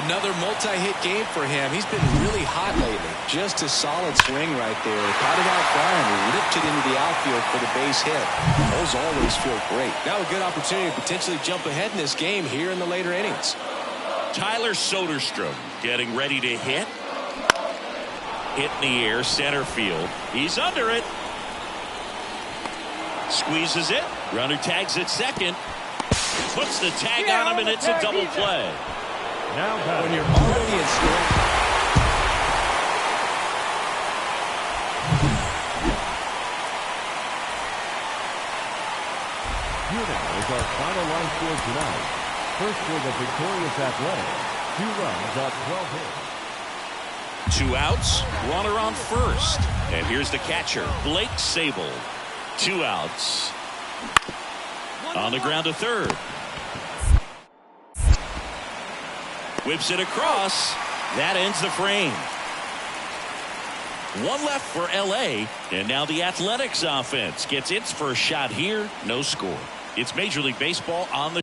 Another multi-hit game for him. He's been really hot lately. Just a solid swing right there. Caught it out front and ripped it into the outfield for the base hit. Those always feel great. Now a good opportunity to potentially jump ahead in this game here in the later innings. Tyler Soderstrom getting ready to hit. Hit in the air, center field. He's under it. Squeezes it. Runner tags at second. Puts the tag on him, and it's a double play. Now when you're already in score. Here now is our final line score tonight. First for the victorious Athletics. 2 runs on 12 hits. 2 outs, runner on first. And here's the catcher, Blake Sabol. 2 outs. On the ground to third. Whips it across. That ends the frame. 1 left for LA. And now the Athletics offense gets its first shot here. No score. It's Major League Baseball on the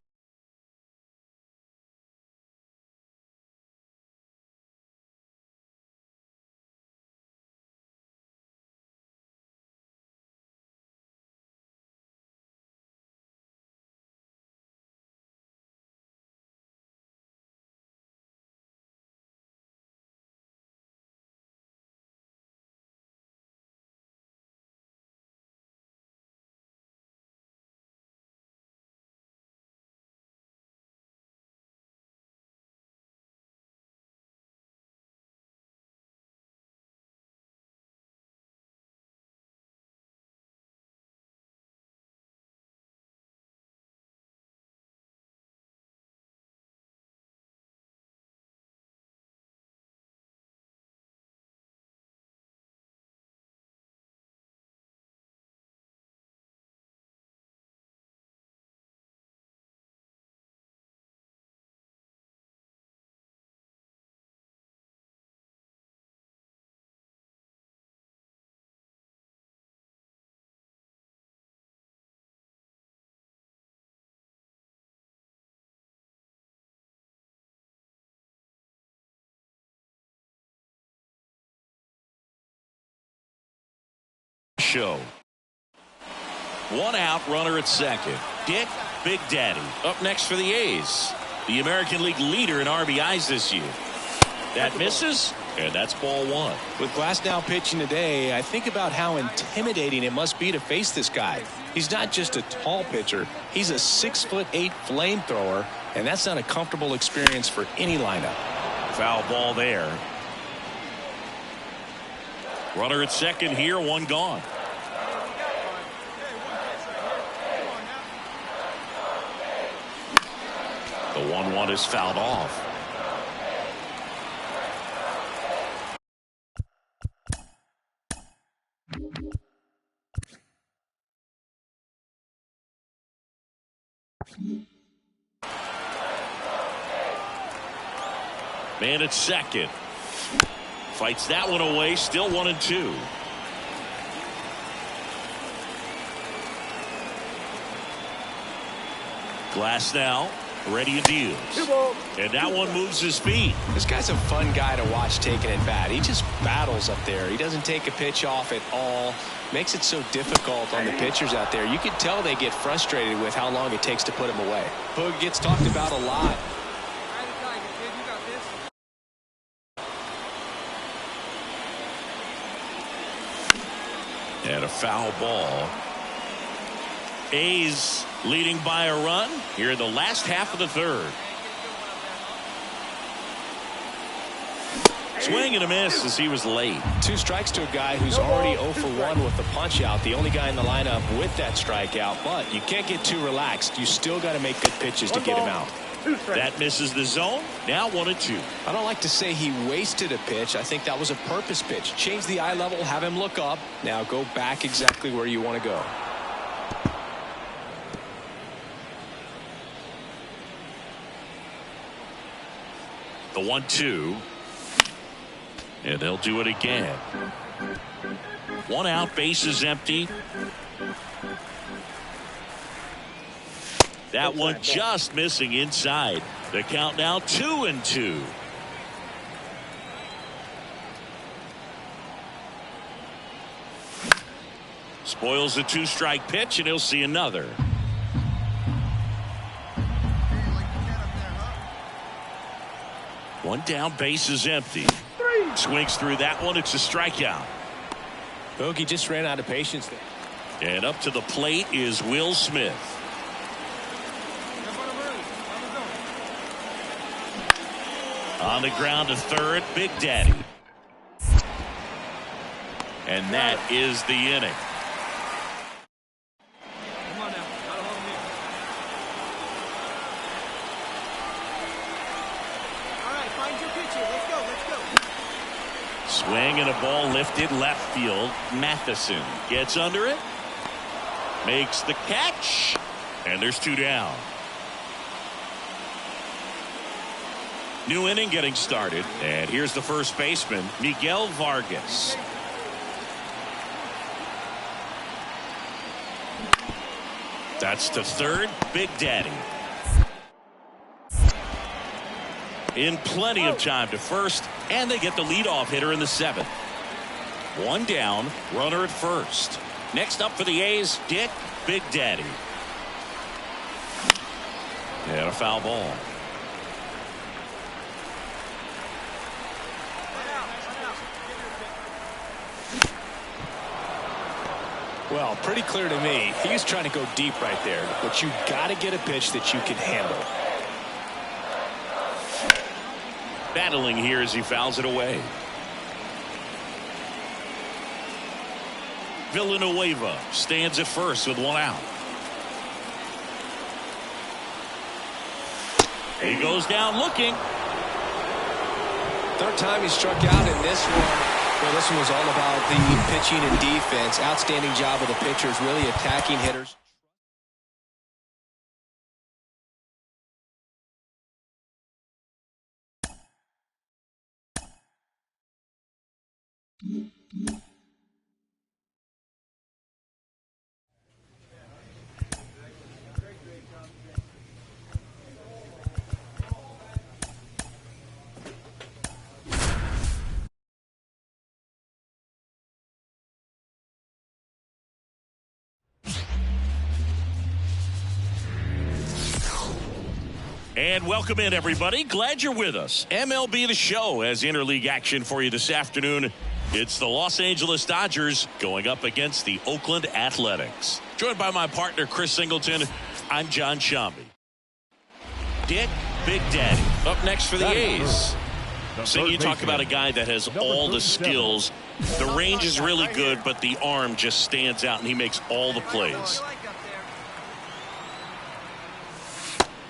show. One out, runner at second. Dick Big Daddy up next for the A's. The American League leader in RBIs this year. That misses, and that's ball one. With Glasnow pitching today, I think about how intimidating it must be to face this guy. He's not just a tall pitcher. He's a 6'8" flamethrower, and that's not a comfortable experience for any lineup. Foul ball there. Runner at second here, one gone. The 1-1 is fouled off. Man at second. Fights that one away. Still 1-2. Glasnow ready to deal. And that one moves his feet. This guy's a fun guy to watch taking at bat. He just battles up there. He doesn't take a pitch off at all. Makes it so difficult on the pitchers out there. You can tell they get frustrated with how long it takes to put him away. Boog gets talked about a lot. And a foul ball. A's leading by a run here in the last half of the third. Swing and a miss as he was late. 2 strikes to a guy who's already 0 for 1 with the punch out. The only guy in the lineup with that strikeout. But you can't get too relaxed. You still got to make good pitches to get him out. That misses the zone. Now 1-2. I don't like to say he wasted a pitch. I think that was a purpose pitch. Change the eye level, have him look up. Now go back exactly where you want to go. The 1-2. And they'll do it again. 1 out, bases empty. That one just missing inside. The count now 2-2. Spoils the 2-strike pitch, and he'll see another. One down, bases empty. Swings through that one. It's a strikeout. Bogey just ran out of patience there. And up to the plate is Will Smith. On the ground to third, Big Daddy. And that is the inning. Come on now. Gotta hold him here. All right, find your pitch here. Let's go. Swing and a ball lifted left field. Matheson gets under it. Makes the catch. And there's 2 down. New inning getting started. And here's the first baseman, Miguel Vargas. That's to third, Big Daddy. In plenty of time to first, and they get the leadoff hitter in the 7th. 1 down, runner at first. Next up for the A's, Dick Big Daddy. And a foul ball. Well, pretty clear to me. He was trying to go deep right there, but you got to get a pitch that you can handle. Battling here as he fouls it away. Villanueva stands at first with 1 out. He goes down looking. 3rd time he struck out in this one. Well, this one was all about the pitching and defense. Outstanding job of the pitchers, really attacking hitters. And welcome in, everybody. Glad you're with us. MLB The Show has interleague action for you this afternoon. It's the Los Angeles Dodgers going up against the Oakland Athletics. Joined by my partner, Chris Singleton. I'm John Shambi. Dick Big Daddy up next for the A's. So you talk about a guy that has all the skills. The range is really good, but the arm just stands out, and he makes all the plays.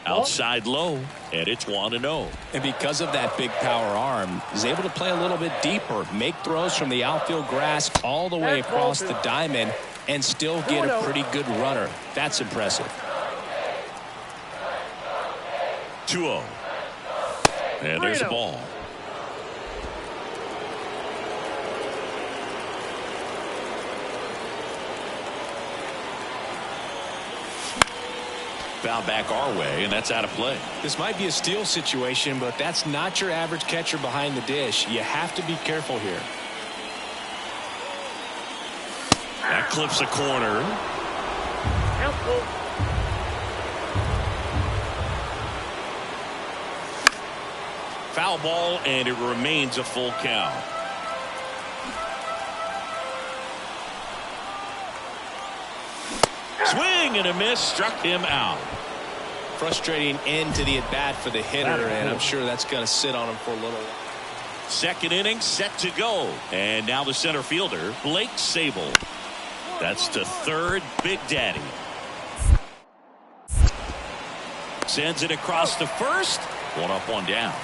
Outside low, and it's 1-0. And because of that big power arm, he's able to play a little bit deeper, make throws from the outfield grass all the way across the diamond, and still get a pretty good runner. That's impressive. 2-0. And there's a ball. Foul back our way, and that's out of play. This might be a steal situation, but that's not your average catcher behind the dish. You have to be careful here. That clips a corner. Foul ball, and it remains a full count. Swing and a miss, struck him out. Frustrating end to the at-bat for the hitter, and I'm sure that's going to sit on him for a little while. Second inning set to go. And now the center fielder, Blake Sabol. That's to third, Big Daddy. Sends it across to first. One up, one down.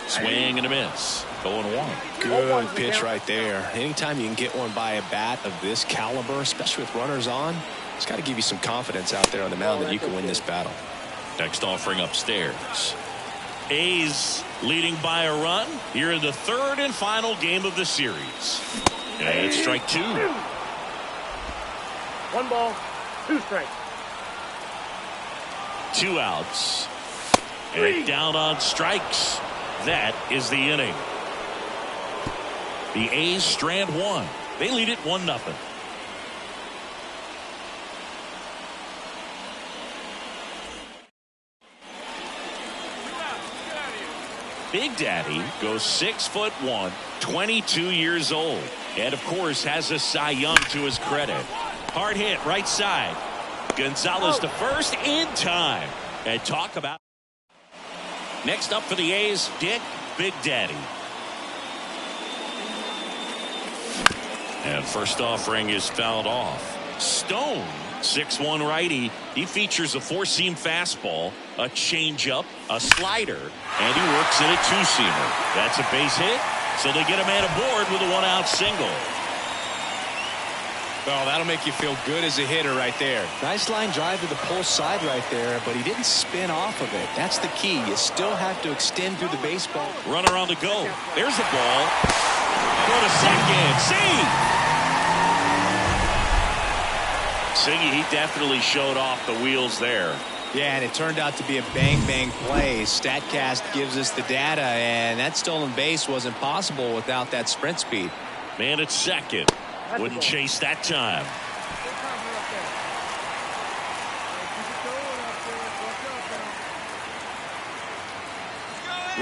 Swing and a miss. 0-1. Good pitch right there. Anytime you can get one by a bat of this caliber, especially with runners on, it's got to give you some confidence out there on the mound that you can win this battle. Next offering upstairs. A's leading by a run here in the third and final game of the series. And it's strike two. 1 ball, 2 strikes. 2 outs. And down on strikes. That is the inning. The A's strand one. They lead it 1-0. Big Daddy goes 6'1", 22 years old, and of course has a Cy Young to his credit. Hard hit right side. Gonzalez to first in time. And talk about. Next up for the A's, Dick Big Daddy. And first offering is fouled off. Stone, 6'1" righty. He features a 4-seam fastball, a changeup, a slider, and he works in a 2-seamer. That's a base hit, so they get a man aboard with a 1-out single. Well, that'll make you feel good as a hitter right there. Nice line drive to the pull side right there, but he didn't spin off of it. That's the key. You still have to extend through the baseball. Runner on the go. There's the ball. Go to second. Siggy, he definitely showed off the wheels there. Yeah, and it turned out to be a bang-bang play. StatCast gives us the data, and that stolen base wasn't possible without that sprint speed. Man at second. Wouldn't chase that time.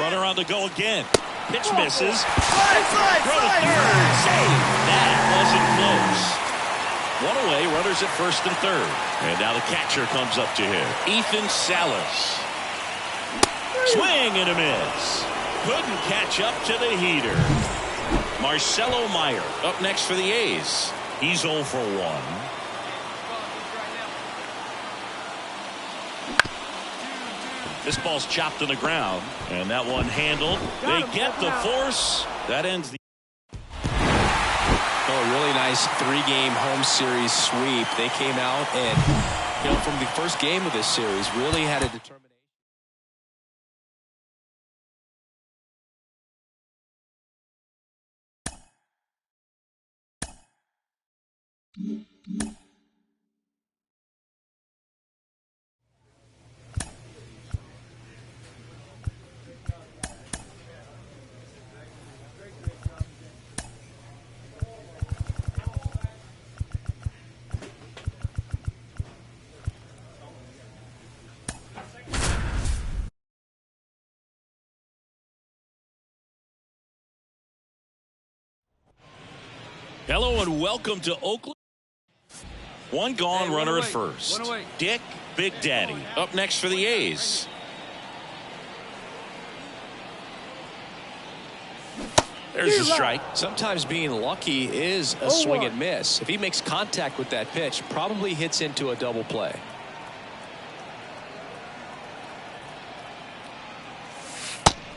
Runner on the go again. Pitch misses. Throw to third. Save. That wasn't close. One away. Runners at first and third. And now the catcher comes up to him. Ethan Salas. Swing and a miss. Couldn't catch up to the heater. Marcelo Meyer up next for the A's. He's 0 for 1. This ball's chopped to the ground, and that one handled. They get the force. That ends the. Oh, a really nice 3-game home series sweep. They came out and, from the first game of this series, really had a determination. Hello and welcome to Oakland. One gone, runner at first. Dick Big Daddy up next for the A's. There's a strike. Sometimes being lucky is a swing and miss. If he makes contact with that pitch, probably hits into a double play.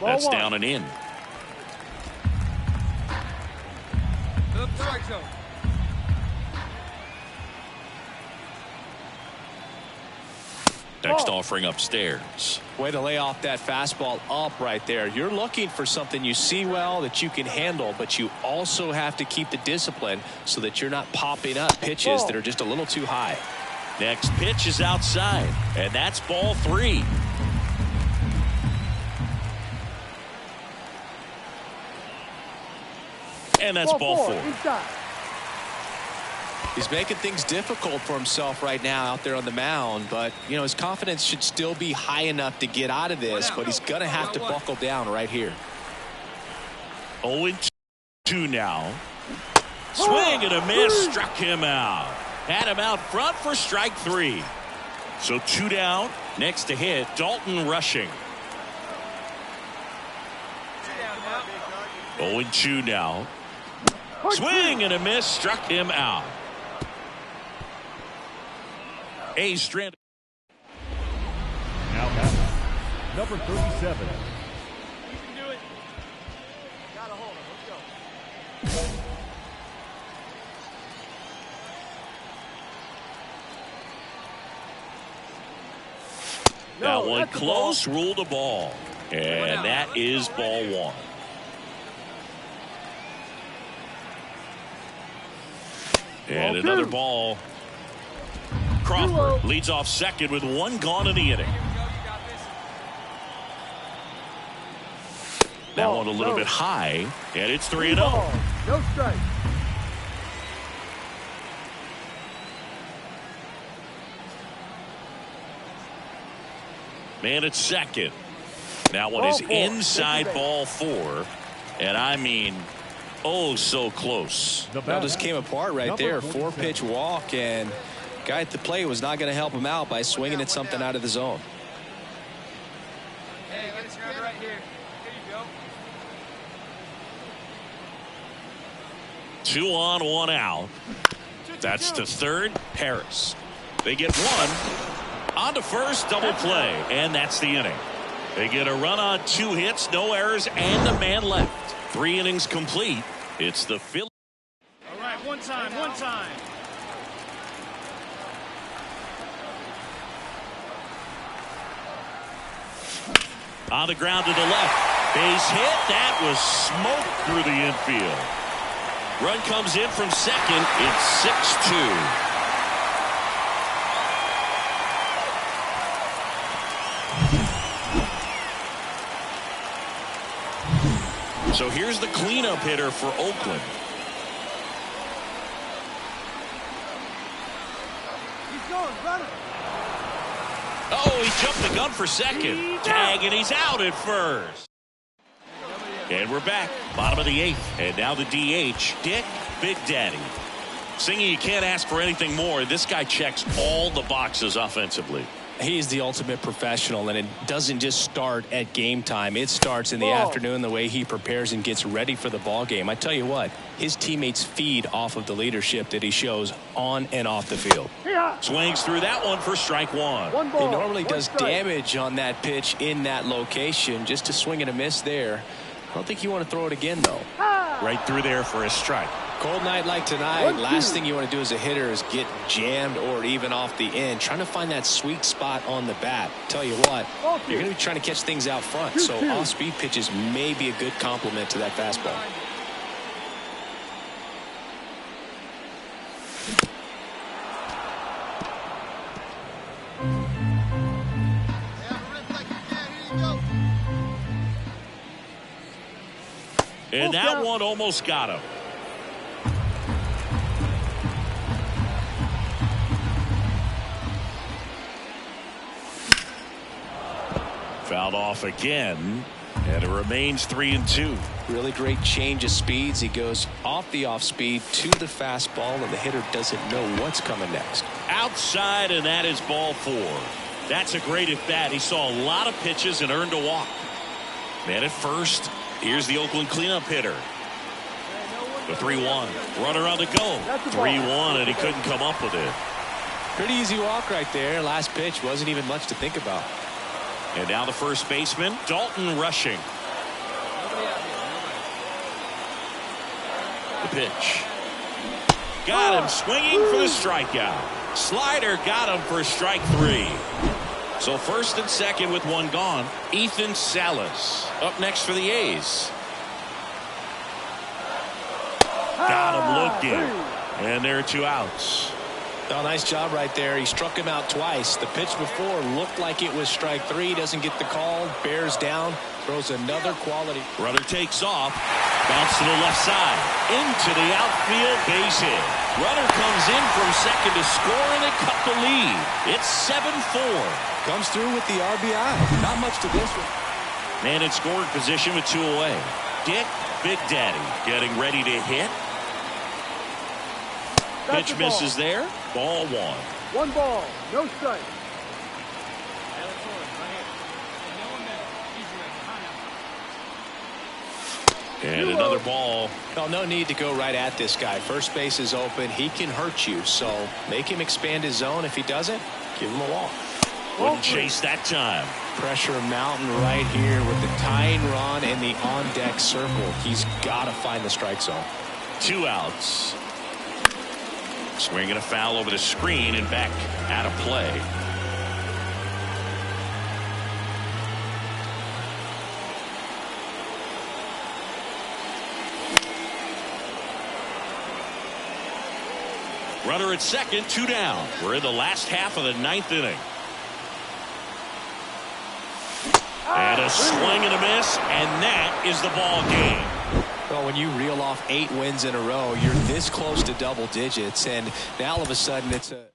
That's down and in. Next offering upstairs. Way to lay off that fastball up right there. You're looking for something you see well that you can handle, but you also have to keep the discipline so that you're not popping up pitches that are just a little too high. Next pitch is outside, and that's ball 3. And that's ball 4. He's making things difficult for himself right now out there on the mound, but you know his confidence should still be high enough to get out of this, but he's gonna have to buckle down right here. 0-2 now. Swing and a miss, struck him out. Had him out front for strike 3. So 2 down. Next to hit, Dalton Rushing. 0-2 now. Swing and a miss, struck him out. A's stranded. Now batting, number 37. You can do it. Got a hold of it. Let's go. That one close, ruled a ball. And that is ball 1. And another ball. Crawford leads off second with 1 gone in the inning. That one a little bit high, and it's 3-0. No strike. Man at second. That one is inside ball 4. And I mean, oh, so close. That just came apart right there. 4-pitch walk, and guy at the plate was not going to help him out by swinging at something out of the zone. Hey, get this grab right here. Here you go. 2 on, 1 out. That's to third, Paris. They get 1 on to first, double play, and that's the inning. They get a run on 2 hits, no errors, and a man left. 3 innings complete. It's the Phillies. All right, one time. On the ground to the left. Base hit. That was smoked through the infield. Run comes in from second. It's 6-2. So here's the cleanup hitter for Oakland. He's going, running. Oh, he jumped the gun for second. Tag, and he's out at first. And we're back. Bottom of the 8th. And now the DH, Dick Big Daddy. Singing, you can't ask for anything more. This guy checks all the boxes offensively. He's the ultimate professional, and it doesn't just start at game time. It starts in the afternoon, the way he prepares and gets ready for the ball game. I tell you what, his teammates feed off of the leadership that he shows on and off the field. Swings through that one for strike 1. He normally does damage on that pitch in that location. Just to swing and a miss there. I don't think you want to throw it again, though. Right through there for a strike. Cold night like tonight, last thing you want to do as a hitter is get jammed or even off the end. Trying to find that sweet spot on the bat. Tell you what, you're going to be trying to catch things out front. So off-speed pitches may be a good complement to that fastball. And that one almost got him. Fouled off again. And it remains 3-2. Really great change of speeds. He goes off the off speed to the fastball, and the hitter doesn't know what's coming next. Outside, and that is ball 4. That's a great at bat. He saw a lot of pitches and earned a walk. Man at first. Here's the Oakland cleanup hitter. The 3-1. Runner on the go. 3-1, and he couldn't come up with it. Pretty easy walk right there. Last pitch wasn't even much to think about. And now the first baseman, Dalton Rushing. The pitch. Got him swinging for the strikeout. Slider got him for strike 3. So first and second with one gone. Ethan Salas up next for the A's. Got him looking. And there are 2 outs. Oh, nice job right there. He struck him out twice. The pitch before looked like it was strike 3. Doesn't get the call. Bears down. Throws another quality. Runner takes off. Bounce to the left side. Into the outfield. Base hit. Runner comes in from second to score, and they cut the lead. It's 7-4. Comes through with the RBI. Not much to this one. Man in scoring position with 2 away. Dick Big Daddy getting ready to hit. Pitch misses there. Ball 1. 1 ball, no strike. And another ball. Well, no need to go right at this guy. First base is open. He can hurt you. So make him expand his zone. If he doesn't, give him a walk. Wouldn't chase that time. Pressure mountain right here with the tying run and the on-deck circle. He's got to find the strike zone. 2 outs. Swinging a foul over the screen and back out of play. Runner at second, 2 down. We're in the last half of the 9th inning. And a swing and a miss, and that is the ball game. Well, when you reel off 8 wins in a row, you're this close to double digits, and now all of a sudden it's a